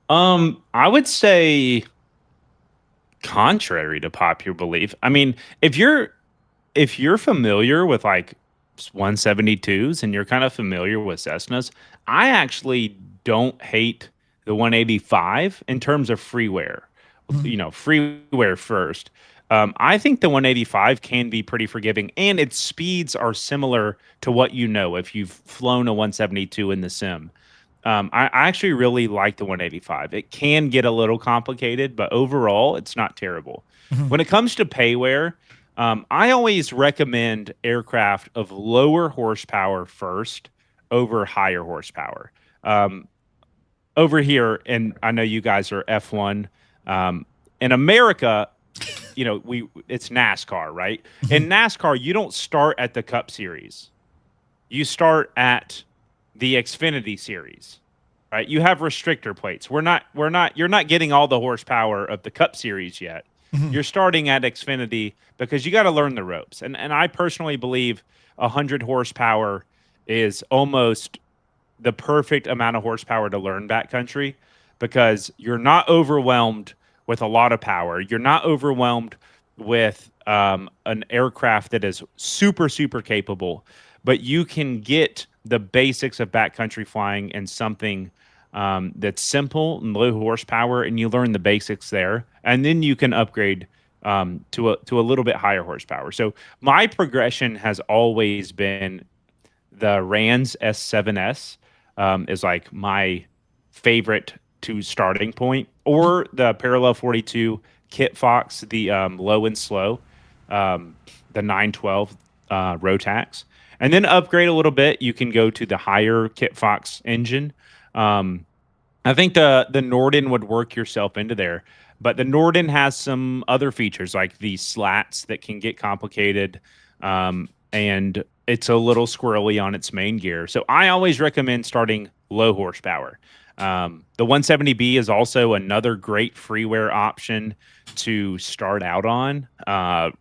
I would say contrary to popular belief. I mean, if you're familiar with like 172s and you're kind of familiar with Cessnas, I actually don't hate the 185 in terms of freeware. Freeware first. I think the 185 can be pretty forgiving, and its speeds are similar to what if you've flown a 172 in the sim. I actually really like the 185. It can get a little complicated, but overall, it's not terrible. When it comes to payware, I always recommend aircraft of lower horsepower first over higher horsepower. Over here, and I know you guys are F1. In America, it's NASCAR, right? In NASCAR, you don't start at the Cup Series. You start at the Xfinity Series, right? You have restrictor plates. You're not getting all the horsepower of the Cup Series yet. You're starting at Xfinity because you got to learn the ropes. And I personally believe 100 horsepower is almost the perfect amount of horsepower to learn backcountry because you're not overwhelmed with a lot of power. You're not overwhelmed with an aircraft that is super, super capable, but you can get the basics of backcountry flying in something that's simple and low horsepower, and you learn the basics there, and then you can upgrade to a little bit higher horsepower. So my progression has always been the RANS S7S is like my favorite to starting point, or the Parallel 42 Kit Fox, the low and slow, the 912 Rotax, and then upgrade a little bit. You can go to the higher Kit Fox engine. I think the Norden would work yourself into there, but the Norden has some other features like the slats that can get complicated, and it's a little squirrely on its main gear. So I always recommend starting low horsepower. The 170B is also another great freeware option to start out on.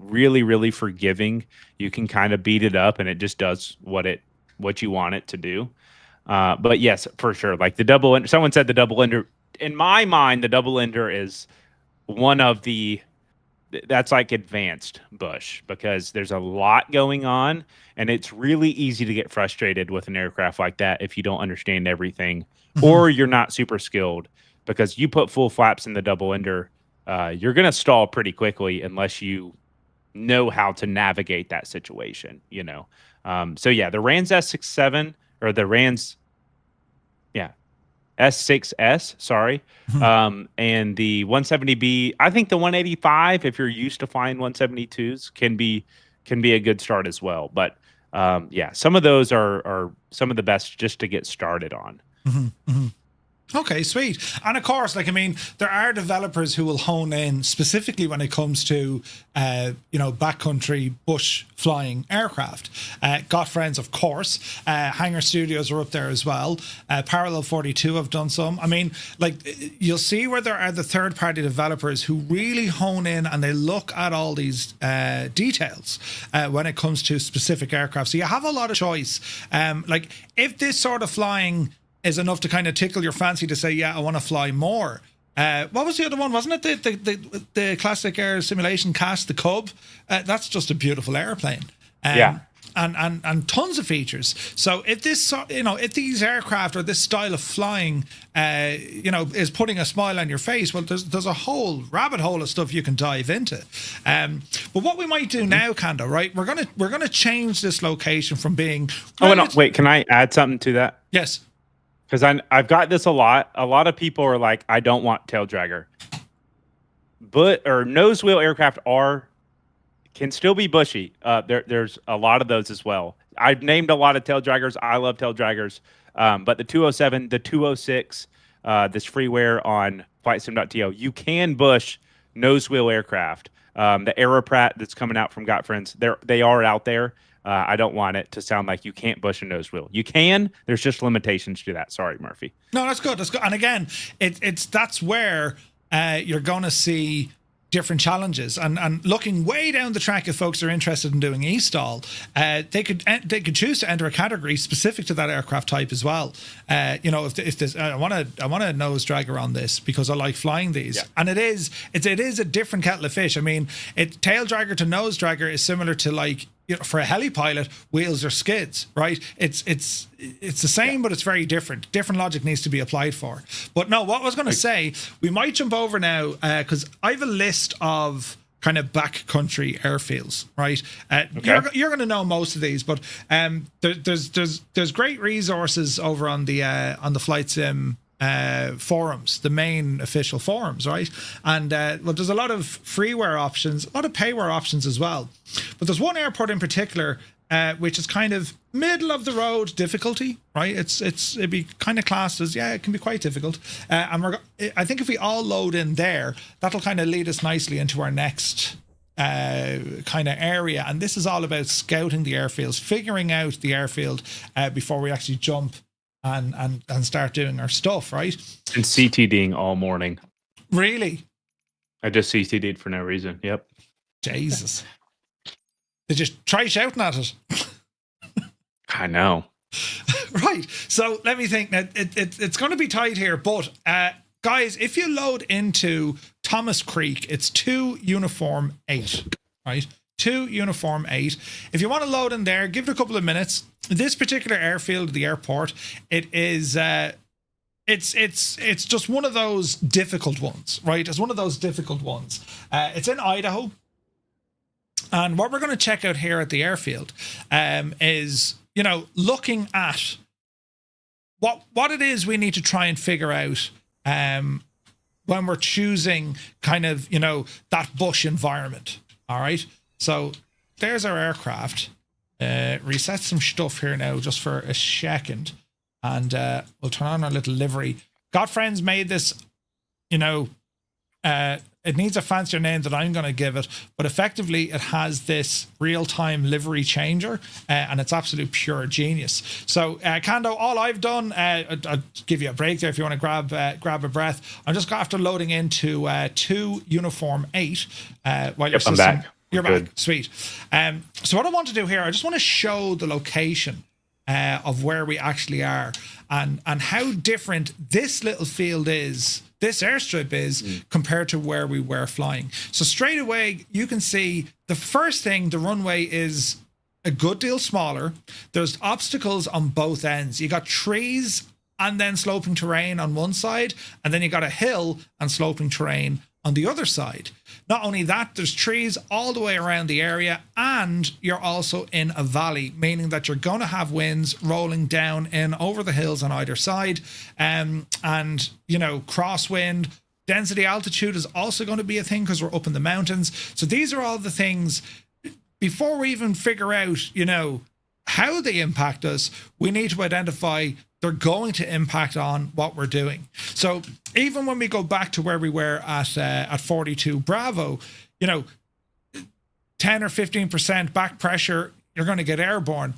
Really, really forgiving. You can kind of beat it up and it just does what you want it to do. But yes, for sure. Like the double ender, someone said the double ender. In my mind, the double ender is one of that's like advanced Bush because there's a lot going on and it's really easy to get frustrated with an aircraft like that if you don't understand everything or you're not super skilled, because you put full flaps in the double ender, you're going to stall pretty quickly unless you know how to navigate that situation, So yeah, the RANS S67 or the RANS, S6S, sorry. And the 170B, I think the 185, if you're used to flying 172s, can be a good start as well. But some of those are some of the best just to get started on. Okay, sweet. And of course, there are developers who will hone in specifically when it comes to, backcountry bush flying aircraft. Got Friends, of course. Hangar Studios are up there as well. Parallel 42 have done some. You'll see where there are the third-party developers who really hone in and they look at all these details when it comes to specific aircraft. So you have a lot of choice. If this sort of flying is enough to kind of tickle your fancy to say, yeah, I want to fly more. What was the other one? Wasn't it the classic air simulation cast, the Cub? That's just a beautiful airplane. And and tons of features. So if this, if these aircraft or this style of flying, is putting a smile on your face, well, there's a whole rabbit hole of stuff you can dive into. But what we might do now, Kando, right? We're gonna change this location from being. Oh, no, wait. Can I add something to that? Yes. Because I've got this a lot. A lot of people are like, I don't want tail dragger, or nose wheel aircraft can still be bushy. There's a lot of those as well. I've named a lot of tail draggers. I love tail draggers, but the 207, the 206, this freeware on flightsim.to, you can bush nose wheel aircraft. The Aeroprat that's coming out from Got Friends, they are out there. I don't want it to sound like you can't bush a nose wheel. You can. There's just limitations to that. Sorry, Murphy. No, that's good. That's good. And again, that's where you're going to see different challenges. And looking way down the track, if folks are interested in doing e-stall, they could choose to enter a category specific to that aircraft type as well. If there's, I want a nose dragger on this because I like flying these, yeah. And it is a different kettle of fish. I mean, tail dragger to nose dragger is similar to, like, for a heli pilot, wheels or skids, right? It's the same, yeah. But it's very different. Different logic needs to be applied for. But no, what I was going to say, we might jump over now because I have a list of kind of backcountry airfields, right? Okay. You're going to know most of these, but there's great resources over on the Flight Sim forums, the main official forums, right? And there's a lot of freeware options, a lot of payware options as well. But there's one airport in particular which is kind of middle of the road difficulty, right? It'd be kind of classed as, it can be quite difficult. And I think if we all load in there, that'll kind of lead us nicely into our next kind of area. And this is all about scouting the airfields, figuring out the airfield before we actually jump and start doing our stuff, right? And CTDing all morning. Really? I just CTD'd for no reason. Yep. Jesus. Did you try shouting at it? I know. Right. So let me think. Now, it's going to be tight here, but guys, if you load into Thomas Creek, it's 2 Uniform 8, right? 2 Uniform 8. If you want to load in there, give it a couple of minutes. This particular airfield, the airport, it is it's just one of those difficult ones, right? It's one of those difficult ones. It's in Idaho. And what we're going to check out here at the airfield is, looking at what it is we need to try and figure out when we're choosing kind of, that bush environment. All right. So there's our aircraft. Reset some stuff here now just for a second. And we'll turn on our little livery. Got Friends made this, it needs a fancier name that I'm going to give it, but effectively it has this real-time livery changer, and it's absolute pure genius. So, Kando, all I've done, I'll give you a break there if you want to grab a breath. I'm just after loading into 2 Uniform 8. While I'm back. You're back. Sweet. So what I want to do here, I just want to show the location of where we actually are and how different this little field is, this airstrip is, compared to where we were flying. So straight away, you can see the first thing, the runway is a good deal smaller. There's obstacles on both ends. You got trees and then sloping terrain on one side, and then you got a hill and sloping terrain on the other side. Not only that, there's trees all the way around the area, and you're also in a valley, meaning that you're going to have winds rolling down in over the hills on either side, and crosswind. Density altitude is also going to be a thing because we're up in the mountains. So these are all the things. Before we even figure out, how they impact us, we need to identify they're going to impact on what we're doing. So even when we go back to where we were at 42 Bravo, 10 or 15% back pressure, you're going to get airborne.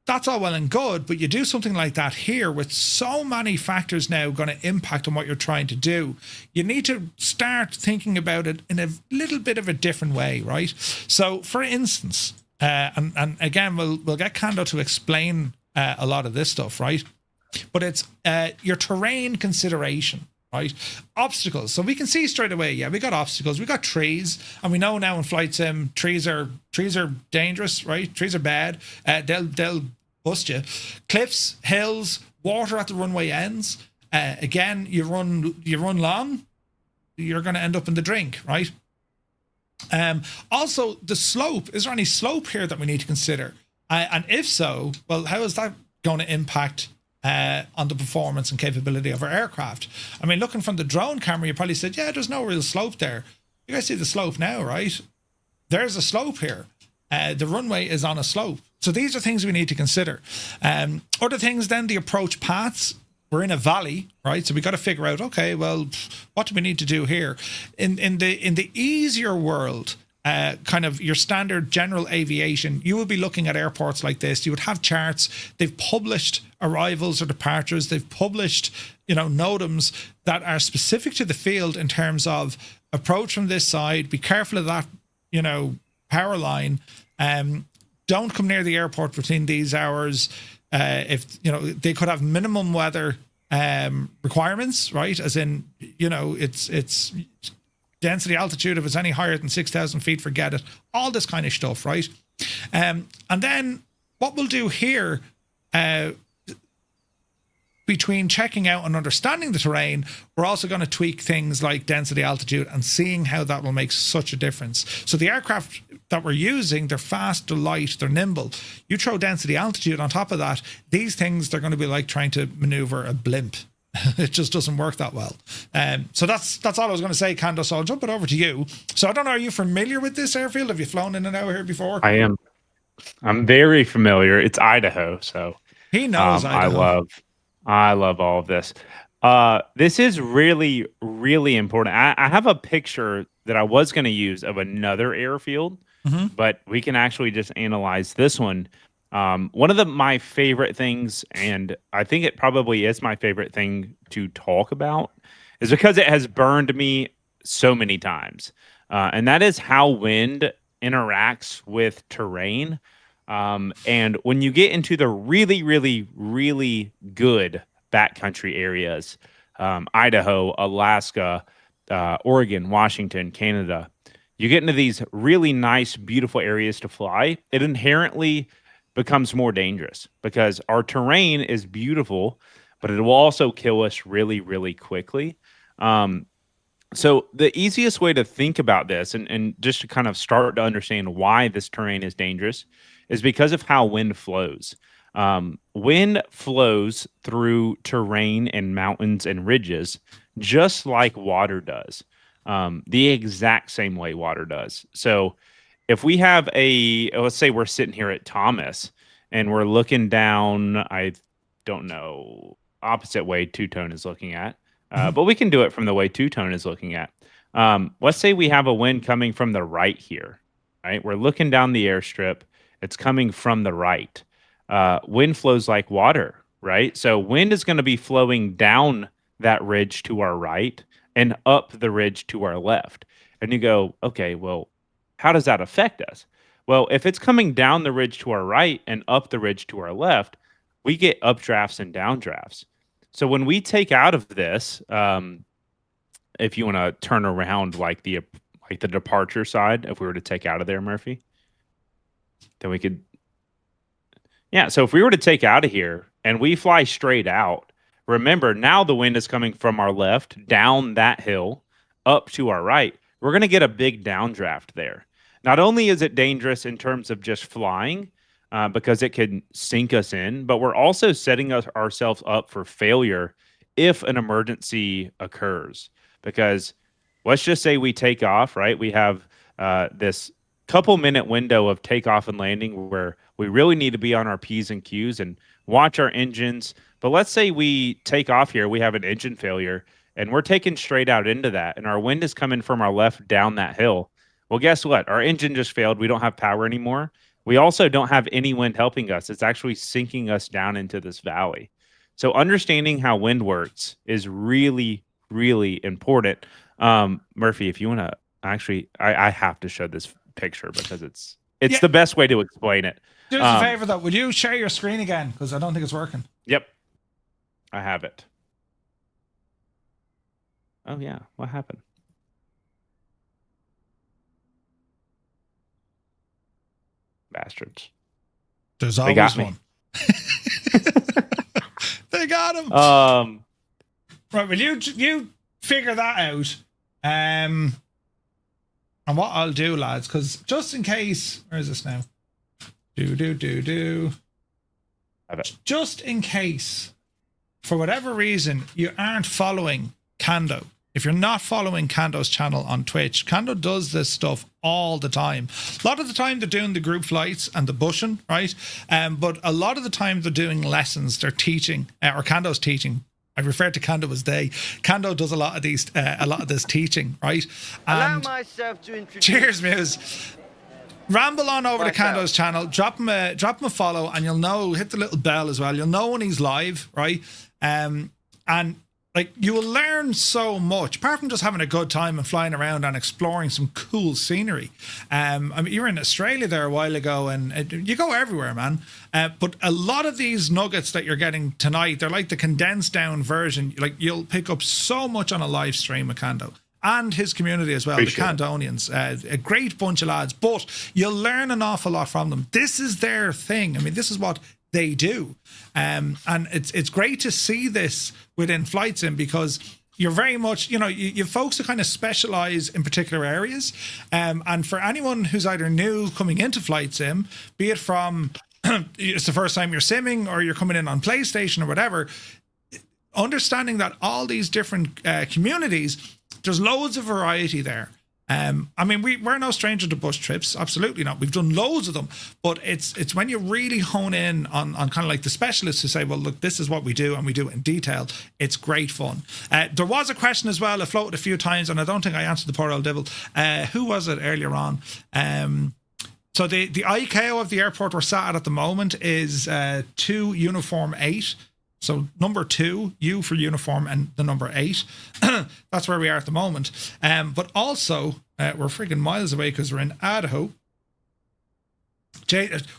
That's all well and good, but you do something like that here with so many factors now going to impact on what you're trying to do. You need to start thinking about it in a little bit of a different way, right? So for instance, and again, we'll get Kando to explain a lot of this stuff, right? But it's your terrain consideration, right? Obstacles. So we can see straight away, yeah, we got obstacles, we got trees, and we know now in flight sim, trees are dangerous, right? Trees are bad. They'll bust you. Cliffs, hills, water at the runway ends. Again, you run long, you're going to end up in the drink, right? Also, the slope. Is there any slope here that we need to consider? And if so, well, how is that going to impact on the performance and capability of our aircraft? I mean, looking from the drone camera, you probably said, yeah, there's no real slope there. You guys see the slope now, right? There's a slope here. The runway is on a slope. So these are things we need to consider. Other things then, the approach paths. We're in a valley, right? So we got to figure out, okay, well, what do we need to do here? In the easier world, kind of your standard general aviation, you will be looking at airports like this. You would have charts. They've published arrivals or departures. They've published, NOTAMs that are specific to the field in terms of approach from this side. Be careful of that, power line. Don't come near the airport between these hours. If they could have minimum weather requirements, right? As in, it's density, altitude. If it's any higher than 6,000 feet, forget it. All this kind of stuff, right? And then what we'll do here, between checking out and understanding the terrain, we're also going to tweak things like density, altitude, and seeing how that will make such a difference. So the aircraft that we're using, they're fast, they're light, they're nimble. You throw density, altitude on top of that, these things, they're going to be like trying to maneuver a blimp. It just doesn't work that well. So that's all I was going to say, Kando. So I'll jump it over to you. So I don't know, are you familiar with this airfield? Have you flown in and out here before? I am. I'm very familiar. It's Idaho, so he knows Idaho. I love all of this. This is really, really important. I have a picture that I was going to use of another airfield, but we can actually just analyze this one. One of my favorite things, and I think it probably is my favorite thing to talk about, is because it has burned me so many times. And that is how wind interacts with terrain. And when you get into the really, really, really good backcountry areas, Idaho, Alaska, Oregon, Washington, Canada, you get into these really nice, beautiful areas to fly, it inherently becomes more dangerous because our terrain is beautiful, but it will also kill us really, really quickly. So the easiest way to think about this and just to kind of start to understand why this terrain is dangerous is because of how wind flows. Wind flows through terrain and mountains and ridges just like water does, the exact same way water does. So if we have let's say we're sitting here at Thomas and we're looking down, I don't know, opposite way Two-Tone is looking at, but we can do it from the way Two-Tone is looking at. Let's say we have a wind coming from the right here, right? We're looking down the airstrip. It's coming from the right. Wind flows like water, right? So wind is going to be flowing down that ridge to our right and up the ridge to our left. And you go, okay, well, how does that affect us? Well, if it's coming down the ridge to our right and up the ridge to our left, we get updrafts and downdrafts. So when we take out of this, if you want to turn around like the departure side, if we were to take out of there, Murphy, then we could. Yeah, so if we were to take out of here and we fly straight out, remember now the wind is coming from our left down that hill up to our right. We're going to get a big downdraft there. Not only is it dangerous in terms of just flying, because it can sink us in, but we're also setting ourselves up for failure if an emergency occurs. Because let's just say we take off, right? We have this couple minute window of takeoff and landing where we really need to be on our P's and Q's and watch our engines. But let's say we take off here, we have an engine failure, and we're taking straight out into that, and our wind is coming from our left down that hill. Well, guess what? Our engine just failed. We don't have power anymore. We also don't have any wind helping us. It's actually sinking us down into this valley. So understanding how wind works is really, really important. Murphy, if you want to actually, I have to show this picture because it's the best way to explain it. Do us a favor though. Would you share your screen again? Because I don't think it's working. Yep. I have it. Oh yeah, what happened? Bastards. There's They always got me. one. They got him. Right, well, you figure that out. And what I'll do, lads, because just in case, where is this now? Just in case, for whatever reason, you aren't following Kando. If you're not following Kando's channel on Twitch, Kando does this stuff all the time. A lot of the time they're doing the group flights and the bushing, right? But a lot of the time they're doing lessons. They're teaching, or Kando's teaching. I refer to Kando as they. Kando does a lot of this teaching, right? And Allow myself to introduce. cheers, Muse. Ramble on over to Kando's channel. Drop him a follow, and you'll know. Hit the little bell as well. You'll know when he's live, right? And like you will learn so much, apart from just having a good time and flying around and exploring some cool scenery. I mean, you were in Australia there a while ago, and you go everywhere, man. But a lot of these nuggets that you're getting tonight, they're like the condensed down version. Like you'll pick up so much on a live stream with Kando and his community as well, the Kandonians, a great bunch of lads. But you'll learn an awful lot from them. This is their thing. I mean, this is what they do, and it's great to see this within Flight Sim, because you're very much, you folks that kind of specialize in particular areas, and for anyone who's either new coming into Flight Sim, be it from it's the first time you're simming or you're coming in on PlayStation or whatever, understanding that all these different communities, there's loads of variety there. I mean, we're no stranger to bush trips. Absolutely not. We've done loads of them, but it's when you really hone in on kind of like the specialists who say, well, look, this is what we do and we do it in detail. It's great fun. There was a question as well, it floated a few times, and I don't think I answered the poor old devil. Who was it earlier on? So the ICAO of the airport we're sat at the moment is 2 Uniform 8. So number 2, U for uniform, and the number 8. That's where we are at the moment. But also, we're freaking miles away because we're in Idaho.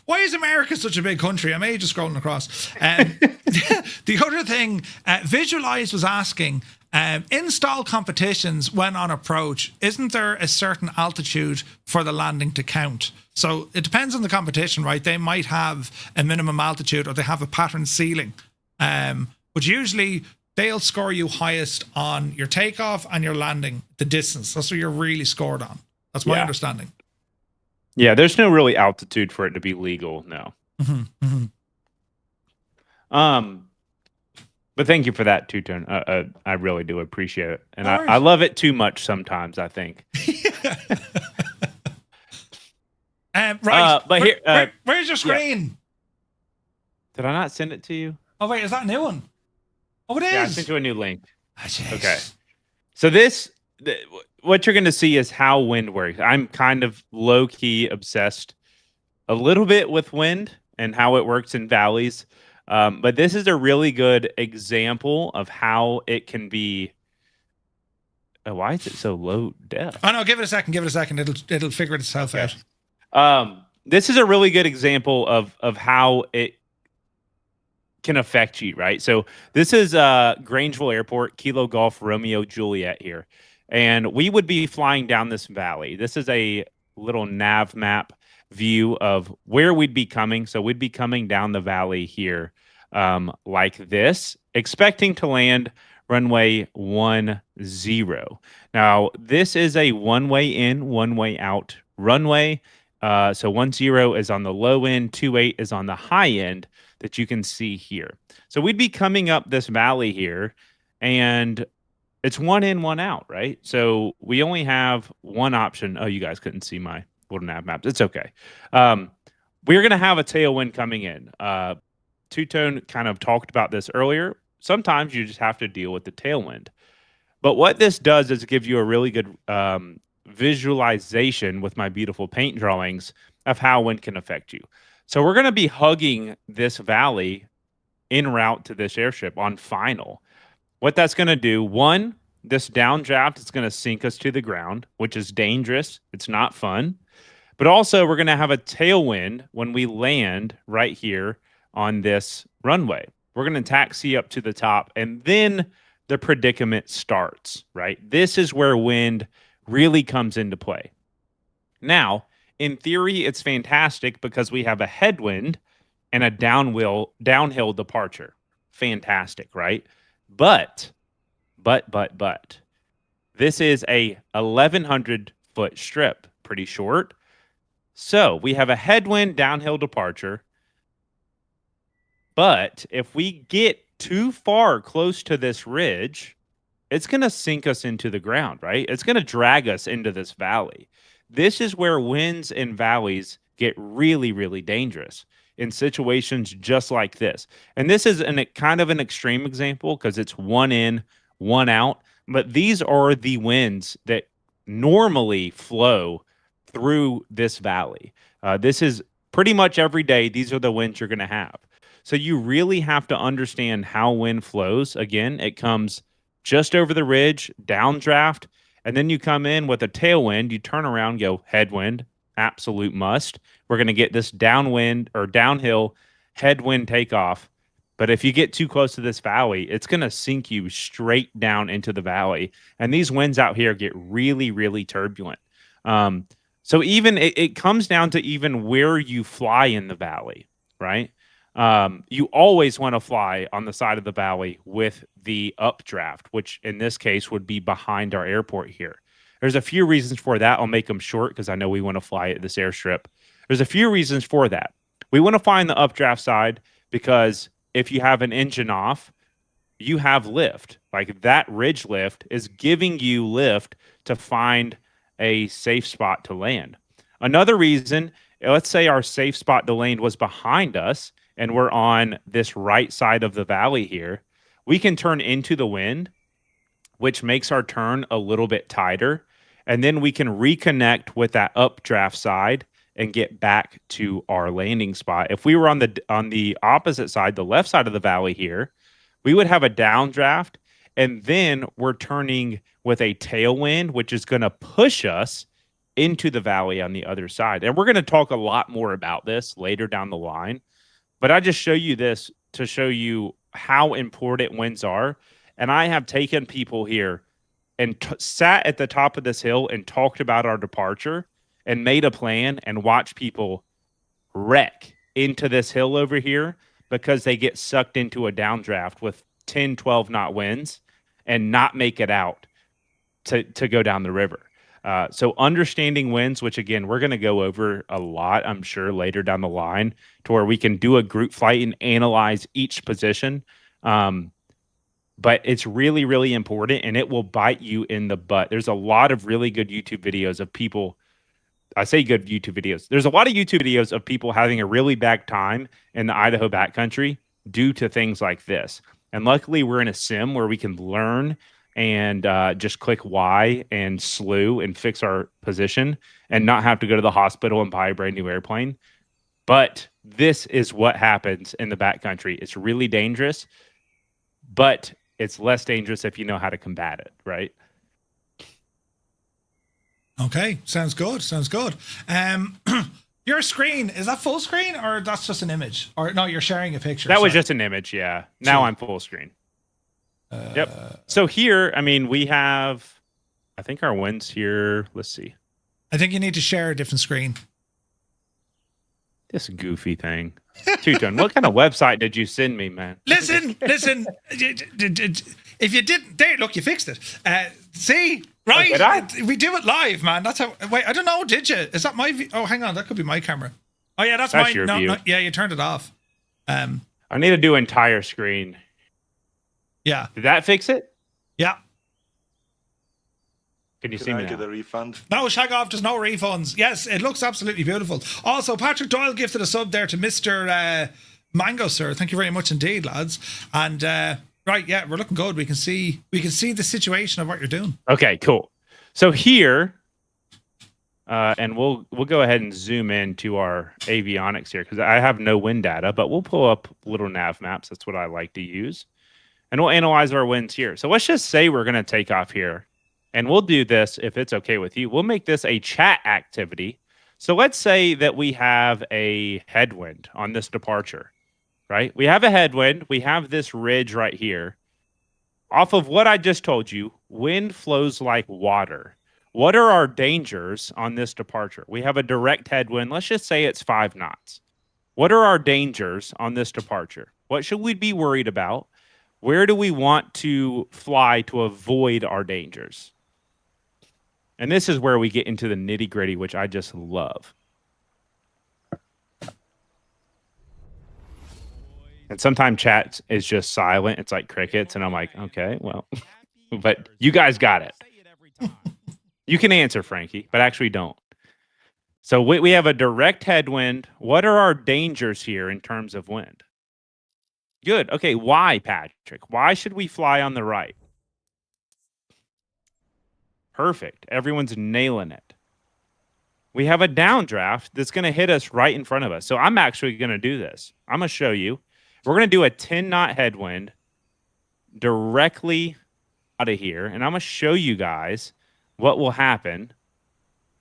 Why is America such a big country? I'm just scrolling across. The other thing, Visualize was asking, in STOL competitions when on approach, isn't there a certain altitude for the landing to count? So it depends on the competition, right? They might have a minimum altitude or they have a pattern ceiling. But usually they'll score you highest on your takeoff and your landing, the distance. That's what you're really scored on. That's my understanding. Yeah, there's no really altitude for it to be legal, no. But thank you for that, Two-Tone. I really do appreciate it. And I love it too much sometimes, I think. Right. But here, where's your screen? Did I not send it to you? Oh, wait, is that a new one? Oh, it is. Yeah, I sent you a new link. Oh, okay. So what you're going to see is how wind works. I'm kind of low-key obsessed a little bit with wind and how it works in valleys. But this is a really good example of how it can be. Why is it so low def? Oh, no, give it a second. It'll figure itself out. This is a really good example of how it can affect you, right? So this is Grangeville Airport, Kilo Golf Romeo Juliet here. And we would be flying down this valley. This is a little nav map view of where we'd be coming. So we'd be coming down the valley here like this, expecting to land runway 10. Now, this is a one-way in, one-way out runway. So 10 is on the low end, 28 is on the high end that you can see here. So we'd be coming up this valley here, and it's one in, one out, right? So we only have one option. Oh, you guys couldn't see my little nav maps. It's okay. We're going to have a tailwind coming in. Two-Tone kind of talked about this earlier. Sometimes you just have to deal with the tailwind. But what this does is it gives you a really good visualization with my beautiful paint drawings of how wind can affect you. So we're going to be hugging this valley en route to this airship on final. What that's going to do, one, this downdraft is going to sink us to the ground, which is dangerous. It's not fun. But also we're going to have a tailwind when we land right here on this runway. We're going to taxi up to the top and then the predicament starts, right? This is where wind really comes into play. Now, in theory, it's fantastic because we have a headwind and a downhill departure. Fantastic, right? But, this is a 1,100 foot strip, pretty short. So we have a headwind downhill departure. But if we get too far close to this ridge, it's going to sink us into the ground, right? It's going to drag us into this valley. This is where winds and valleys get really, really dangerous in situations just like this. And this is kind of an extreme example because it's one in, one out. But these are the winds that normally flow through this valley. This is pretty much every day. These are the winds you're going to have. So you really have to understand how wind flows. Again, it comes just over the ridge, downdraft, and then you come in with a tailwind. You turn around, go headwind, absolute must. We're going to get this downwind or downhill headwind takeoff. But if you get too close to this valley, it's going to sink you straight down into the valley. And these winds out here get really, really turbulent. So even it comes down to even where you fly in the valley, right? You always want to fly on the side of the valley with the updraft, which in this case would be behind our airport here. There's a few reasons for that. I'll make them short because I know we want to fly at this airstrip. There's a few reasons for that. We want to fly on the updraft side because if you have an engine off, you have lift. Like that ridge lift is giving you lift to find a safe spot to land. Another reason, let's say our safe spot to land was behind us and we're on this right side of the valley here, we can turn into the wind, which makes our turn a little bit tighter. And then we can reconnect with that updraft side and get back to our landing spot. If we were on the opposite side, the left side of the valley here, we would have a downdraft, and then we're turning with a tailwind, which is going to push us into the valley on the other side. And we're going to talk a lot more about this later down the line. But I just show you this to show you how important winds are. And I have taken people here and sat at the top of this hill and talked about our departure and made a plan and watched people wreck into this hill over here because they get sucked into a downdraft with 10, 12 knot winds and not make it out to go down the river. So understanding winds, which again, we're going to go over a lot, I'm sure, later down the line to where we can do a group flight and analyze each position. But it's really, really important, and it will bite you in the butt. There's a lot of really good YouTube videos of people. I say good YouTube videos. There's a lot of YouTube videos of people having a really bad time in the Idaho backcountry due to things like this. And luckily, we're in a sim where we can learn and just click Y and slew and fix our position and not have to go to the hospital and buy a brand new airplane. But this is what happens in the backcountry. It's really dangerous, but it's less dangerous if you know how to combat it, right? Okay, sounds good. Sounds good. Your screen, is that full screen or that's just an image? Or no, you're sharing a picture. That was just an image, yeah. Now Sure. I'm full screen. Yep. So here, I mean, we have, I think our winds here. Let's see. I think you need to share a different screen. This goofy thing. Two-Tone, what kind of website did you send me, man? Listen. If you didn't, there, look, you fixed it. See, right? did I? We do it live, man. That's how. Wait, I don't know. Did you? Is that my? Oh, hang on. That could be my camera. Oh yeah, that's mine. your No, view. no, yeah, you turned it off. I need to do entire screen. Yeah, Did that fix it? yeah. Can you see Can me I get now? a refund? No, shag off. There's no refunds. Yes, it looks absolutely beautiful. Also, Patrick Doyle gifted a sub there to Mr. Mango, sir. Thank you very much indeed, lads. And right, yeah, we're looking good. We can see the situation of what you're doing. Okay, cool. So here, and we'll go ahead and zoom in to our avionics here because I have no wind data, but we'll pull up little nav maps. That's what I like to use. And we'll analyze our winds here. So let's just say we're going to take off here. And we'll do this if it's okay with you. We'll make this a chat activity. So let's say that we have a headwind on this departure, right? We have a headwind. We have this ridge right here. off of what I just told you, wind flows like water. What are our dangers on this departure? We have a direct headwind. Let's just say it's 5 knots. What are our dangers on this departure? What should we be worried about? Where do we want to fly to avoid our dangers? And this is where we get into the nitty gritty, which I just love. And sometimes chat is just silent. It's like crickets. And I'm like, okay, well, but you guys got it. You can answer, Frankie, but actually don't. So we have a direct headwind. What are our dangers here in terms of wind? Good. Okay, why, Patrick? Why should we fly on the right? Perfect. Everyone's nailing it. We have a downdraft that's going to hit us right in front of us. So I'm actually going to do this. I'm going to show you. We're going to do a 10-knot headwind directly out of here. And I'm going to show you guys what will happen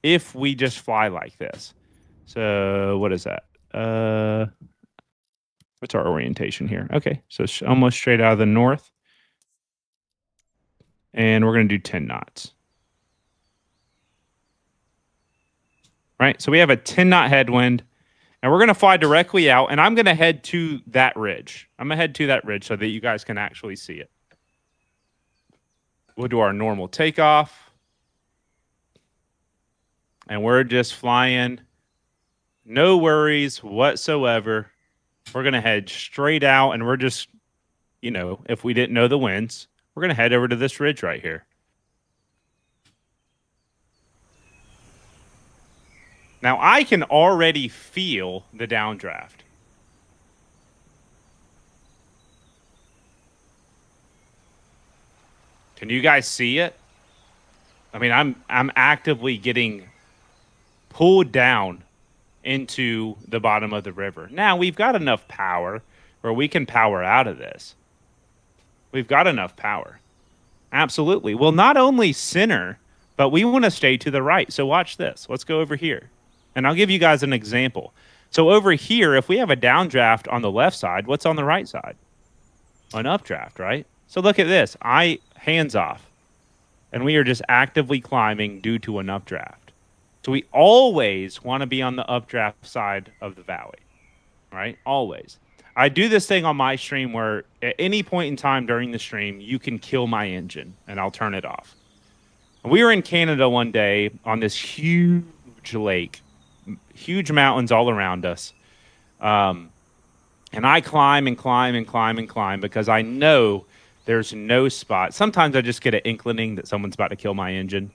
if we just fly like this. So what is that? What's our orientation here? Okay, so it's almost straight out of the north. And we're going to do 10 knots. Right, so we have a 10-knot headwind. And we're going to fly directly out. And I'm going to head to that ridge. I'm going to head to that ridge so that you guys can actually see it. We'll do our normal takeoff. And we're just flying. No worries whatsoever. We're going to head straight out. And we're just, you know, if we didn't know the winds, we're going to head over to this ridge right here. Now, I can already feel the downdraft. Can you guys see it? I mean, I'm actively getting pulled down into the bottom of the river. Now, we've got enough power where we can power out of this. We've got enough power. Absolutely. Well, not only center, but we want to stay to the right. So watch this. Let's go over here. And I'll give you guys an example. So over here, if we have a downdraft on the left side, what's on the right side? An updraft, right? So look at this. Hands off. And we are just actively climbing due to an updraft. So we always want to be on the updraft side of the valley, right? Always. I do this thing on my stream where at any point in time during the stream, you can kill my engine and I'll turn it off. We were in Canada one day on this huge lake. Huge mountains all around us. And I climb and climb and climb and climb because I know there's no spot. Sometimes I just get an inkling that someone's about to kill my engine.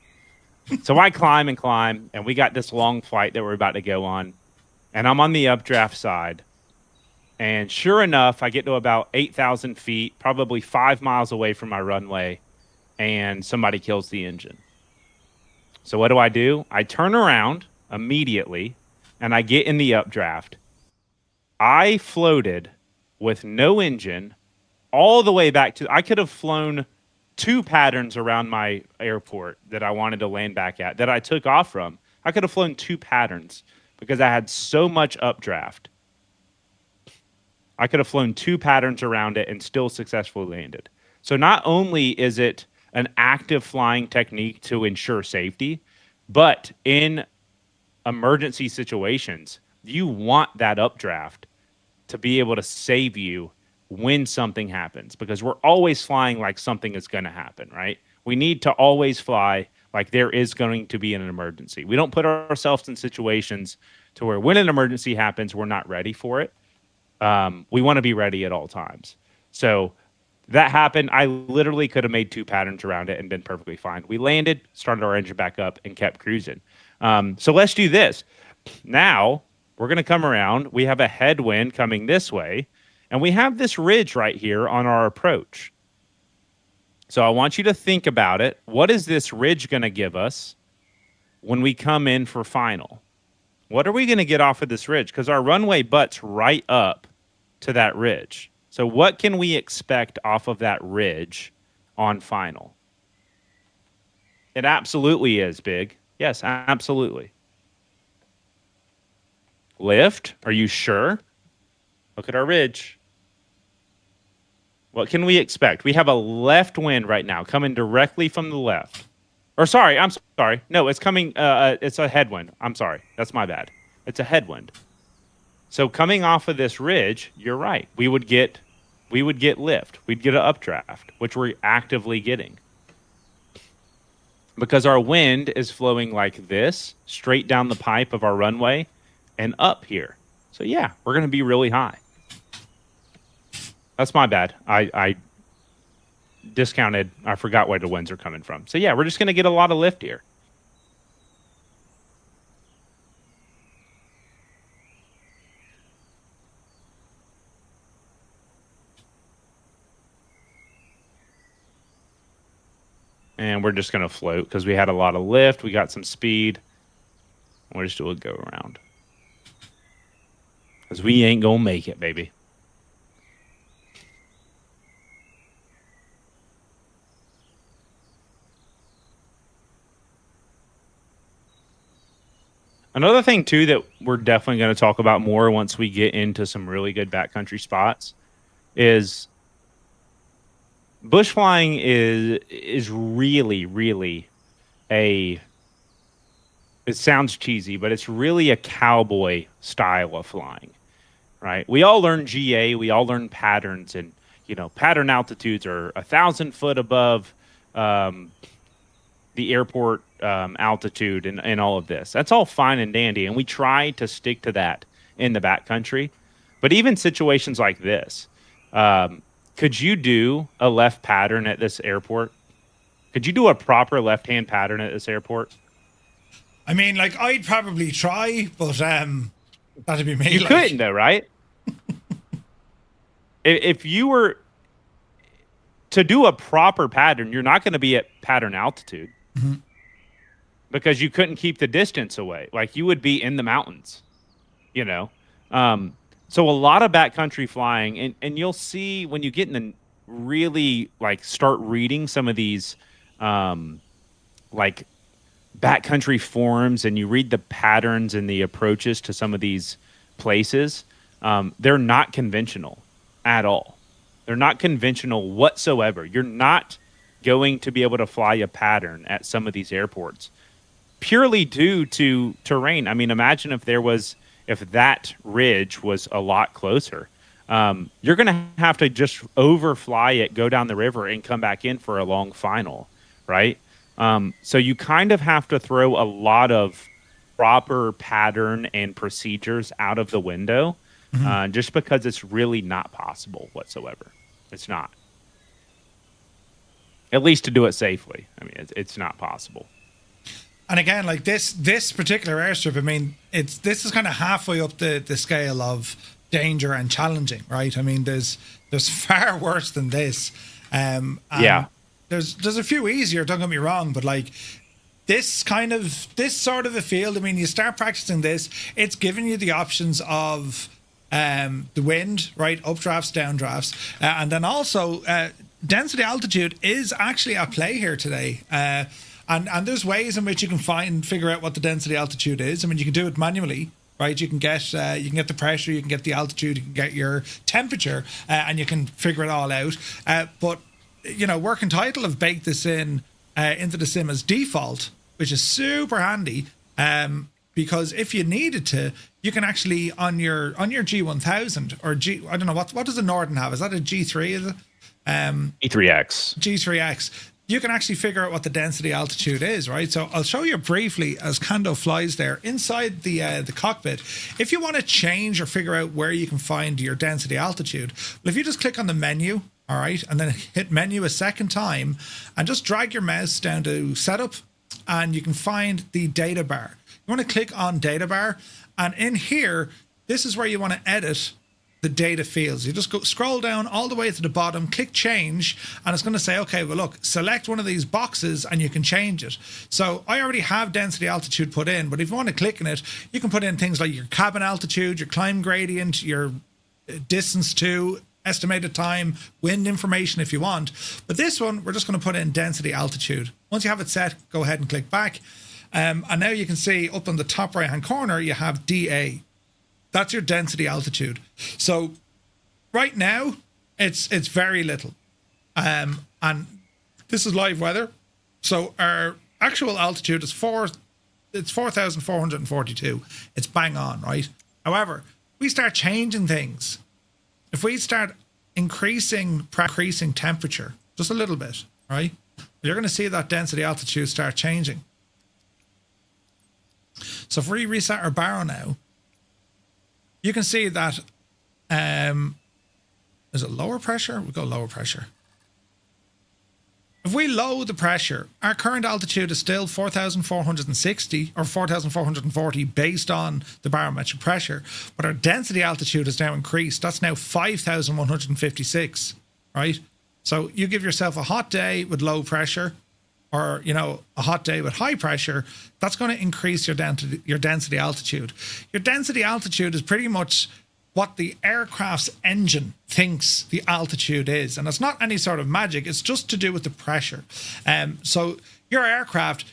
So I climb and climb, and we got this long flight that we're about to go on. And I'm on the updraft side. And sure enough, I get to about 8,000 feet, probably 5 miles away from my runway, and somebody kills the engine. So what do? I turn around immediately, and I get in the updraft. I floated with no engine all the way back to, I could have flown 2 patterns around my airport that I wanted to land back at, that I took off from. I could have flown 2 patterns because I had so much updraft. I could have flown 2 patterns around it and still successfully landed. So not only is it an active flying technique to ensure safety, but in emergency situations, you want that updraft to be able to save you when something happens, because we're always flying like something is going to happen, right? We need to always fly like there is going to be an emergency. We don't put ourselves in situations to where when an emergency happens, we're not ready for it. We want to be ready at all times. So that happened. I literally could have made 2 patterns around it and been perfectly fine. We landed, started our engine back up, and kept cruising. So let's do this. Now, we're going to come around. We have a headwind coming this way, and we have this ridge right here on our approach. So I want you to think about it. What is this ridge going to give us when we come in for final? What are we going to get off of this ridge? Because our runway butts right up to that ridge. So what can we expect off of that ridge on final? It absolutely is big. Yes, absolutely. Lift? Are you sure? Look at our ridge. What can we expect? We have a left wind right now coming directly from the left. Or sorry, I'm sorry. No, it's coming. It's a headwind. I'm sorry. That's my bad. It's a headwind. So coming off of this ridge, you're right. We would get lift. We'd get an updraft, which we're actively getting. Because our wind is flowing like this, straight down the pipe of our runway and up here. So yeah, we're going to be really high. That's my bad. I discounted. I forgot where the winds are coming from. So yeah, we're just going to get a lot of lift here. And we're just going to float because we had a lot of lift. We got some speed. We're just doing a go around. Because we ain't going to make it, baby. Another thing, too, that we're definitely going to talk about more once we get into some really good backcountry spots is bush flying is really, really it sounds cheesy, but it's really a cowboy style of flying, right? We all learn GA, we all learn patterns, and, pattern altitudes are 1,000 foot above the airport altitude and all of this. That's all fine and dandy, and we try to stick to that in the backcountry. But even situations like this, could you do a left pattern at this airport? Could you do a proper left-hand pattern at this airport? I mean, like, I'd probably try, but that'd be me. You couldn't, though, right? If you were to do a proper pattern, you're not going to be at pattern altitude. Mm-hmm. Because you couldn't keep the distance away. Like, you would be in the mountains, So a lot of backcountry flying, and you'll see when you get in the really, start reading some of these, backcountry forums, and you read the patterns and the approaches to some of these places, they're not conventional at all. They're not conventional whatsoever. You're not going to be able to fly a pattern at some of these airports purely due to terrain. I mean, imagine if that ridge was a lot closer. You're going to have to just overfly it, go down the river, and come back in for a long final, right? So you kind of have to throw a lot of proper pattern and procedures out of the window, just because it's really not possible whatsoever. It's not. At least to do it safely. I mean, it's not possible. And again, like this particular airstrip, I mean, this is kind of halfway up the scale of danger and challenging, right? I mean, there's far worse than this. Yeah. There's a few easier, don't get me wrong, but like this sort of a field, I mean, you start practicing this, it's giving you the options of the wind, right? Updrafts, downdrafts, and then also density altitude is actually at play here today. And there's ways in which you can figure out what the density altitude is. I mean, you can do it manually, right? You can get the pressure, you can get the altitude, you can get your temperature, and you can figure it all out. But Work and Title have baked this in into the sim as default, which is super handy. Because if you needed to, you can actually on your G1000 or I don't know what does the Norden have? Is that a G3? Is it? E3X. G3X. You can actually figure out what the density altitude is, right? So I'll show you briefly as Kando flies there inside the cockpit. If you want to change or figure out where you can find your density altitude, well, if you just click on the menu, all right, and then hit menu a second time and just drag your mouse down to setup, and you can find the data bar. You want to click on data bar, and in here, this is where you want to edit the data fields. You just scroll down all the way to the bottom, click change, and it's going to say, okay, well, look, select one of these boxes and you can change it. So I already have density altitude put in, but if you want to click on it, you can put in things like your cabin altitude, your climb gradient, your distance to, estimated time, wind information if you want. But this one, we're just going to put in density altitude. Once you have it set, go ahead and click back. And now you can see up on the top right hand corner, you have DA. That's your density altitude. So right now, It's very little. And this is live weather. So our actual altitude is 4,442. It's bang on, right? However, we start changing things. If we start increasing temperature just a little bit, right? You're going to see that density altitude start changing. So if we reset our baro now, you can see that is it lower pressure? We'll go lower pressure. If we lower the pressure, our current altitude is still 4,460 or 4,440 based on the barometric pressure, but our density altitude is now increased. That's now 5,156, right? So you give yourself a hot day with low pressure, or a hot day with high pressure. That's going to increase your density altitude. Your density altitude is pretty much what the aircraft's engine thinks the altitude is. And it's not any sort of magic. It's just to do with the pressure. So your aircraft,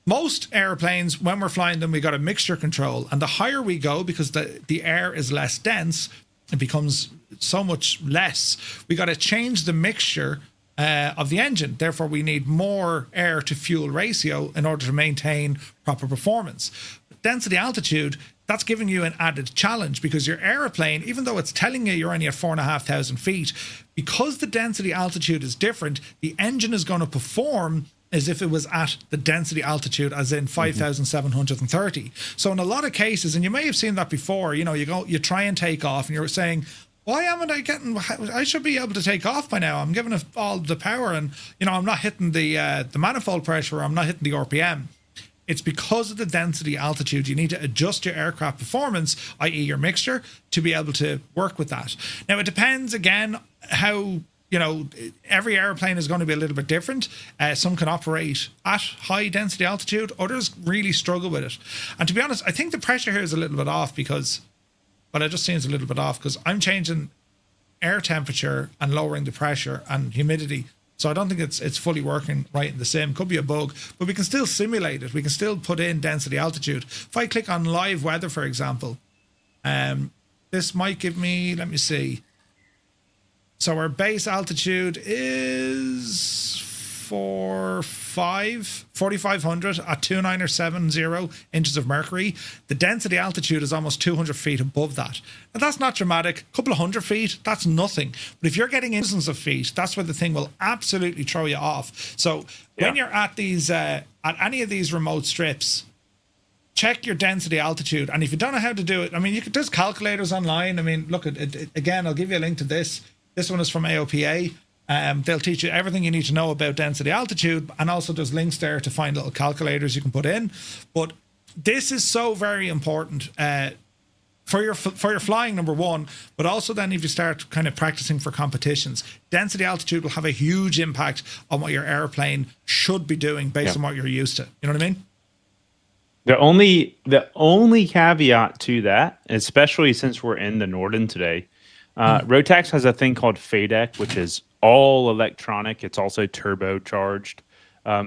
most airplanes, when we're flying them, we got a mixture control. And the higher we go, because the air is less dense, it becomes so much less. We got to change the mixture of the engine. Therefore, we need more air to fuel ratio in order to maintain proper performance. Density altitude, that's giving you an added challenge, because your aeroplane, even though it's telling you you're only at 4,500 feet, because the density altitude is different, the engine is going to perform as if it was at the density altitude, as in 5,730. So in a lot of cases, and you may have seen that before, you try and take off and you're saying, why haven't I I should be able to take off by now. I'm giving it all the power and, I'm not hitting the manifold pressure, or I'm not hitting the RPM. It's because of the density altitude. You need to adjust your aircraft performance, i.e. your mixture, to be able to work with that. Now, it depends, again, how, every airplane is going to be a little bit different. Some can operate at high density altitude. Others really struggle with it. And to be honest, I think the pressure here is a little bit off because, it just seems a little bit off because I'm changing air temperature and lowering the pressure and humidity. So I don't think it's fully working right in the sim. Could be a bug, but we can still simulate it. We can still put in density altitude. If I click on live weather, for example, this might give me, let me see. So our base altitude is 4,500 at 2,970 inches of mercury. The density altitude is almost 200 feet above that. And that's not dramatic. A couple of hundred feet, that's nothing. But if you're getting thousands of feet, that's where the thing will absolutely throw you off. So when you're at these, at any of these remote strips, check your density altitude. And if you don't know how to do it, there's calculators online. Look at it again. I'll give you a link to this. This one is from AOPA. They'll teach you everything you need to know about density altitude, and also there's links there to find little calculators you can put in. But this is so very important for your flying, number one, but also then if you start kind of practicing for competitions, density altitude will have a huge impact on what your airplane should be doing based on what you're used to. You know what I mean? The only caveat to that, especially since we're in the Norden today, Rotax has a thing called FADEC, which is all electronic. It's also turbocharged.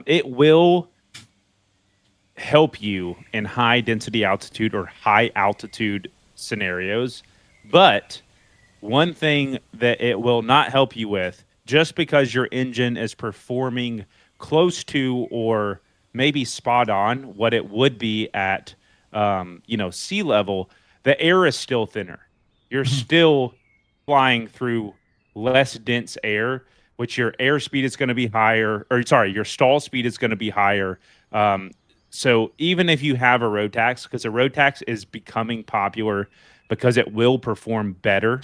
It will help you in high density altitude or high altitude scenarios. But one thing that it will not help you with, just because your engine is performing close to or maybe spot on what it would be at sea level, the air is still thinner. You're still flying through less dense air, which your airspeed is going to be higher, your stall speed is going to be higher. So even if you have a Rotax, because a Rotax is becoming popular because it will perform better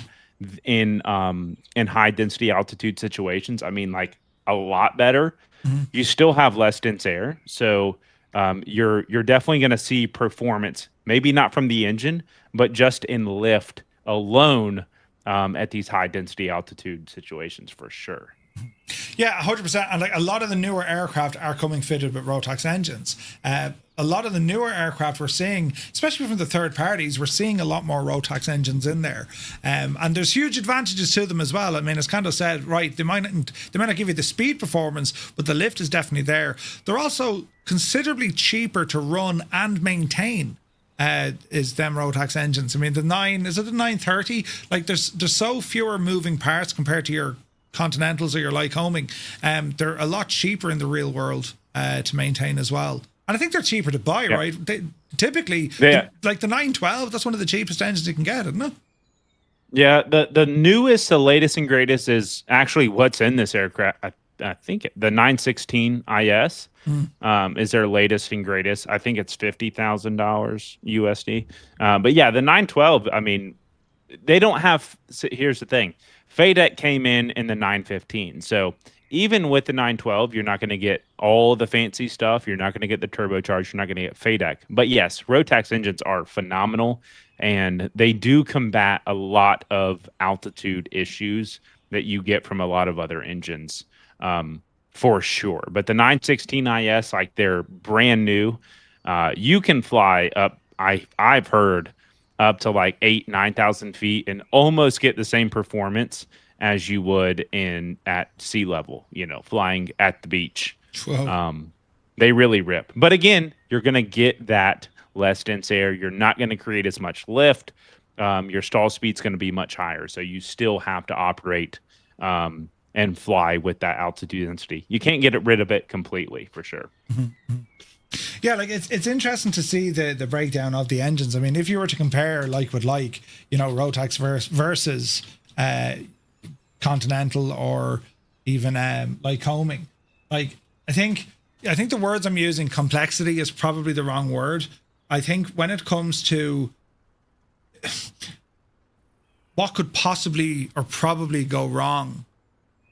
in high density altitude situations. Like a lot better. You still have less dense air, so you're definitely going to see performance. Maybe not from the engine, but just in lift alone. At these high density altitude situations for sure. Yeah, 100%. And a lot of the newer aircraft are coming fitted with Rotax engines. A lot of the newer aircraft we're seeing, especially from the third parties, we're seeing a lot more Rotax engines in there. And there's huge advantages to them as well. As Kando said, right, they might not give you the speed performance, but the lift is definitely there. They're also considerably cheaper to run and maintain is them Rotax engines. I mean, the 930? Like, there's so fewer moving parts compared to your Continentals or your Lycoming. They're a lot cheaper in the real world to maintain as well. And I think they're cheaper to buy, right? Typically, like the 912, that's one of the cheapest engines you can get, isn't it? Yeah, the newest, the latest and greatest is actually what's in this aircraft. I think the 916 IS is their latest and greatest. I think it's $50,000 USD. But yeah, the 912, I mean, they don't have, so here's the thing. FADEC came in the 915. So even with the 912, you're not going to get all the fancy stuff. You're not going to get the turbocharged. You're not going to get FADEC. But yes, Rotax engines are phenomenal, and they do combat a lot of altitude issues that you get from a lot of other engines, for sure. But the 916 IS, like, they're brand new. You can fly up, I've heard, up to like 9,000 feet and almost get the same performance as you would at sea level, flying at the beach. They really rip. But again, you're going to get that less dense air. You're not going to create as much lift. Your stall speed's going to be much higher. So you still have to operate and fly with that altitude density. You can't get rid of it completely, for sure. Yeah, like it's interesting to see the breakdown of the engines. I mean, if you were to compare like with like, Rotax versus Continental or even Lycoming, like I think the words I'm using, complexity, is probably the wrong word. I think when it comes to what could possibly or probably go wrong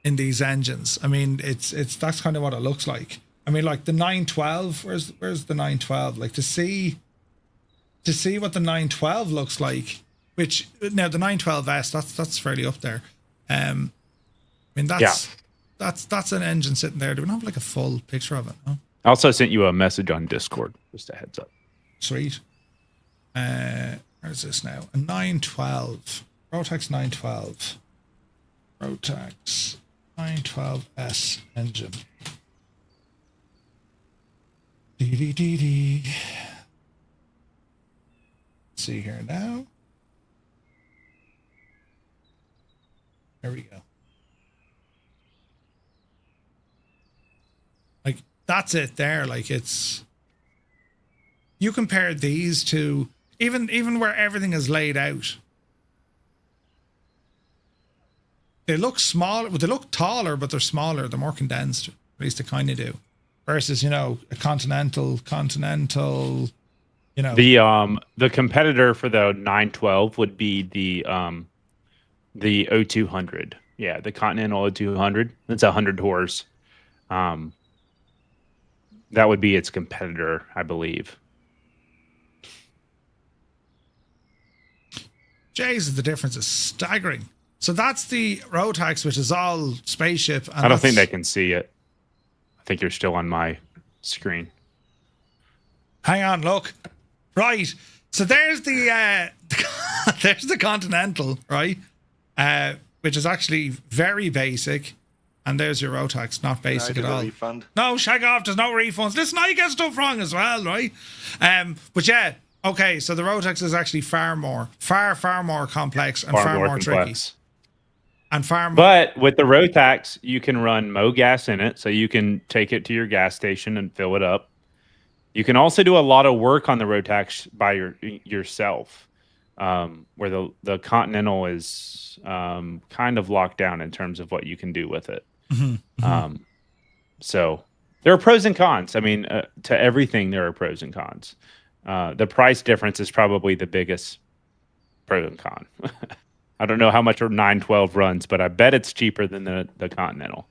in these engines, I mean, it's that's kind of what it looks like. I mean, like the 912, where's the 912? Like to see what the 912 looks like, which now the 912S, that's fairly up there. I mean, that's an engine sitting there. Do we not have like a full picture of it? No? I also sent you a message on Discord, just a heads up. Sweet. Where's this now? A 912. Rotax 912. Rotax 912S engine. Let's see here now. There we go. Like, that's it there. Like, it's, you compare these to even where everything is laid out. They look small, they look taller, but they're smaller. They're more condensed. At least they kind of do. Versus, a Continental, The competitor for the 912 would be the O200. Yeah, the Continental O200. That's 100 horse. That would be its competitor, I believe. Jesus, the difference is staggering. So that's the Rotax, which is all spaceship. And I don't think they can see it. I think you're still on my screen. Hang on, look. Right. So there's the there's the Continental, right? Which is actually very basic. And there's your Rotax, not basic at all. Refund. No, shag off, there's no refunds. Listen, I get stuff wrong as well, right? But yeah, okay, so the Rotax is actually far more complex and far more tricky. And far more. But with the Rotax, you can run Mo gas in it, so you can take it to your gas station and fill it up. You can also do a lot of work on the Rotax by yourself, where the Continental is kind of locked down in terms of what you can do with it. So there are pros and cons. I mean, to everything there are pros and cons. The price difference is probably the biggest pro and con. I don't know how much a 912 runs, but I bet it's cheaper than the Continental.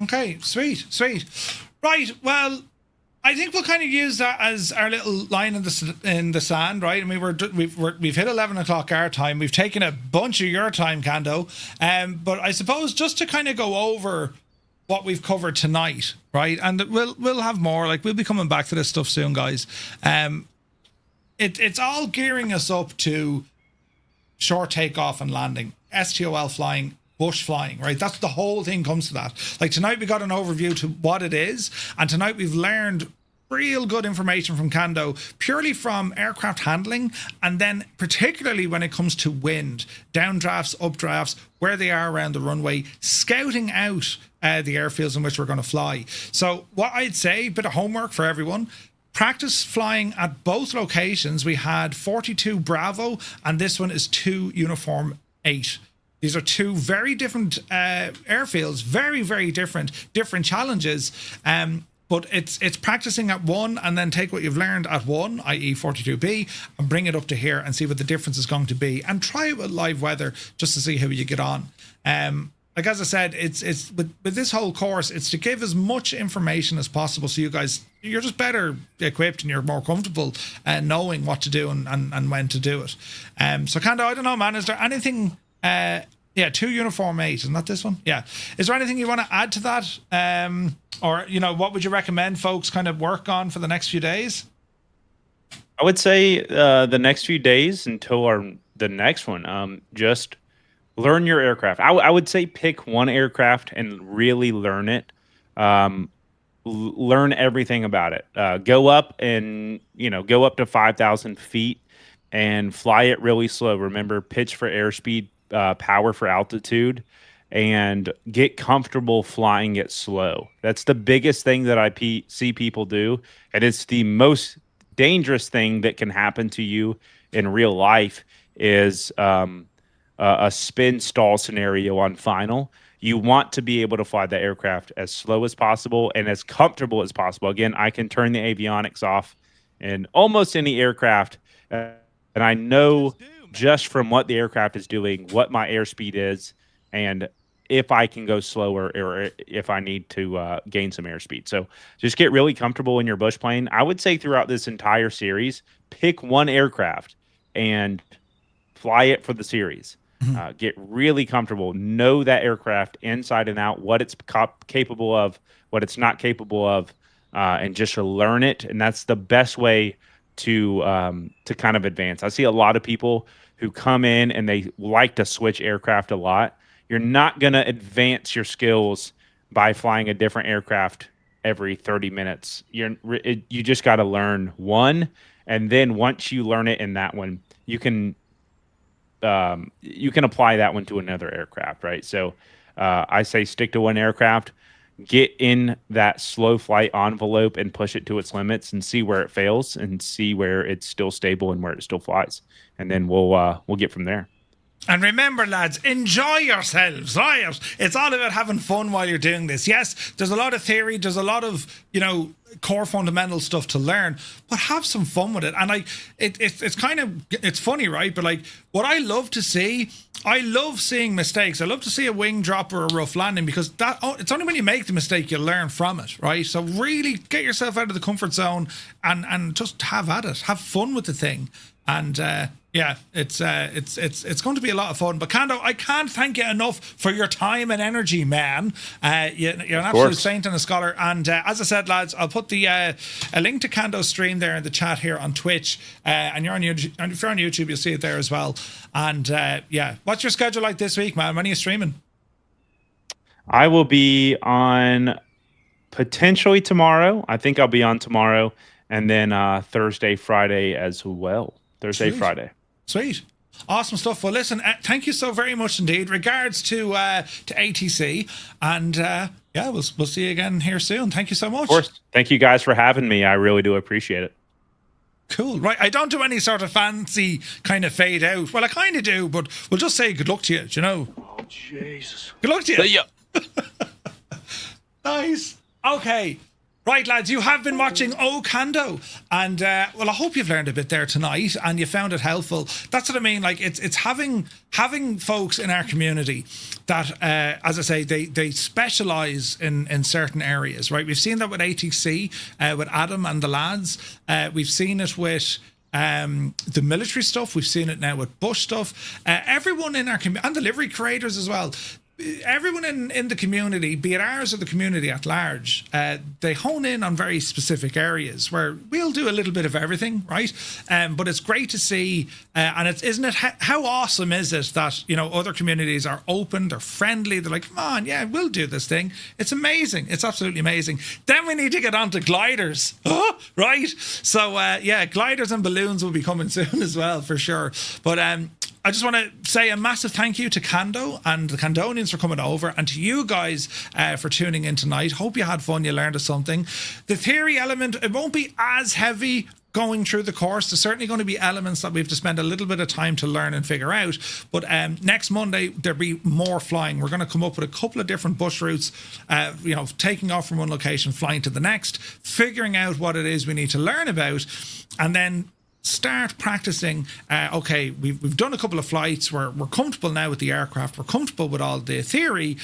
Okay, sweet. Right, well, I think we'll kind of use that as our little line in the sand, right? I mean, we've hit 11 o'clock our time. We've taken a bunch of your time, Kando. But I suppose just to kind of go over what we've covered tonight, right? And we'll have more. Like, we'll be coming back to this stuff soon, guys. It's all gearing us up to short takeoff and landing, STOL flying, bush flying, right? That's the whole thing comes to that. Like, tonight we got an overview to what it is, and tonight we've learned real good information from Kando, purely from aircraft handling, and then particularly when it comes to wind, downdrafts, updrafts, where they are around the runway, scouting out the airfields in which we're going to fly. So what I'd say, bit of homework for everyone, practice flying at both locations. We had 42 Bravo, and this one is 2 Uniform 8. These are 2 very different airfields, very, very different challenges. But it's practicing at one and then take what you've learned at one, i.e. 42B, and bring it up to here and see what the difference is going to be. And try it with live weather just to see how you get on. Like as I said, it's with this whole course, it's to give as much information as possible so you're just better equipped and you're more comfortable knowing what to do and when to do it. So Kando, I don't know, man, is there anything... 2 Uniform 8, isn't that this one? Yeah. Is there anything you want to add to that? Or, what would you recommend folks kind of work on for the next few days? I would say the next few days until the next one, just learn your aircraft. I would say pick one aircraft and really learn it. Learn everything about it. Go up to 5,000 feet and fly it really slow. Remember, pitch for airspeed, power for altitude, and get comfortable flying it slow. That's the biggest thing that I see people do, and it's the most dangerous thing that can happen to you in real life is a spin stall scenario on final. You want to be able to fly the aircraft as slow as possible and as comfortable as possible. Again, I can turn the avionics off in almost any aircraft, and I know just from what the aircraft is doing, what my airspeed is, and if I can go slower or if I need to gain some airspeed. So just get really comfortable in your bush plane. I would say throughout this entire series, pick one aircraft and fly it for the series. Get really comfortable. Know that aircraft inside and out, what it's capable of, what it's not capable of, and just to learn it. And that's the best way to kind of advance. I see a lot of people who come in and they like to switch aircraft a lot. You're not going to advance your skills by flying a different aircraft every 30 minutes. You just got to learn one, and then once you learn it in that one, you can apply that one to another aircraft, right? So I say stick to one aircraft, get in that slow flight envelope and push it to its limits and see where it fails and see where it's still stable and where it still flies. And then we'll get from there. And remember, lads, enjoy yourselves, right? It's all about having fun while you're doing this. Yes, there's a lot of theory, there's a lot of, core fundamental stuff to learn, but have some fun with it. And it's funny, right? But what I love to see, I love seeing mistakes. I love to see a wing drop or a rough landing, because it's only when you make the mistake you learn from it, right? So really get yourself out of the comfort zone and just have at it. Have fun with the thing. And it's going to be a lot of fun. But Kando, I can't thank you enough for your time and energy, man. You're an absolute saint and a scholar. And as I said, lads, I'll put a link to Kando's stream there in the chat here on Twitch. And you're on YouTube, and if you're on YouTube, you'll see it there as well. And what's your schedule like this week, man? When are you streaming? I will be on potentially tomorrow. I think I'll be on tomorrow, and then Thursday, Friday as well. Thursday, Friday. Sweet. Awesome stuff. Well, listen, thank you so very much indeed. Regards to ATC, and we'll see you again here soon. Thank you so much. Of course. Thank you guys for having me. I really do appreciate it. Cool. Right. I don't do any sort of fancy kind of fade out. Well, I kind of do, but we'll just say good luck to you. Do you know? Oh, Jesus. Good luck to you. Yeah. Nice. Okay. Right, lads, you have been watching Kando, and I hope you've learned a bit there tonight and you found it helpful. That's what I mean. It's having folks in our community that, as I say, they specialize in certain areas, right? We've seen that with ATC, with Adam and the lads. We've seen it with the military stuff. We've seen it now with bush stuff. Everyone in our community, and delivery creators as well. everyone in the community, be it ours or the community at large, they hone in on very specific areas where we'll do a little bit of everything, right? But it's great to see, and isn't it, how awesome is it that, you know, other communities are open, they're friendly, they're like, come on, yeah, we'll do this thing. It's amazing. It's absolutely amazing. Then we need to get on to gliders, right? So, yeah, gliders and balloons will be coming soon as well, for sure. But I just want to say a massive thank you to Kando and the Kandonians for coming over, and to you guys for tuning in tonight. Hope you had fun, you learned something. The theory element, it won't be as heavy going through the course. There's certainly going to be elements that we have to spend a little bit of time to learn and figure out. But next Monday, there'll be more flying. We're going to come up with a couple of different bus routes, you know, taking off from one location, flying to the next, figuring out what it is we need to learn about, and then start practicing. Okay, we've done a couple of flights, we're comfortable now with the aircraft, we're comfortable with all the theory.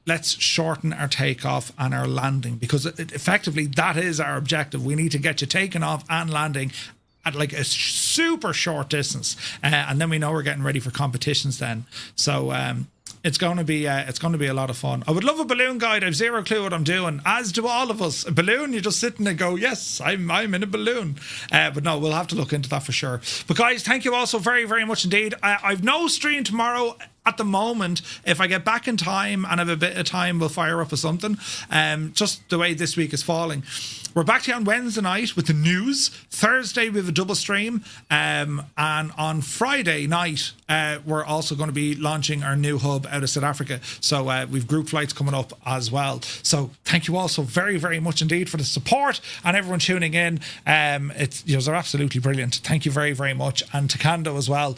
Let's shorten our takeoff and our landing, because effectively that is our objective. We need to get you taking off and landing at like a super short distance, and then we know we're getting ready for competitions then. So it's going to be a lot of fun. I would love a balloon guide. I've zero clue what I'm doing, as do all of us. A balloon, you just sit and go, yes, I'm in a balloon. But no, we'll have to look into that for sure. But guys, thank you all so very, very much indeed. I've no stream tomorrow at the moment. If I get back in time and have a bit of time, we'll fire up with something. Just the way this week is falling. We're back to you on Wednesday night with the news. Thursday we have a double stream, and on Friday night we're also going to be launching our new hub out of South Africa. So we've group flights coming up as well. So thank you all so very, very much indeed for the support and everyone tuning in. It's, you know, they're absolutely brilliant. Thank you very, very much, and to Kando as well.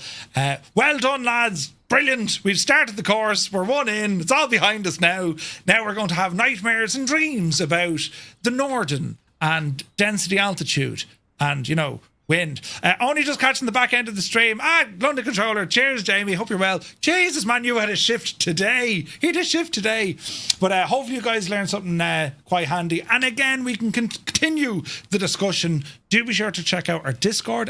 Well done, lads. Brilliant. We've started the course. We're one in. It's all behind us now. Now we're going to have nightmares and dreams about the Norden and density altitude and, you know, wind. Only just catching the back end of the stream. London controller. Cheers, Jamie. Hope you're well. Jesus, man, you had a shift today. He had a shift today. But hopefully you guys learned something quite handy. And again, we can continue the discussion. Do be sure to check out our Discord,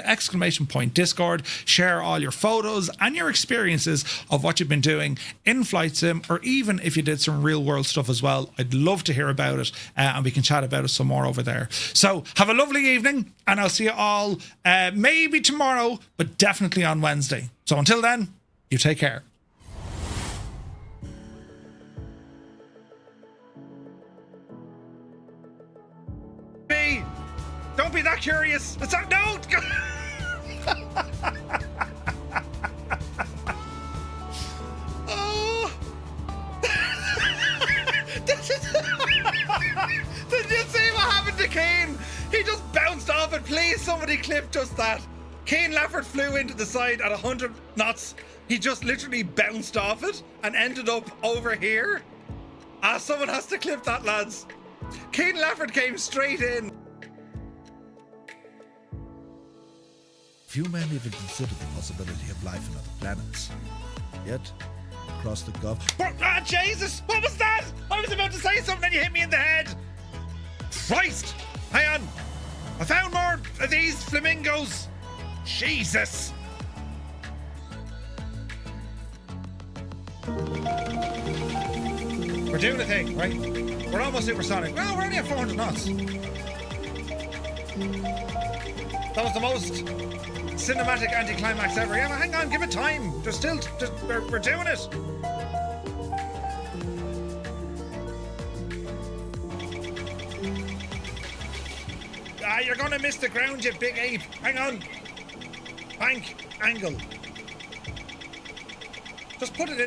!Discord. Share all your photos and your experiences of what you've been doing in Flight Sim, or even if you did some real world stuff as well. I'd love to hear about it, and we can chat about it some more over there. So have a lovely evening, and I'll see you all maybe tomorrow, but definitely on Wednesday. So until then, you take care. Don't be that curious. It's not, no. Oh. Did you see what happened to Kane? He just bounced off it. Please, somebody clip just that. Kane Lafford flew into the side at 100 knots. He just literally bounced off it and ended up over here. Someone has to clip that, lads. Kane Lafford came straight in. Few men even consider the possibility of life on other planets. Yet, across the Gulf... Jesus! What was that? I was about to say something and you hit me in the head! Christ! Hang on! I found more of these flamingos! Jesus! We're doing a thing, right? We're almost supersonic. Well, we're only at 400 knots. That was the most cinematic anticlimax ever. Yeah, but hang on, give it time. There's still, we're doing it. You're gonna miss the ground, you big ape. Hang on. Bank angle. Just put it in.